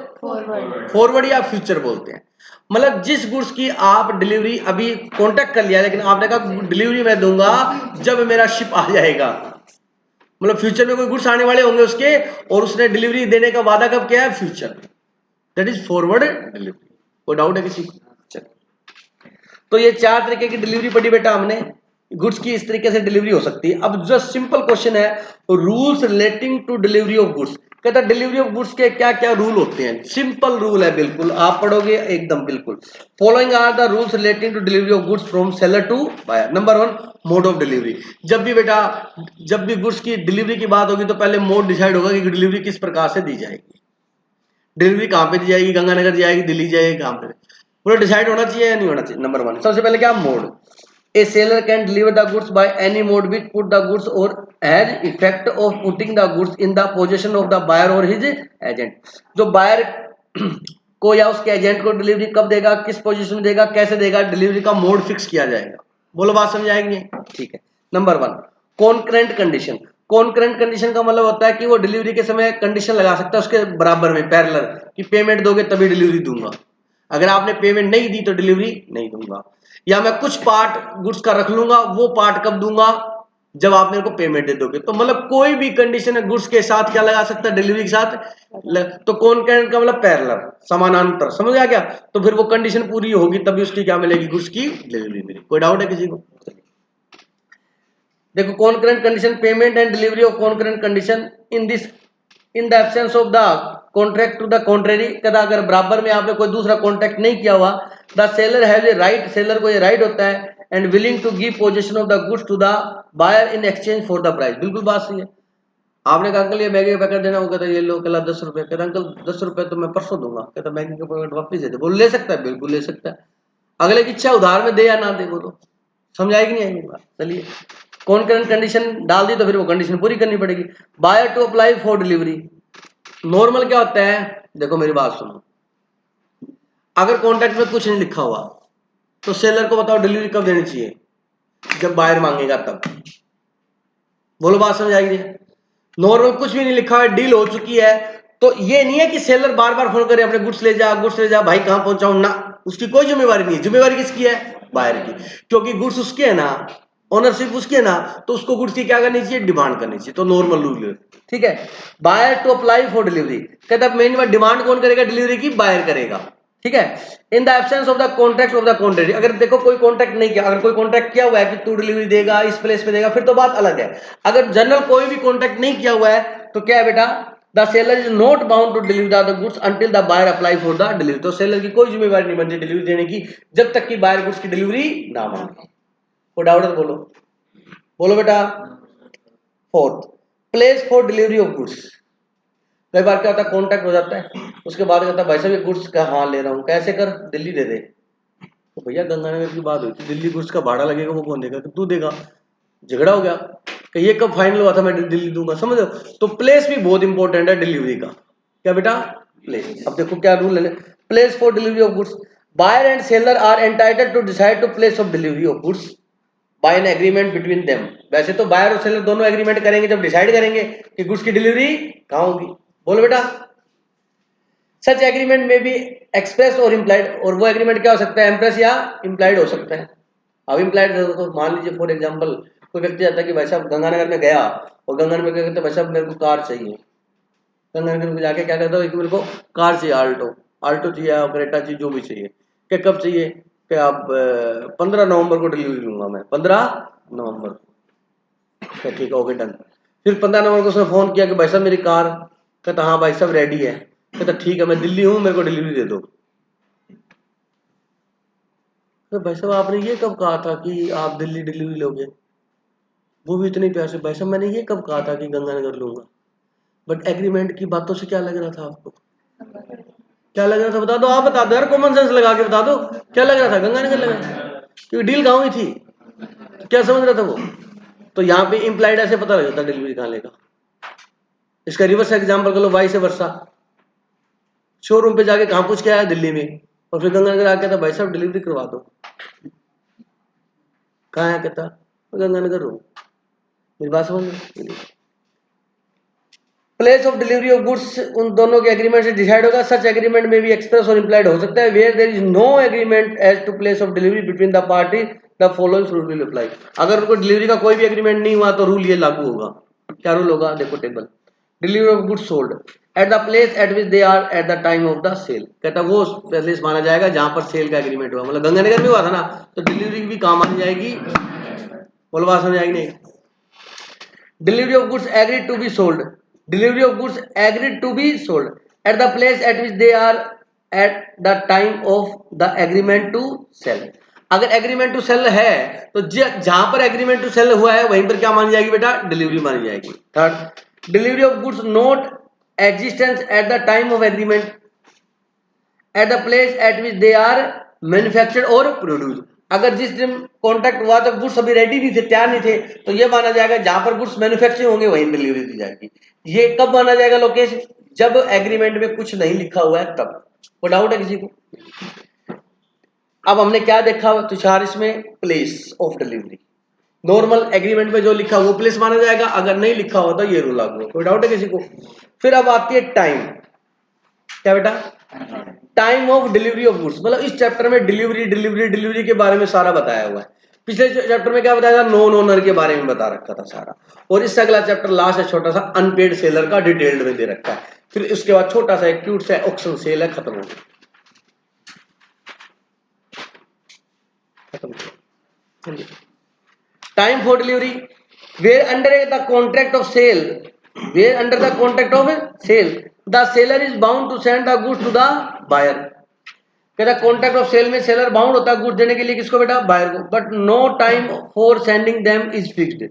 फॉरवर्ड या फ्यूचर बोलते हैं। मतलब जिस गुड्स की आप डिलीवरी अभी कांटेक्ट कर लिया, लेकिन आपने कहा डिलीवरी मैं दूंगा जब मेरा शिप आ जाएगा, मतलब फ्यूचर में कोई गुड्स आने वाले होंगे उसके, और उसने डिलीवरी देने का वादा कब किया है? Future. That is forward delivery. कोई डाउट है किसी को? तो ये चार तरीके की डिलीवरी पढ़ी बेटा हमने, गुड्स की इस तरीके से डिलीवरी हो सकती है। अब जो सिंपल क्वेश्चन है, rules relating to delivery of goods, कहता है डिलीवरी ऑफ गुड्स के क्या क्या रूल होते हैं। सिंपल रूल है, बिल्कुल आप पढ़ोगे एकदम बिल्कुल। Following are the rules relating to delivery of goods from seller to buyer. Number 1, mode of delivery. जब भी बेटा, जब भी गुड्स की डिलीवरी की बात होगी तो पहले मोड डिसाइड होगा कि डिलीवरी किस प्रकार से दी जाएगी। डिलीवरी कहां पे दी जाएगी? गंगानगर जाएगी, दिल्ली जाएगी, कहां पे? पूरा डिसाइड होना चाहिए या नहीं होना चाहिए? नंबर 1, सबसे पहले क्या? Mode. A seller can deliver the goods by any mode which put the goods or has effect of putting the goods in the possession of the buyer or his agent। जो बायर को या उसके एजेंट को डिलीवरी कब देगा, किस पोजीशन में देगा, कैसे देगा, डिलीवरी का मोड फिक्स किया जाएगा। बोलो बात समझ आएंगे? ठीक है। Number 1, concurrent condition. Concurrent condition का मतलब होता है कि वो डिलीवरी के समय कंडीशन लगा सकता है उसके बराबर में, पैरेलल, कि पेमेंट दोगे तभी डिलीवरी दूंगा, अगर आपने पेमेंट नहीं दी तो डिलीवरी नहीं दूंगा। या मैं कुछ पार्ट गुड्स का रख लूंगा, वो पार्ट कब दूंगा? जब आप मेरे को पेमेंट दे दोगे। तो मतलब कोई भी कंडीशन है गुड्स के साथ क्या लगा सकता है? डिलीवरी के साथ। तो कॉन्करेंट का मतलब पैरेलल, समानांतर। समझ आ गया? तो फिर वो कंडीशन पूरी होगी तभी उसकी क्या मिलेगी? गुड्स की डिलीवरी मिलेगी। कोई डाउट है किसी को? देखो, concurrent condition, payment and delivery of concurrent condition in this, in the absence of the contract to the contrary. कहता अगर बराबर में आपने कोई दूसरा कॉन्ट्रैक्ट नहीं किया हुआ, the seller has a right, seller को ये राइट होता है, and willing to give position of the goods to the buyer in exchange for the price. बिल्कुल बात सही है। आपने कहा अंकल ये मैगी का पैकेट देना, वो कहता ये लो, कहला 10 रुपए। कहता अंकल 10 रुपए तो मैं परसों दूंगा। कहता मैगी का पैकेट वापस दे दे। बोल ले सकता है, बिल्कुल ले सकता है। अगले की इच्छा उधार में दे या ना दे, बोलो समझ आएगी नहीं आएगी बात? चलिए, कॉन्करेंट कंडीशन डाल दी तो फिर वो कंडीशन पूरी करनी पड़ेगी। Buyer to apply for delivery. Normal क्या होता है? देखो मेरी बात सुनो, अगर कॉन्ट्रैक्ट में कुछ नहीं लिखा हुआ तो सेलर को बताओ डिलीवरी कब देनी चाहिए? जब बायर मांगेगा तब। बोलो बात समझ आएगी? नॉर्मल कुछ भी नहीं लिखा है, डील हो चुकी है, तो ये नहीं है कि सेलर बार बार फोन करे अपने गुड्स ले जा, गुड्स ले जा, भाई कहां पहुंचाऊं ना, उसकी कोई जिम्मेवारी नहीं है। जिम्मेवारी किसकी है? बायर की, क्योंकि गुड्स उसके है ना, ओनरशिप उसकी है ना, तो उसको गुड्स की क्या करनी चाहिए? डिमांड करनी चाहिए। तो नॉर्मल रूल है, ठीक है। Buyer to apply for delivery, कहता है मेन बात डिमांड कौन करेगा? डिलीवरी की बायर करेगा, ठीक है। इन the absence of the contract of the contrary, अगर देखो कोई कॉन्ट्रैक्ट नहीं किया, अगर कोई कॉन्ट्रैक्ट किया हुआ है कि तू डिलीवरी देगा, इस प्लेस पे देगा, फिर तो बात अलग है। अगर जनरल कोई भी कॉन्ट्रैक्ट नहीं किया हुआ है तो क्या है बेटा? The seller is not bound to deliver the goods until the buyer apply for the delivery. तो सेलर की कोई जिम्मेवारी नहीं बनती डिलीवरी देने की जब तक कि बायर गुड्स की डिलीवरी ना मांगे। कोई डाउट है तो बोलो, बोलो बेटा। Fourth, place for delivery of goods. कई बार क्या होता है, कॉन्टैक्ट हो जाता है, उसके बाद कहता है भाई साहब ये गुड्स का हाँ ले रहा हूँ, कैसे कर, दिल्ली दे दे। तो भैया गंगानगर की बात हुई थी, दिल्ली गुड्स का भाड़ा लगेगा वो कौन देगा, तू देगा। झगड़ा हो गया कि ये कब फाइनल हुआ था मैं दिल्ली दूंगा, समझ लो। तो प्लेस भी बहुत इंपॉर्टेंट है डिलीवरी का। क्या बेटा, प्लेस। अब देखो क्या रूल है, place for delivery of goods. Buyer and seller are entitled to decide to place of delivery of goods by an agreement between them. वैसे तो बायर और सेलर दोनों एग्रीमेंट करेंगे जब डिसाइड करेंगे कि गुड्स की डिलीवरी कहाँ होगी। बोलो बेटा। सच एग्रीमेंट में भी एक्सप्रेस और इम्प्लाइड, और वो एग्रीमेंट क्या हो सकता है, एक्सप्रेस या इम्प्लाइड हो सकता है। अब इम्प्लाइड तो मान लीजिए फॉर एग्जांपल कोई व्यक्ति आता है कि भाई साहब गंगानगर में गया और गंगानगर में क्या कहते हैं, भाई साहब मेरे को कार चाहिए। गंगानगर में जाके क्या कहता है कि मेरे को कार चाहिए, आल्टो आल्टो चाहिए, क्रेटा चाहिए, जो भी चाहिए। क्या कब चाहिए, कि आप 15 नवंबर को डिलीवरी लूंगा मैं, 15 नवंबर को। क्या ठीक है, ओके डन। फिर 15 नवंबर को उसने फोन किया कि भाई साहब मेरी कार, कहता हाँ भाई साहब रेडी है। कहता ठीक है मैं दिल्ली हूँ, मेरे को डिलीवरी दे दो। तो भाई साहब आपने ये कब कहा था कि आप दिल्ली डिलीवरी लोगे, वो भी इतने प्यार से, भाई साहब मैंने ये कब कहा था कि गंगानगर लूंगा। बट एग्रीमेंट की बातों से क्या लग रहा था आपको, क्या लग रहा था बता दो, आप बता दो यार, कॉमन सेंस लगा के बता दो, क्या लग रहा था, गंगानगर लग रहा था, क्योंकि डील कहाँ हुई थी, क्या समझ रहा था वो। तो यहाँ पे इम्प्लाइड ऐसे पता लग जाता डिलीवरी कहाँ लेगा। इसका रिवर्स एग्जाम्पल कर लो, वाई से वर्षा। शोरूम पे जाके कहाँ पूछ के आया, दिल्ली में, और फिर गंगानगर आके था भाई साहब डिलीवरी करवा दो। कहाँ है, कहता गंगानगर हूँ। मेरी बात समझ में। Place of delivery of goods उन दोनों के एग्रीमेंट से डिसाइड होगा। सच एग्रीमेंट में भी एक्सप्रेस और इम्प्लाइड हो सकता है। Where there is no agreement as to place of delivery between the party the following rule will apply. अगर उनको डिलीवरी का कोई भी एग्रीमेंट नहीं हुआ तो रूल ये लागू होगा। क्या रूल होगा, देखो table. Delivery of goods sold at the place at which they are at the time of the sale. कहता वो प्लेस माना जाएगा जहां पर सेल का एग्रीमेंट हुआ, मतलब गंगानगर में हुआ था ना, तो डिलीवरी भी काम मानी जाएगी। बोलो बात समझ आएगी नहीं। Delivery of goods agreed to be sold. Delivery of goods agreed to be sold at the place at which they are at the time of the agreement to sell. अगर एग्रीमेंट टू सेल है तो जहां पर एग्रीमेंट टू सेल हुआ है वहीं पर क्या मानी जाएगी बेटा, डिलीवरी मानी जाएगी। Third, delivery of goods not existence at the time of agreement at the place at which they are manufactured or produce. अगर जिस दिन कॉन्ट्रैक्ट हुआ तो गुड्स अभी रेडी नहीं थे, तैयार नहीं थे, तो ये माना जाएगा जहां पर गुड्स मैन्युफैक्चरिंग होंगे वहीं डिलीवरी दी जाएगी। ये कब माना जाएगा लोकेश, जब एग्रीमेंट में कुछ नहीं लिखा हुआ है तब। कोई डाउट है किसी को। अब हमने क्या देखा तुषार, इसमें place of delivery. Normal agreement में जो लिखा वो प्लेस माना जाएगा, अगर नहीं लिखा हो तो ये रूल लागू है। कोई डाउट है किसी को। फिर अब आती है टाइम। क्या बेटा, time of delivery of goods. मतलब इस चैप्टर में डिलीवरी के बारे में सारा बताया हुआ है। पिछले चैप्टर में क्या बताया था, नॉन ओनर के बारे में बता रखा था सारा। और इससे अगला चैप्टर लास्ट है छोटा सा, अनपेड सेलर का डिटेल्ड में दे रखा है। फिर इसके बाद छोटा सा एक क्यूट सा ऑक्शन सेल है, खत्म हो गया। Time for delivery where under the contract of sale, where under the contract of sale the seller is bound to send the goods to the buyer. कहता कॉन्ट्रैक्ट ऑफ सेल में सेलर बाउंड होता है गुड्स देने के लिए, किसको बेटा, बायर को। But no time for sending them is fixed.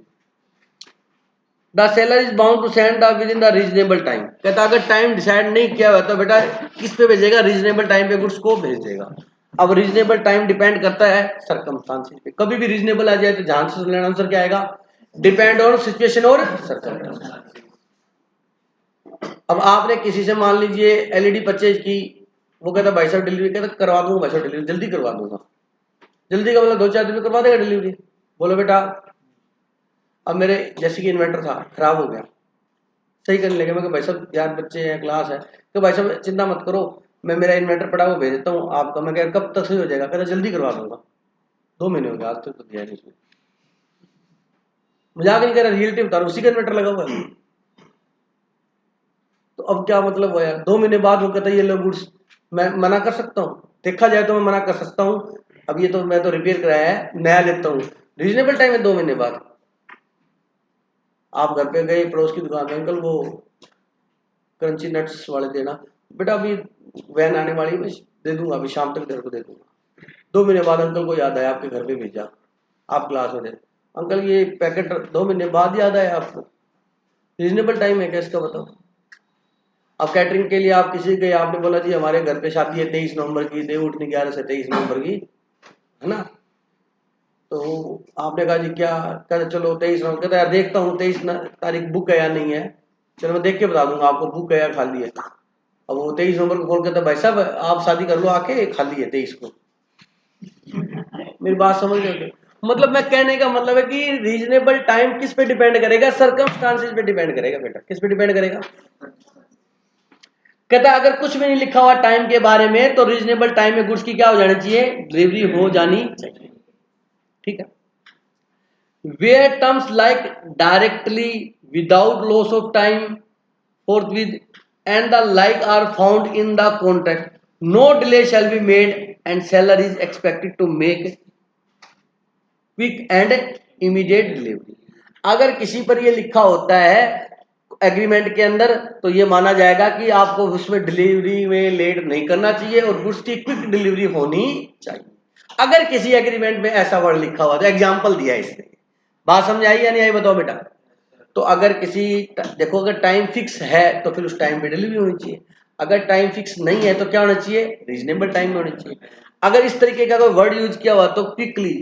The seller is bound to send the within the reasonable time. कहता अगर टाइम डिसाइड नहीं किया हुआ तो बेटा किस पे भेजेगा, रीजनेबल टाइम पे गुड्स को भेज देगा। अब रीजनेबल टाइम डिपेंड करता है सर्कमस्टांसेस पे। कभी भी रीजनेबल आ जाए तो ध्यान से लेना, आंसर क्या आएगा, डिपेंड ऑन सिचुएशन और सर्कमस्टांसेस। अब आपने किसी से मान लीजिए एलईडी परचेज की, वो कहता भाई साहब डिलीवरी, कहता करवा दूंगा भाई साहब डिलीवरी, जल्दी करवा दूंगा। जल्दी का मतलब 2-4 दिन में करवा देगा डिलीवरी। बोलो बेटा। अब मेरे जैसे कि इन्वर्टर था, खराब हो गया, सही करने लगे। मैं भाई साहब यार बच्चे हैं, क्लास है, तो भाई साहब चिंता मत करो, मैं मेरा इन्वर्टर पड़ा वो भेज देता हूँ आपका। मैं कह कब तक सही हो जाएगा, कहता जल्दी करवा दूंगा। 2 महीने हो गए आज तक तो दिया नहीं। मजाक नहीं कर रहा, रियलिटी बता रहा, उसी का इन्वर्टर लगा हुआ है। तो अब क्या मतलब हुआ यार, 2 महीने बाद वो कहता है ये लो गुड्स। मैं मना कर सकता हूँ, देखा जाए तो मैं मना कर सकता हूँ। अब ये तो मैं तो रिपेयर कराया है, नया लेता हूँ, रीजनेबल टाइम है 2 महीने बाद। आप घर पे गए पड़ोस की दुकान में, अंकल वो क्रंची नट्स वाले देना, बेटा अभी वैन आने वाली है, दे दूंगा, अभी शाम तक घर को दे दूंगा। 2 महीने बाद अंकल को याद आया, आपके घर पे भेजा, आप क्लास में थे, अंकल ये पैकेट 2 महीने बाद याद आया आपको। रीजनेबल टाइम है क्या इसका बताओ। अब कैटरिंग के लिए आप किसी के आपने बोला जी हमारे घर पे शादी है 23 नवंबर की, देव उठनी 11 से 23 नवंबर की, है ना। तो आपने कहा जी क्या कर, चलो 23 नवंबर, कहता यार देखता हूँ 23 तारीख बुक है या नहीं है, चलो मैं देख के बता दूंगा आपको बुक है या खाली है। अब वो 23 नवंबर को फोन करता भाई साहब आप शादी कर लो आके, खाली है 23 को। मेरी बात समझ रहे हो। मतलब मैं कहने का मतलब है कि रीजनेबल टाइम किस पे डिपेंड करेगा, सर्कमस्टांसेस पे डिपेंड करेगा बेटा। किस पे डिपेंड करेगा, कहता है अगर कुछ भी नहीं लिखा हुआ टाइम के बारे में तो रीजनेबल टाइम में गुड्स की क्या हो जानी चाहिए, डिलीवरी हो जानी चाहिए। ठीक है। Where terms like directly, without loss of time, forthwith and the like are found in the contract, no delay shall be made and seller is expected to make quick and immediate delivery. अगर किसी पर ये लिखा होता है एग्रीमेंट के अंदर तो ये माना जाएगा कि आपको उसमें डिलीवरी में लेट नहीं करना चाहिए और गुड्स की क्विक डिलीवरी होनी चाहिए। अगर किसी एग्रीमेंट में ऐसा वर्ड लिखा हुआ तो एग्जाम्पल दिया है इसने, बात समझ आई या नहीं आई बताओ बेटा। तो अगर किसी, देखो अगर टाइम फिक्स है तो फिर उस टाइम पे डिलीवरी होनी चाहिए, अगर टाइम फिक्स नहीं है तो क्या होना चाहिए, रीजनेबल टाइम में होनी चाहिए। अगर इस तरीके का कोई वर्ड यूज किया हुआ तो quickly,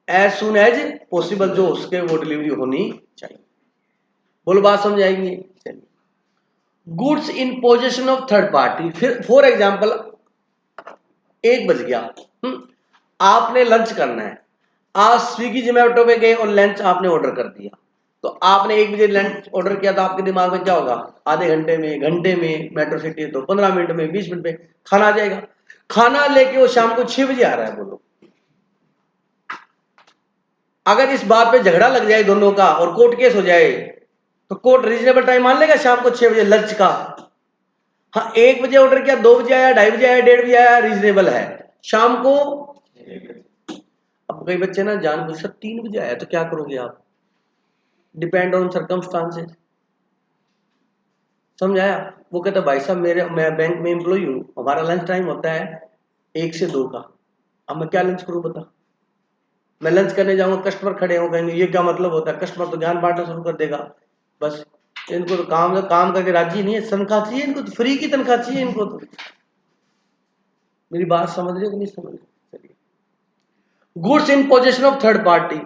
as soon as possible, जो उसके वो डिलीवरी होनी चाहिए। बोलो बात समझ आएगी। चलिए, goods in possession of third party. फिर फॉर एग्जाम्पल 1 बज गया, आपने लंच करना है, आप स्विगी जोमेटो पे गए और लंच आपने ऑर्डर कर दिया। तो आपने 1 बजे लंच ऑर्डर किया तो आपके दिमाग में क्या होगा, आधे घंटे में, घंटे में, मेट्रो सिटी है तो 15 मिनट में, 20 मिनट में खाना आ जाएगा। खाना लेके वो शाम को 6 बजे आ रहा है, बोलो अगर इस बात पे झगड़ा लग जाए दोनों का और कोर्ट केस हो जाए तो कोर्ट रीजनेबल टाइम मान लेगा शाम को 6 बजे लंच का। हाँ 1 बजे ऑर्डर किया, 2 बजे आया, 2:30 बजे आया, 1:30 बजे आया, रीजनेबल है। शाम को, अब कई बच्चे ना जानबूझ कर 3 बजे आया तो क्या करोगे आप, डिपेंड ऑन सर्कमस्टांसेस। समझ आया। वो कहता भाई साहब मैं बैंक में एम्प्लॉय हूँ, हमारा लंच टाइम होता है 1 से 2 का, अब मैं क्या लंच करूँ बता। मैं लंच करने जाऊंगा, कस्टमर खड़े हो कहेंगे ये क्या मतलब होता है, कस्टमर तो ज्ञान बांटना शुरू कर देगा। बस इनको तो काम करके राजी नहीं है, तनख्वाह चाहिए इनको, तो फ्री की तनख्वाह चाहिए इनको तो। मेरी बात समझ रहे हो कि नहीं समझ रहे। चलिए, goods in possession of third party.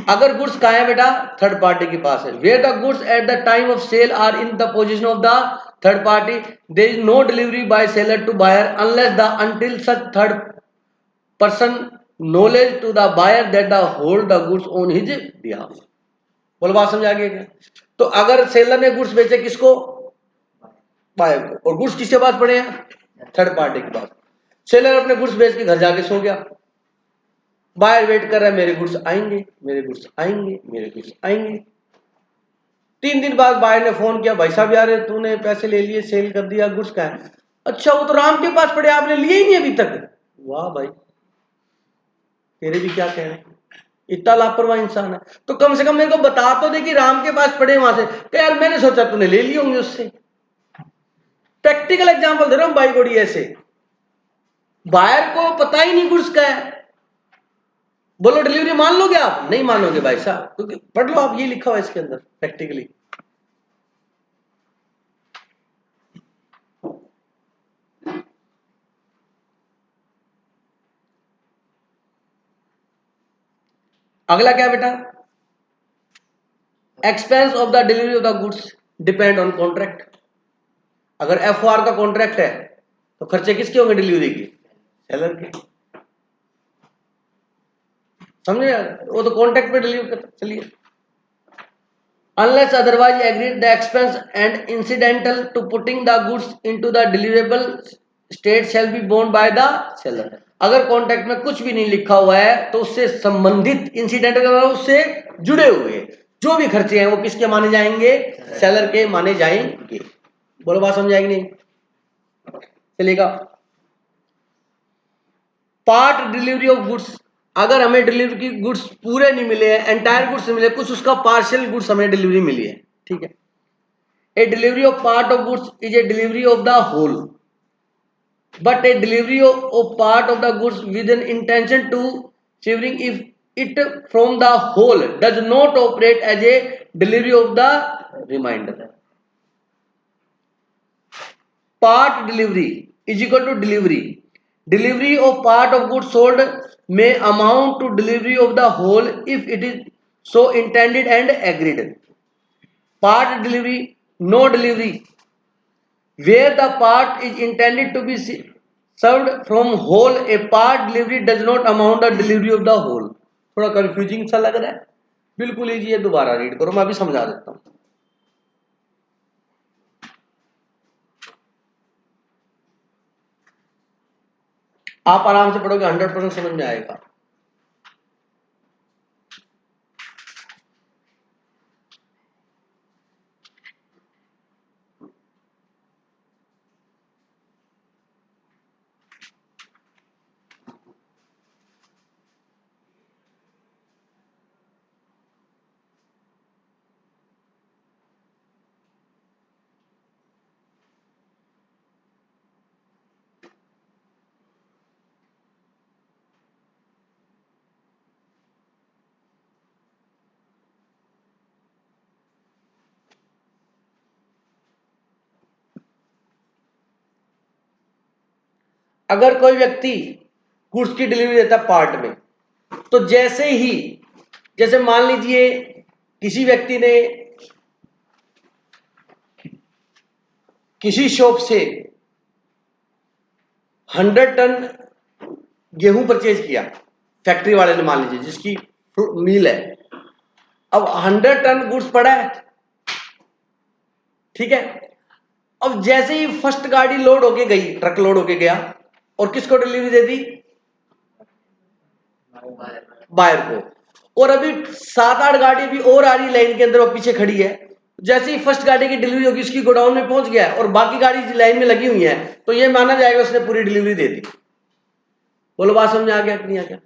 अगर गुड्स कहाँ है बेटा, थर्ड पार्टी के पास है। Where the goods at the time of sale are in the position of the third party, there is no delivery by seller to buyer unless the until such third person knowledge to the buyer that the hold the goods on his behalf. बोलो बात समझ आ गई क्या। तो अगर सेलर ने गुड्स बेचे किसको, बायर को, और गुड्स किसके पास पड़े हैं, थर्ड पार्टी के पास। सेलर अपने गुड्स बेच के घर जाके सो गया, बायर वेट कर रहा है मेरे गुड्स आएंगे, मेरे गुड्स आएंगे, मेरे गुड्स आएंगे। 3 दिन बाद बायर ने फोन किया, भाई साहब यार तूने पैसे ले लिए, सेल कर दिया, गुड्स का है। अच्छा वो तो राम के पास पड़े, आपने लिए ही नहीं अभी तक। वाह भाई, तेरे भी क्या कहने, इतना लापरवाह इंसान है। तो कम से कम मेरे को बता तो दे कि राम के पास पड़े वहां से, तो यार मैंने सोचा तूने ले लिए होंगे उससे। प्रैक्टिकल एग्जांपल दे रहा हूं भाई, बड़ी ऐसे बायर को पता ही नहीं गुड्स का है, बोलो डिलीवरी मान लोगे आप, नहीं मानोगे भाई साहब, क्योंकि पढ़ लो आप, ये लिखा हुआ है इसके अंदर प्रैक्टिकली। अगला क्या बेटा, expense of the delivery of the goods depend on contract. अगर एफओआर का कॉन्ट्रैक्ट है तो खर्चे किसके होंगे डिलीवरी की, सेलर के। समझे, वो तो कॉन्ट्रैक्ट पे डिलीवर करता। चलिए, unless otherwise agreed the expense and incidental to putting the goods into the deliverable state shall be borne by the seller। अगर कॉन्ट्रैक्ट में कुछ भी नहीं लिखा हुआ है तो उससे संबंधित इंसिडेंटल, उससे जुड़े हुए जो भी खर्चे हैं वो किसके माने जाएंगे, सेलर के माने जाएंगे। बोलो बात समझाएंगे नहीं। चलेगा, पार्ट डिलीवरी ऑफ गुड्स। अगर हमें डिलीवरी की गुड्स पूरे नहीं मिले हैं, एंटायर गुड्स मिले, कुछ उसका पार्शियल गुड्स हमें डिलीवरी मिली है, ठीक है। A delivery of part of goods is a delivery of the whole, but a delivery of part of the goods with an intention to severing if it from the whole does not operate as a delivery of the reminder. Part delivery is equal to delivery of part of good sold may amount to delivery of the whole if it is so intended and agreed. Part delivery, no delivery, where the part is intended to be served from whole, a part delivery does not amount the delivery of the whole. थोड़ा कंफ्यूजिंग सा लग रहा है, बिल्कुल इजी है, दोबारा रीड करो, मैं अभी समझा देता हूं। आप आराम से पढ़ोगे, 100% समझ में आएगा। अगर कोई व्यक्ति गुड्स की डिलीवरी देता है पार्ट में, तो जैसे मान लीजिए किसी व्यक्ति ने किसी शॉप से 100 टन गेहूं परचेज किया, फैक्ट्री वाले ने मान लीजिए जिसकी मिल है, अब 100 टन गुड्स पड़ा है, ठीक है। अब जैसे ही फर्स्ट गाड़ी लोड होके गई, ट्रक लोड होके गया, और किसको डिलीवरी दे दी? बायर को। और अभी 7-8 गाड़ी भी और आ रही लाइन के अंदर, वो पीछे खड़ी है। जैसे ही फर्स्ट गाड़ी की डिलीवरी होगी, उसकी गोडाउन में पहुंच गया और बाकी गाड़ी लाइन में लगी हुई है, तो ये माना जाएगा उसने पूरी डिलीवरी दे दी। बोलो बात समझ आ गया कि नहीं आ गया?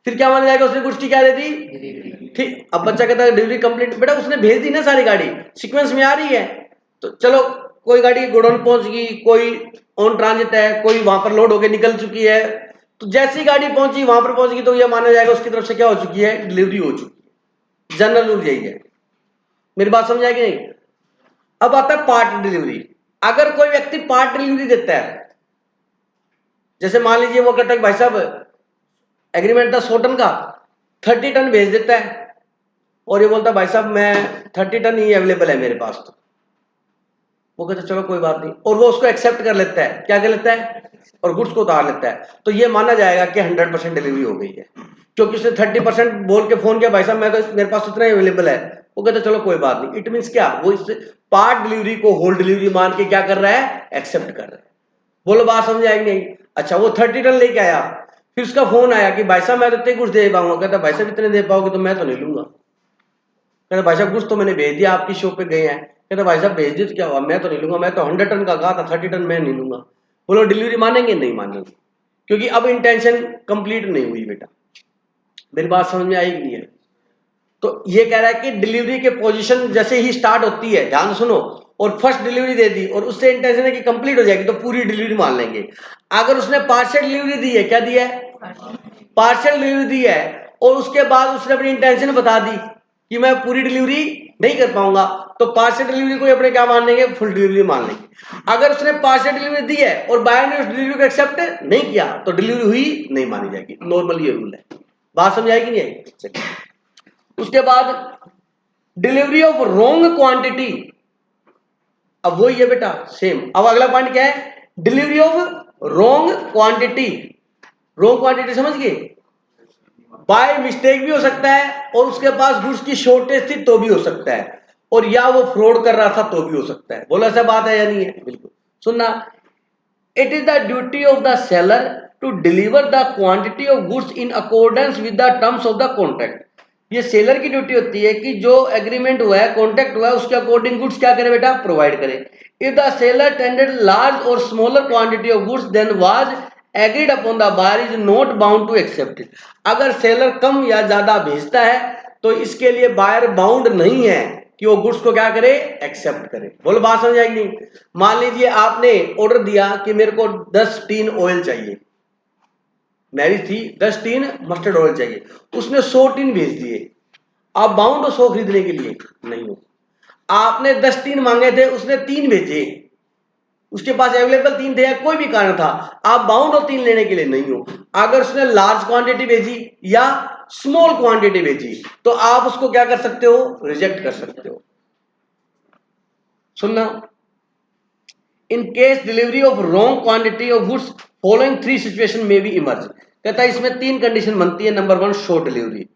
फिर क्या माना जाएगा? उसने गुड्स की क्या दे दी? ठीक। अब बच्चा कहता है डिलीवरी कंप्लीट, बेटा उसने भेज दी ना सारी गाड़ी, सीक्वेंस में आ रही है, तो चलो कोई गाड़ी गोडाउन पहुंच गई, कोई ऑन ट्रांजिट है, कोई वहां पर लोड होकर निकल चुकी है, तो जैसी गाड़ी पहुंची वहां पर पहुंच गई, तो यह माना जाएगा उसकी तरफ से क्या हो चुकी है? डिलीवरी हो चुकी है। जनरल रूल यही है। मेरी बात समझ आएगी नहीं? अब आता है पार्ट डिलीवरी। अगर कोई व्यक्ति पार्ट डिलीवरी देता है, जैसे मान लीजिए वो कहता है भाई साहब एग्रीमेंट था 100 टन का, 30 टन भेज देता है, और ये बोलता है भाई साहब मैं 30 टन ही अवेलेबल है मेरे पास, तो वो कहता है चलो कोई बात नहीं, और वो उसको एक्सेप्ट कर लेता है। क्या कर लेता है? और गुड्स को उतार लेता है, तो ये माना जाएगा कि 100% डिलीवरी हो गई है, क्योंकि उसने 30% बोल के फोन किया, भाई साहब मैं तो मेरे पास उतना ही अवेलेबल है, वो कहता है चलो कोई बात नहीं। इट मीन्स क्या? वो इस पार्ट डिलीवरी को होल डिलीवरी मान के क्या कर रहा है? एक्सेप्ट कर रहा है। बोलो बात समझ आएगी नहीं? अच्छा, वो 30 टन लेके आया, फिर उसका फोन आया कि भाई साहब मैं तो इतने कुछ दे पाऊंगा। कहता भाई साहब इतने दे पाओगे तो मैं तो नहीं लूंगा। कहता भाई साहब कुछ तो मैंने भेज दिया, आपकी शॉप पे गए हैं। कहता भाई साहब भेज दिए तो क्या हुआ, मैं तो नहीं लूंगा, मैं तो 100 टन का कहा था, 30 टन मैं नहीं लूंगा। बोलो डिलीवरी मानेंगे? नहीं मानेंगे, क्योंकि अब इंटेंशन कंप्लीट नहीं हुई। बेटा मेरी बात समझ में आएगी नहीं है? तो ये कह रहा है कि डिलीवरी के पोजीशन जैसे ही स्टार्ट होती है, ध्यान सुनो, और फर्स्ट डिलीवरी दे दी और उससे इंटेंशन है कि कंप्लीट हो जाएगी, तो पूरी डिलीवरी मान लेंगे। अगर उसने पार्शियल डिलीवरी दी है, क्या दिया है? पार्शियल डिलीवरी दी है, और उसके बाद उसने अपनी इंटेंशन बता दी कि मैं पूरी डिलीवरी नहीं कर पाऊंगा, तो पार्शियल डिलीवरी को अपने क्या मान लेंगे? फुल डिलीवरी मान लेंगे। अगर उसने पार्शियल डिलीवरी दी है और बायर ने उस डिलीवरी को एक्सेप्ट नहीं किया, तो डिलीवरी हुई नहीं मानी जाएगी। नॉर्मल ये रूल है। बात समझाएगी नहीं है? उसके बाद डिलीवरी ऑफ रॉन्ग क्वांटिटी, अब वही है बेटा सेम। अब अगला पॉइंट क्या है? Delivery of wrong quantity. Wrong quantity समझ गए? बाय मिस्टेक भी हो सकता है, और उसके पास गुड्स की शॉर्टेज थी तो भी हो सकता है, और या वो फ्रॉड कर रहा था तो भी हो सकता है। बोला ऐसा बात है या नहीं है? बिल्कुल। सुनना, it is the duty of the seller to deliver the quantity of goods in accordance with the terms of the contract. ये सेलर की ड्यूटी होती है कि जो एग्रीमेंट हुआ है, कॉन्ट्रैक्ट हुआ है, उसके अकॉर्डिंग गुड्स क्या करे बेटा? प्रोवाइड करे। If the seller tendered large और smaller quantity of goods then was agreed upon the buyer is not bound to accept it. अगर सेलर कम या ज्यादा भेजता है तो इसके लिए बायर बाउंड नहीं है कि वो गुड्स को क्या करे? एक्सेप्ट करे। बोलो बात समझ आएगी नहीं? मान लीजिए आपने ऑर्डर दिया कि मेरे को 10 टीन ऑयल चाहिए, मैरिज थी, 10 टीन मस्टर्ड ऑयल चाहिए, उसने 100 टीन भेज दिए। आप बाउंड हो 100 खरीदने के लिए? नहीं हो। आपने 10 टीन मांगे थे, उसने 3 भेजे, उसके पास अवेलेबल 3 थे या कोई भी कारण था, आप बाउंड हो 3 लेने के लिए नहीं हो। अगर उसने लार्ज क्वांटिटी भेजी या स्मॉल क्वांटिटी भेजी तो आप उसको क्या कर सकते हो, रिजेक्ट कर सकते हो। सुनना, in case delivery of wrong quantity of goods following 3 situation में भी इमर्ज। कहता है इसमें 3 कंडीशन बनती है। Number 1 short delivery.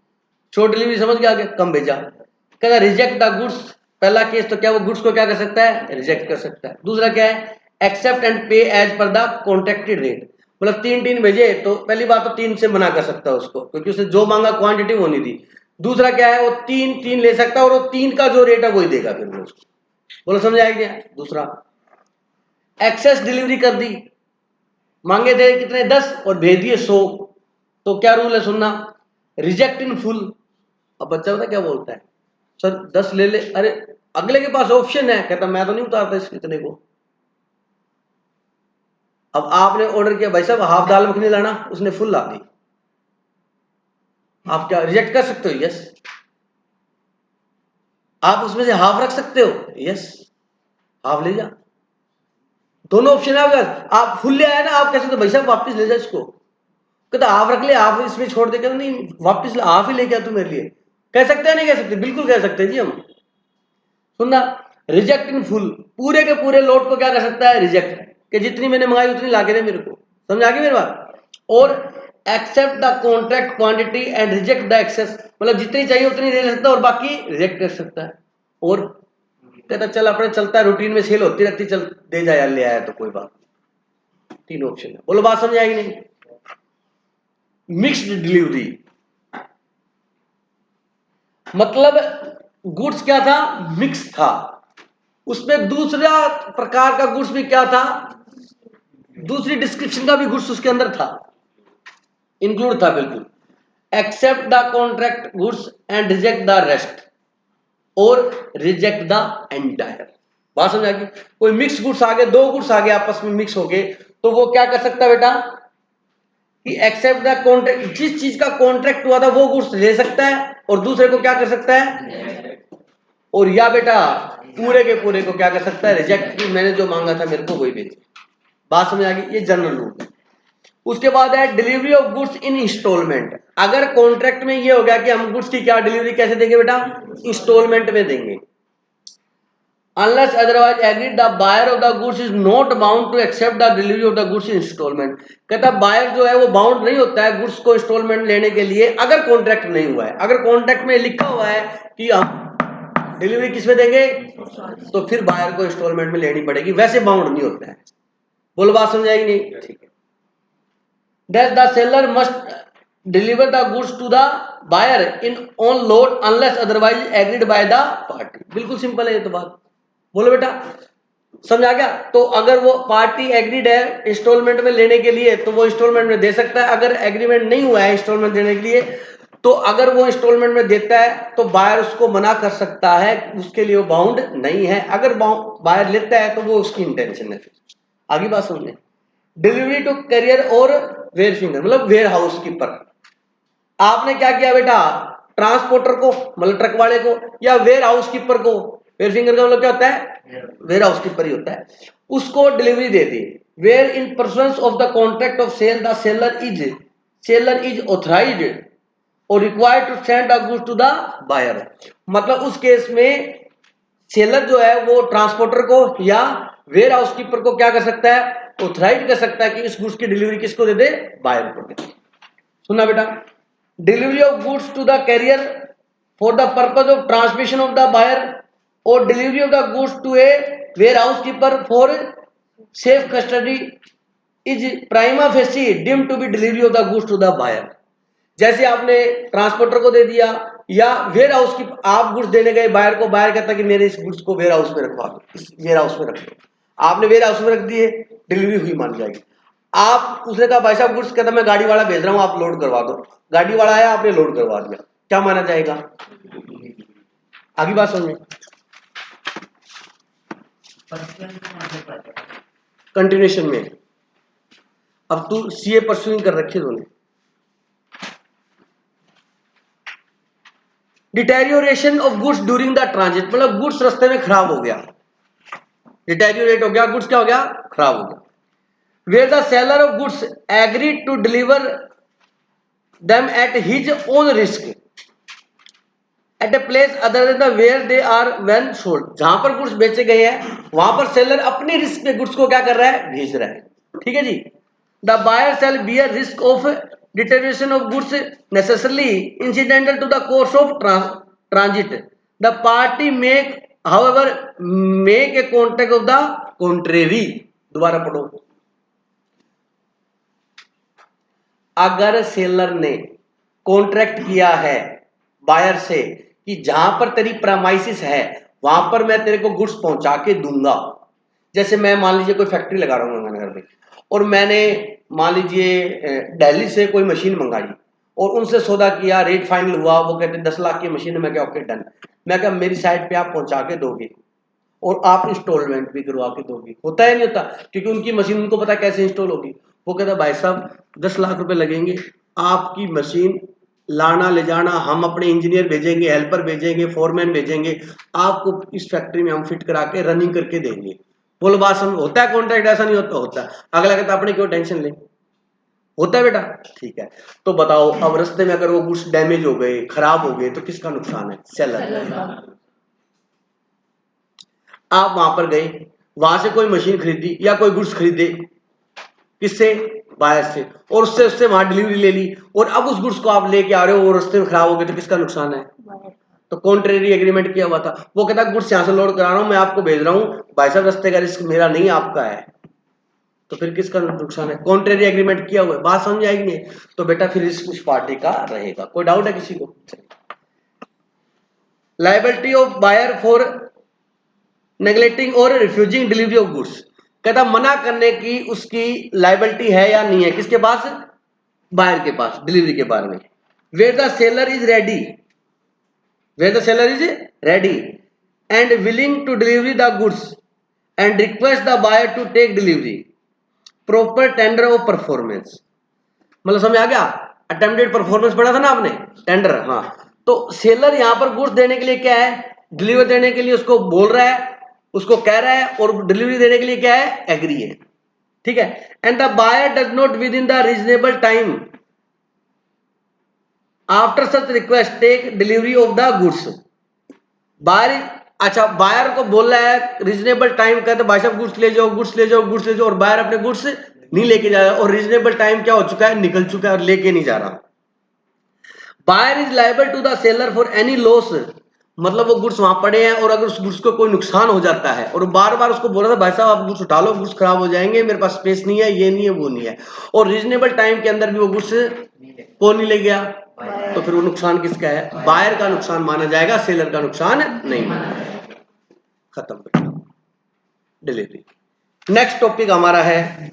Short delivery समझ गया, आगे कम भेजा। कहता रिजेक्ट द गुड्स, पहला केस तो क्या वो गुड्स को क्या कर सकता है, रिजेक्ट कर सकता है। दूसरा क्या है, accept and pay as per the contracted rate, मतलब 3 टीन भेजे तो पहली बात तो 3 से मना कर सकता है उसको, क्योंकि उसने जो मांगा क्वांटिटी वो नहीं दी। दूसरा क्या है, वो 3 ले सकता है और वो 3 का जो रेट है वही देगा फिर वो उसको। बोलो समझ आएगा। दूसरा एक्सेस डिलीवरी कर दी, मांगे थे कितने 10 और भेज दिए 100, तो क्या रूल है सुनना, रिजेक्ट इन फुल। अब बच्चा पता क्या बोलता है, सर 10 ले ले, अरे अगले के पास ऑप्शन है, कहता मैं तो नहीं उतारता इस इतने को। अब आपने ऑर्डर किया भाई साहब हाफ दाल मखनी लाना, उसने फुल ला दी, आप क्या रिजेक्ट कर सकते हो, यस। आप उसमें से हाफ रख सकते हो, यस, हाफ ले जा, दोनों ऑप्शन है। अगर आप फुल ले आए ना, आप कह सकते हो भाई साहब वापस ले जा इसको, कहता हाफ रख ले, हाफ इसमें छोड़ दे, कहता नहीं वापस हाफ ही लेके आ तू मेरे लिए। कह सकते हैं नहीं कह सकते, बिल्कुल कह सकते हैं जी हम। सुनना, रिजेक्ट इन फुल, पूरे के पूरे लोड को क्या कर सकता है, रिजेक्ट, कि जितनी मैंने मंगाई उतनी लाके दे मेरे को। समझ आ गई मेरी बात। और accept the contract quantity and reject the excess, मतलब जितनी चाहिए उतनी दे सकता है और बाकी रिजेक्ट कर सकता है। और कहता चल अपने चलता है, रूटीन में सेल होती रहती, चल दे जा यार, ले आया तो कोई बात। 3 ऑप्शन है, बोलो बात समझ आएगी नहीं। मिक्स्ड डिलीवरी मतलब गुड्स क्या था, मिक्स था, उसमें दूसरा प्रकार का गुड्स भी क्या था, दूसरी डिस्क्रिप्शन का भी गुड्स उसके अंदर था, इंक्लूड था बिल्कुल। Accept the contract goods and reject the rest, or reject the entire. बात समझ आ गई। कोई मिक्स गुड्स आ गए, 2 गुड्स आ गए आपस में मिक्स हो गए, तो वो क्या कर सकता है बेटा, कि एक्सेप्ट द कॉन्ट्रैक्ट, जिस चीज का कॉन्ट्रैक्ट हुआ था वो गुड्स ले सकता है और दूसरे को क्या कर सकता है, और या बेटा पूरे के पूरे को क्या कर सकता है, रिजेक्ट, की मैंने जो मांगा था मेरे को वही भेज। बात समझ आ गई, ये जनरल रूल है। उसके बाद है delivery of goods in instalment. अगर कॉन्ट्रैक्ट में ये हो गया कि हम गुड्स की क्या डिलीवरी कैसे देंगे बेटा, इंस्टॉलमेंट में देंगे। Unless otherwise agreed, the buyer of the goods is not bound to accept the delivery of the goods in installment। कहता बायर जो है वो बाउंड नहीं होता है गुड्स को इंस्टॉलमेंट लेने के लिए, अगर कॉन्ट्रैक्ट नहीं हुआ है। अगर कॉन्ट्रैक्ट में लिखा हुआ है कि हम डिलीवरी किस में देंगे, तो फिर बायर को इंस्टॉलमेंट में लेनी पड़ेगी, वैसे बाउंड नहीं होता है। बोलो बात समझाएगी नहीं, ठीक है। That the seller must deliver the goods to the buyer in on load unless otherwise agreed by the party। बिल्कुल सिंपल है ये तो बात। बोलो बेटा समझ आ गया। तो अगर वो पार्टी एग्रीड है इंस्टॉलमेंट में लेने के लिए तो वो इंस्टॉलमेंट में दे सकता है। अगर एग्रीमेंट नहीं हुआ है इंस्टॉलमेंट देने के लिए, तो अगर वो इंस्टॉलमेंट में देता है तो बायर उसको मना कर सकता है, उसके लिए वो बाउंड नहीं है। अगर बायर लेता है तो वो उसकी इंटेंशन है। आगे बात सुनिए। डिलीवरी टू कैरियर और वेयर फिंगर, मतलब वेयर हाउस कीपर। आपने क्या किया बेटा, ट्रांसपोर्टर को मतलब ट्रक वाले को या वेयर हाउस कीपर को, वेयर फिंगर का मतलब क्या होता है, वेयर हाउस कीपर ही होता है, उसको डिलीवरी दे दी। Where in pursuance of the contract of sale the seller is authorised और required to send the goods to the buyer. मतलब उस केस में सेलर जो है वो ट्रांसपोर्टर को या वेयर हाउस कीपर को क्या कर सकता है, ऑथराइज कर सकता है कि इस गुड्स की डिलीवरी किसको दे दे, बायर को दे। सुना बेटा, delivery of goods to the carrier for the purpose of transmission of the buyer और delivery of the goods to a warehouse keeper for safe custody is prima facie deemed to be delivery of the goods to the buyer. जैसे आपने ट्रांसपोर्टर को दे दिया या वेयर हाउस की, आप गुड्स देने गए बायर को, बायर कहता कि मेरे इस गुड्स को वेयर हाउस में रखवा दो, इस वेयर हाउस में रख दो। आपने वेयर हाउस में रख दिए, डिलीवरी हुई मान जाएगी। आप उसने कहा भाई साहब गुड्स, कहता मैं गाड़ी वाला भेज रहा हूं आप लोड करवा दो। गाड़ी वाला आया, आपने लोड करवा दिया, क्या माना जाएगा। आगे बात समझे, कंटिन्यूएशन में। अब तू सीए परस्यूइंग कर रखी है तूने, deterioration of goods during the transit, मतलब गुड्स रास्ते में खराब हो गया, डिटेरियोरेट हो गया, गुड्स क्या हो गया, खराब हो गया। Where the seller of goods agreed to deliver them at his own risk at a place other than the where they are when sold, जहां पर गुड्स बेचे गए हैं वहां पर सेलर अपने रिस्क पे गुड्स को क्या कर रहा है, भेज रहा है, ठीक है जी। The buyer sell bear risk of deterioration of goods necessarily incidental to the course of transit, the party make however make a contract of the contrary. दोबारा पढ़ो, अगर सेलर ने कॉन्ट्रैक्ट किया है बायर से कि जहां पर तेरी प्रेमाइसिस है वहां पर मैं तेरे को गुड्स पहुंचा के दूंगा, जैसे मैं मान लीजिए कोई फैक्ट्री लगा रहा हूँ गंगानगर में और मैंने मान लीजिए दिल्ली से कोई मशीन मंगाई और उनसे सौदा किया, रेट फाइनल हुआ, वो कहते 10 लाख की मशीन है, मैं क्या ओके डन, मैं क्या मेरी साइड पे आप पहुंचा के दोगे और आप इंस्टॉलमेंट भी करवा के दोगे, होता है नहीं होता, क्योंकि उनकी मशीन उनको पता कैसे इंस्टॉल होगी। वो कहता भाई साहब 10 लाख रुपए लगेंगे, आपकी मशीन लाना ले जाना, हम अपने इंजीनियर भेजेंगे, हेल्पर भेजेंगे, फोरमैन भेजेंगे, आपको इस फैक्ट्री में हम फिट करा के रनिंग करके देंगे। बोलो बात समझ, होता है कॉन्ट्रैक्ट, ऐसा नहीं होता, होता है। अगला कहता अपने क्यों टेंशन ले, होता है बेटा, ठीक है। तो बताओ अब रास्ते में अगर वो गुड्स डैमेज हो गए, खराब हो गए, तो किसका नुकसान है, सेलर। आप वहां पर गए, वहां से कोई मशीन खरीदी या कोई गुड्स खरीदे, किससे, बायर से, और उससे उससे वहां डिलीवरी ले ली और अब उस गुड्स को आप लेके आ रहे हो और रास्ते में खराब हो गए, तो किसका नुकसान है, तो कॉन्ट्रेरी एग्रीमेंट किया हुआ था। वो कहता गुड्स यहां से लोड करा रहा हूं, मैं आपको भेज रहा हूं, भाई साहब रास्ते का रिस्क मेरा नहीं आपका है, तो फिर किसका नुकसान है, कॉन्ट्रेरी एग्रीमेंट किया हुआ है, बात समझ आएगी नहीं, तो बेटा फिर रिस्क उस पार्टी का रहेगा। कोई डाउट है किसी को? Liability of buyer for neglecting or refusing delivery of goods, कहता मना करने की उसकी लायबिलिटी है या नहीं है, किसके पास, बायर के पास, डिलीवरी के बारे में। Where the seller is ready, where the seller is ready and willing to delivery the goods and request the buyer to take delivery, proper tender of performance, मतलब समझ आ गया, अटेम्प्टेड परफॉर्मेंस पढ़ा था ना आपने, टेंडर, हाँ। तो सेलर यहां पर गुड्स देने के लिए क्या है, डिलीवर देने के लिए उसको बोल रहा है, उसको कह रहा है, और डिलीवरी देने के लिए क्या है, एग्री है, ठीक है। And the buyer does not within the reasonable time after such request take delivery of the goods, buyer, अच्छा बायर को बोल रहा है रीजनेबल टाइम, कहते भाई साहब गुड्स ले जाओ, गुड्स ले जाओ, गुड्स ले जाओ, और बायर अपने गुड्स नहीं लेके जा रहा, और रीजनेबल टाइम क्या हो चुका है, निकल चुका है और लेके नहीं जा रहा। Buyer is liable to the seller for any loss, मतलब वो गुड्स वहां पड़े हैं और अगर उस गुड्स को कोई नुकसान हो जाता है और बार बार उसको बोल रहा था भाई साहब आप गुड्स उठा लो, गुड्स खराब हो जाएंगे, मेरे पास स्पेस नहीं है, ये नहीं है, वो नहीं है, और रीजनेबल टाइम के अंदर भी वो गुड्स को नहीं ले गया, तो फिर वो नुकसान किसका है, बायर का नुकसान माना जाएगा, सेलर का नुकसान नहीं माना जाएगा। खत्म बेटा डिलीवरी। नेक्स्ट टॉपिक हमारा है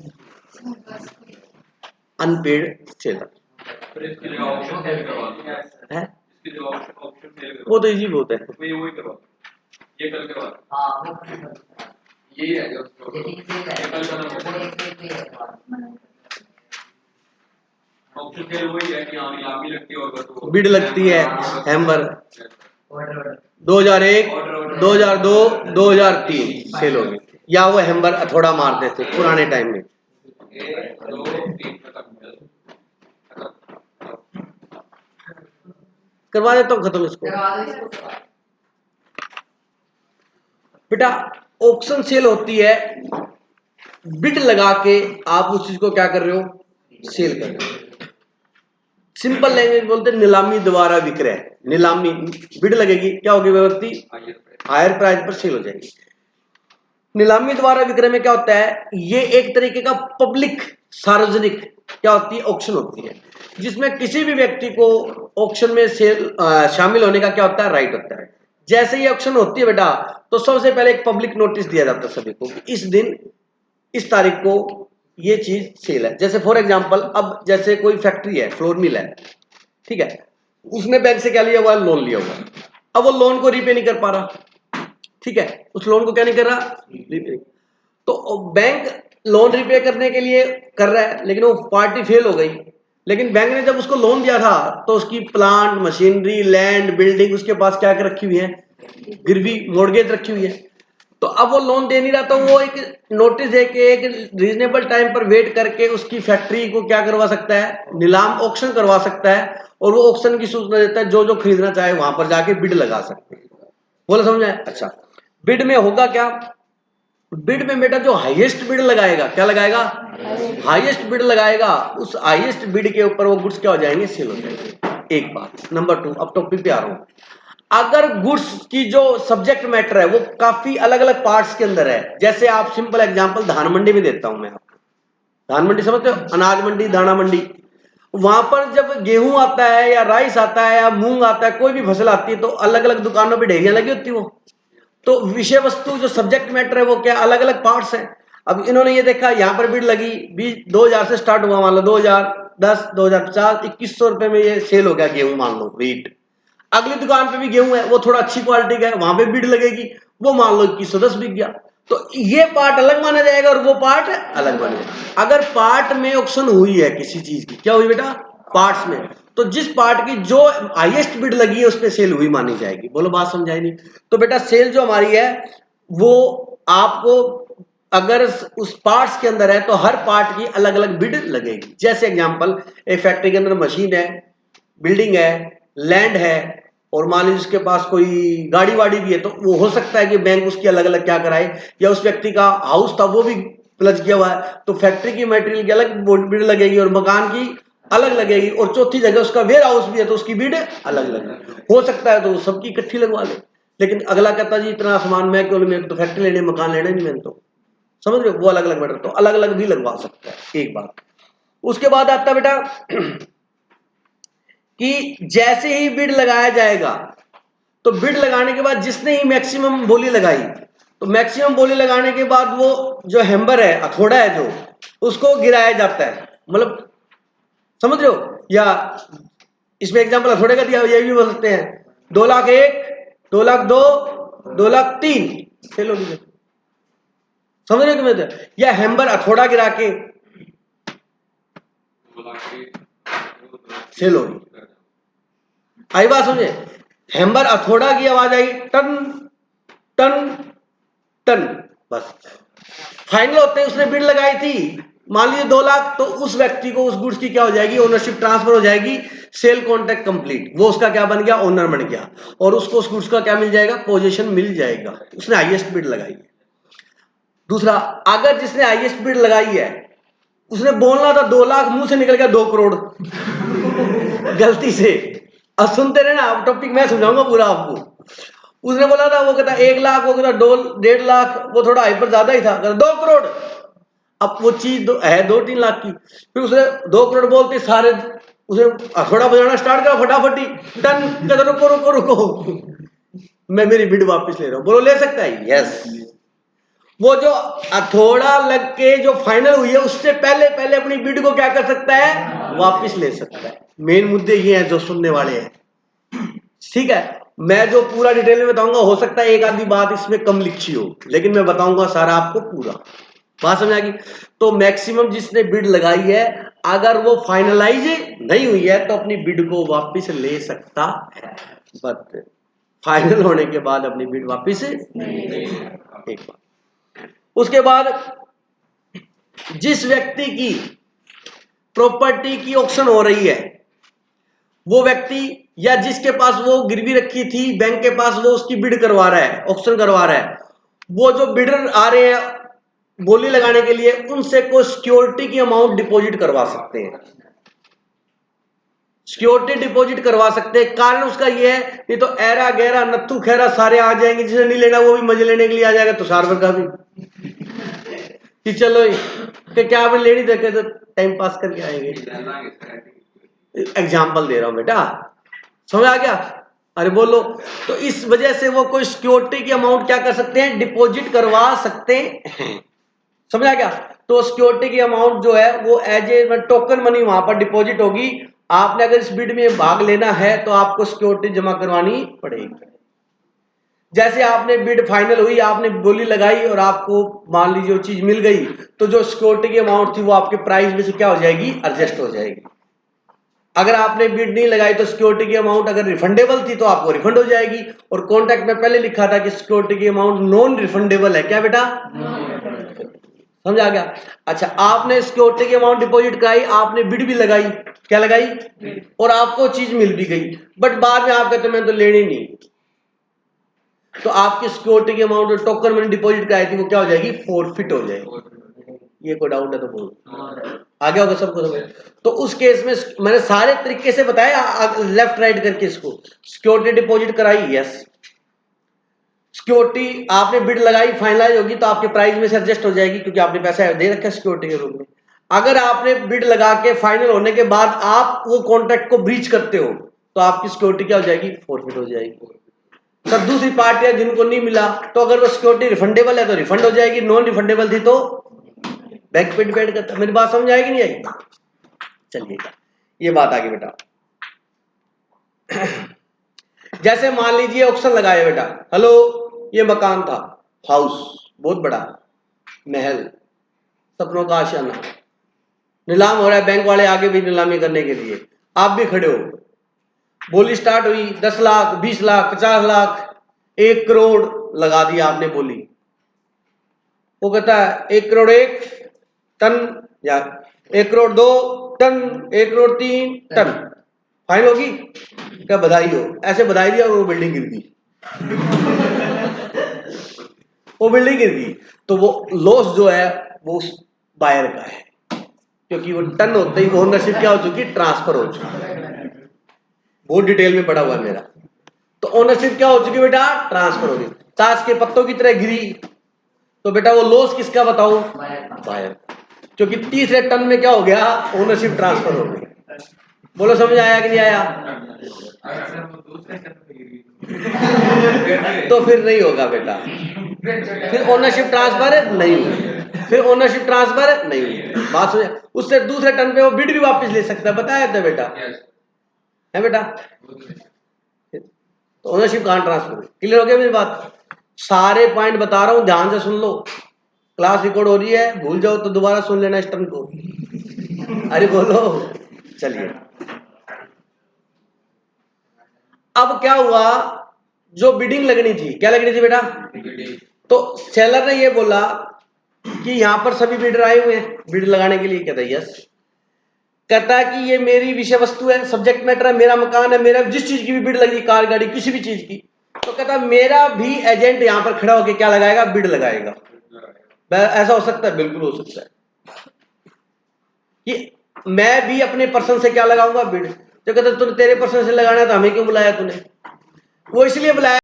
अनपेड सेलर है, वो तो इजी बहुत है, बिड लगती है, हैम्बर 2001 2002 2003 सेल होगी, या वो हैम्बर थोड़ा मार देते पुराने टाइम में। करवा देता हूँ खत्म इसको बेटा। ऑक्शन सेल होती है, बिड लगा के आप उस चीज को क्या कर रहे हो, सेल कर रहे हो। सिंपल लैंग्वेज बोलते हैं नीलामी द्वारा विक्रय, नीलामी, बिड लगेगी, क्या होगी, व्यक्ति हायर प्राइस पर सेल हो जाएगी। नीलामी द्वारा विक्रय में क्या होता है, ये एक तरीके का पब्लिक सार्वजनिक क्या होती है, ऑक्शन होती है, जिसमें किसी भी व्यक्ति को ऑक्शन में सेल शामिल होने का क्या होता है, राइट होता है। जैसे ये ऑक्शन होती है बेटा, तो सबसे पहले एक पब्लिक नोटिस दिया जाता है सभी को, इस दिन इस तारीख को ये चीज सेल है। जैसे फॉर एग्जांपल अब जैसे कोई फैक्ट्री है, फ्लोर मिल है, ठीक है, उसने बैंक से क्या लिया हुआ है, लोन लिया हुआ है, अब वो लोन को रीपे नहीं कर पा रहा, ठीक है, उस लोन को क्या नहीं कर रहा, रीपे, तो बैंक लोन रीपे करने के लिए कर रहा है, लेकिन वो पार्टी फेल हो गई, लेकिन बैंक ने जब उसको लोन दिया था तो उसकी प्लांट, मशीनरी, लैंड, बिल्डिंग उसके पास क्या क्या रखी हुई है, गिरवी, मॉर्गेज रखी हुई है। तो अब वो लोन दे नहीं रहा, तो वो एक नोटिस दे के एक रीजनेबल टाइम पर वेट करके उसकी फैक्ट्री को क्या करवा सकता है, नीलाम, ऑक्शन करवा सकता है, और वो ऑक्शन की सूचना देता है, जो जो खरीदना चाहे वहां पर जाके बिड लगा सकते हैं। बोला समझ आया? अच्छा, बिड में होगा क्या, बिड में बेटा जो हाईएस्ट बिड लगाएगा, क्या लगाएगा, हाईएस्ट बिड लगाएगा, उस हाईएस्ट बिड के ऊपर वो गुड्स क्या हो जाएंगे, सेल हो जाएंगे। एक बात। नंबर 2, अब टॉपिक पे आ रहा हूं। अगर गुड्स की जो सब्जेक्ट मैटर है वो काफी अलग अलग पार्ट्स के अंदर है, जैसे आप सिंपल एग्जांपल धान मंडी में देता हूं मैं आपको। धान मंडी समझते हो, अनाज मंडी, दाना मंडी। वहां पर जब गेहूं आता है या राइस आता है या मूंग आता है, कोई भी फसल आती है, तो अलग अलग दुकानों पर ढेरियां लगी होती वो। तो विषय वस्तु जो सब्जेक्ट मैटर है वो क्या, अलग अलग पार्ट्स हैं। अब इन्होंने ये देखा यहाँ पर बिड लगी, 2000 से स्टार्ट हुआ, मान लो 2010, 2050, 2100 रुपए में ये सेल हो गया गेहूं, मान लो वेट। अगली दुकान पे भी गेहूं है, वो थोड़ा अच्छी क्वालिटी का है, वहां पे बिड लगेगी, वो मान लो 2110 बिक गया। तो ये पार्ट अलग माना जाएगा और वो पार्ट अलग माना जाएगा। अगर पार्ट में ऑक्शन हुई है किसी चीज की, क्या हुई बेटा, पार्ट्स में, तो जिस पार्ट की जो हाईएस्ट बिड लगी है उस पे सेल हुई मानी जाएगी। बोलो बात समझाई नहीं? तो बेटा सेल जो हमारी है वो आपको अगर उस पार्ट्स के अंदर है तो हर पार्ट की अलग अलग बिड लगेगी। जैसे एग्जांपल, एक फैक्ट्री के अंदर मशीन है, बिल्डिंग है, लैंड है, और मान लीजिए उसके पास कोई गाड़ी वाड़ी भी है, तो वो हो सकता है कि बैंक उसकी अलग अलग क्या कराए, या उस व्यक्ति का हाउस था वो भी प्लस किया हुआ है, तो फैक्ट्री की मटेरियल की अलग बिड लगेगी और मकान की अलग लगेगी, और चौथी जगह उसका वेयर हाउस भी है तो उसकी बिड अलग लगेगी। हो सकता है तो सबकी इकट्ठी लगवा ले, लेकिन अगला कहता जी इतना सामान मैं क्यों, मेरे को तो फैक्ट्री लेने, मकान लेना नहीं, मैंने तो, समझ रहे हो, वो अलग अलग मैटर, तो अलग अलग भी लगवा सकता है। एक बात। उसके बाद आता बेटा कि जैसे ही बिड लगाया जाएगा, तो बिड लगाने के बाद जिसने ही मैक्सिमम बोली लगाई, तो मैक्सिमम बोली लगाने के बाद वो जो हैम्बर है, हथौड़ा है जो, उसको गिराया जाता है। मतलब समझ रहे हो, या इसमें एग्जांपल हथौड़े का दिया, ये भी बोल सकते हैं 2,01,000, 2,02,000, 2,03,000 सेल होगी। समझ रहे हो कि मैं, या हैम्बर हथौड़ा गिरा के सेल होगी। आई बात समझे? हैम्बर हथौड़ा की आवाज आई, टन टन टन, बस फाइनल होते उसने बिड लगाई थी, मान लीजिए 2 लाख, तो उस व्यक्ति को उस गुड्स की क्या हो जाएगी, ओनरशिप ट्रांसफर हो जाएगी, सेल कॉन्ट्रैक्ट कंप्लीट, वो उसका क्या बन गया, ओनर बन गया, और उसको उस गुड्स का क्या मिल जाएगा, पोजीशन मिल जाएगा, उसने हाईएस्ट बिड लगाई है। दूसरा, अगर जिसने हाईएस्ट बिड लगाई है उसने बोलना था 2 लाख, मुंह से निकल गया 2 करोड़ गलती से। अब सुनते रहे ना, आप टॉपिक मैं समझाऊंगा पूरा आपको। उसने बोला था, वो कहता 1 लाख, वो कहता 1.5 लाख, वो थोड़ा हाइपर ज्यादा ही था, कहता 2 करोड़। अब वो चीज है 2-3 लाख की, फिर उसने 2 करोड़ बोलते सारे, उसे थोड़ा बजाना स्टार्ट करा फटाफटी, टन, कहता रुको रुको रुको, मैं मेरी बिड वापस ले रहा हूं। बोलो ले सकता है? यस। वो जो हथौड़ा लग के जो फाइनल हुई है उससे पहले पहले अपनी बिड को क्या कर सकता है, वापस ले सकता है। मेन मुद्दे ये हैं जो सुनने वाले हैं, ठीक है। मैं जो पूरा डिटेल में बताऊंगा, हो सकता है एक आधी बात इसमें कम लिखी हो, लेकिन मैं बताऊंगा सारा आपको पूरा। बात समझ आ गई? तो मैक्सिमम जिसने बिड लगाई है, अगर वो फाइनलाइज नहीं हुई है तो अपनी बिड को वापस ले सकता है, बट फाइनल होने के बाद अपनी बिड वापस नहीं ले सकता। एक बात। उसके बाद जिस व्यक्ति की प्रॉपर्टी की ऑक्शन हो रही है, वो व्यक्ति या जिसके पास वो गिरवी रखी थी बैंक के पास, वो उसकी बिड करवा रहा है, ऑक्शन करवा रहा है, वो जो बिडर आ रहे हैं बोली लगाने के लिए, उनसे कोई सिक्योरिटी की अमाउंट डिपॉजिट करवा सकते हैं, सिक्योरिटी डिपॉजिट करवा सकते हैं। कारण उसका ये है, नहीं तो ऐरा गहरा नत्थु खैरा सारे आ जाएंगे, जिसे नहीं लेना वो भी मजे लेने के लिए आ जाएगा, तुषार भर का भी कि चलो कि क्या आपने लेनी देखे तो टाइम पास करके आएंगे। एग्जाम्पल दे रहा हूं बेटा, समझ आ गया? अरे बोलो। तो इस वजह से वो कोई सिक्योरिटी की अमाउंट क्या कर सकते हैं, डिपॉजिट करवा सकते हैं। समझ आ गया? तो सिक्योरिटी की अमाउंट जो है वो एज ए टोकन मनी वहां पर डिपॉजिट होगी। आपने अगर इस बिड में भाग लेना है तो आपको सिक्योरिटी जमा करवानी पड़ेगी। जैसे आपने बिड फाइनल हुई, आपने बोली लगाई और आपको मान लीजिए वो चीज मिल गई, तो जो सिक्योरिटी की अमाउंट थी वो आपके प्राइस में से क्या हो जाएगी, एडजस्ट हो जाएगी। अगर आपने बिड नहीं लगाई तो सिक्योरिटी की अमाउंट अगर रिफंडेबल थी तो आपको रिफंड हो जाएगी, और कॉन्ट्रैक्ट में पहले लिखा था कि सिक्योरिटी की अमाउंट नॉन रिफंडेबल है। क्या बेटा, समझ आ गया? अच्छा, आपने सिक्योरिटी की अमाउंट डिपॉजिट कराई, आपने बिड भी लगाई, क्या लगाई, और आपको चीज मिल भी गई, बट बाद में आप कहते मैं तो लेनी नहीं, तो आपकी सिक्योरिटी की अमाउंट जो टोकन मैंने डिपॉजिट कराई थी वो क्या हो जाएगी, फोरफिट हो जाएगी। ये कोई डाउट है तो बोल, आ गया होगा सबको समझ? तो उस केस में मैंने सारे तरीके से बताया लेफ्ट राइट करके इसको। सिक्योरिटी डिपॉजिट कराई, यस, सिक्योरिटी आपने बिड लगाई, फाइनलाइज होगी तो आपके प्राइस में से एडजस्ट हो जाएगी क्योंकि आपने पैसा दे रखा है सिक्योरिटी के रूप में। अगर आपने बिड लगा के फाइनल होने के बाद आप वो कॉन्ट्रैक्ट को ब्रीच करते हो तो आपकी सिक्योरिटी क्या हो जाएगी, फोरफिट हो जाएगी। सर दूसरी पार्टियां जिनको नहीं मिला तो अगर वो सिक्योरिटी रिफंडेबल है तो रिफंड हो जाएगी, नॉन रिफंडेबल थी तो बैंक पे डिपेंड करता है। मेरी बात समझ आएगी नहीं आएगी? चलिए ये बात आगे बेटा। जैसे मान लीजिए ऑक्शन लगाया बेटा, हेलो, ये मकान था, हाउस बहुत बड़ा, महल, सपनों का आशियाना, नीलाम हो रहा है, बैंक वाले आगे भी नीलामी करने के लिए, आप भी खड़े हो, बोली स्टार्ट हुई, 10 लाख, 20 लाख, 50 लाख, 1 करोड़ लगा दिया आपने बोली। वो कहता है 1 करोड़ 1 टन, या 1 crore 2 ton, 1 crore 3 ton, final होगी क्या, बधाई हो, ऐसे बधाई दिया और वो बिल्डिंग गिर गई। वो बिल्डिंग गिर गई तो वो लॉस जो है वो उस बायर का है, क्योंकि वो टन होते ही वो ओनरशिप क्या हो चुकी, ट्रांसफर हो चुकी। बहुत डिटेल में पढ़ा हुआ है मेरा। तो ओनरशिप क्या हो चुकी बेटा, ट्रांसफर हो गई, ताश के पत्तों की तरह गिरी, तो बेटा वो लॉस किसका बताओ, बायर, क्योंकि तीसरे टन में क्या हो गया, ओनरशिप ट्रांसफर हो गई। बोलो समझ आया कि नहीं आया? तो फिर नहीं होगा बेटा, फिर ओनरशिप ट्रांसफर नहीं हुई, फिर ओनरशिप ट्रांसफर नहीं हुई, बात समझ? उससे दूसरे टन पे वो बिड भी वापस ले सकता है, बताया था बेटा, है बेटा? तो ओनरशिप कहां ट्रांसफर हुई, क्लियर हो गया मेरी बात? सारे पॉइंट बता रहा हूं, ध्यान से सुन लो, क्लास रिकॉर्ड हो रही है, भूल जाओ तो दोबारा सुन लेना इस टर्म को। अरे बोलो, चलिए अब क्या हुआ, जो बिडिंग लगनी थी, क्या लगनी थी बेटा, तो सेलर ने ये बोला कि यहां पर सभी बिडर आए हुए हैं बिड लगाने के लिए, कहता है यस, कहता है कि ये मेरी विषय वस्तु है, सब्जेक्ट मैटर है, मेरा मकान है, मेरा जिस चीज की भी बिड लगी, कार गाड़ी किसी भी चीज की, तो कहता है मेरा भी एजेंट यहां पर खड़ा होकर क्या लगाएगा, बिड लगाएगा। ऐसा हो सकता है, बिल्कुल हो सकता है कि मैं भी अपने पर्सन से क्या लगाऊंगा, बिड। तो कहता तूने तेरे पर्सन से लगाना है तो हमें क्यों बुलाया तूने, वो इसलिए बुलाया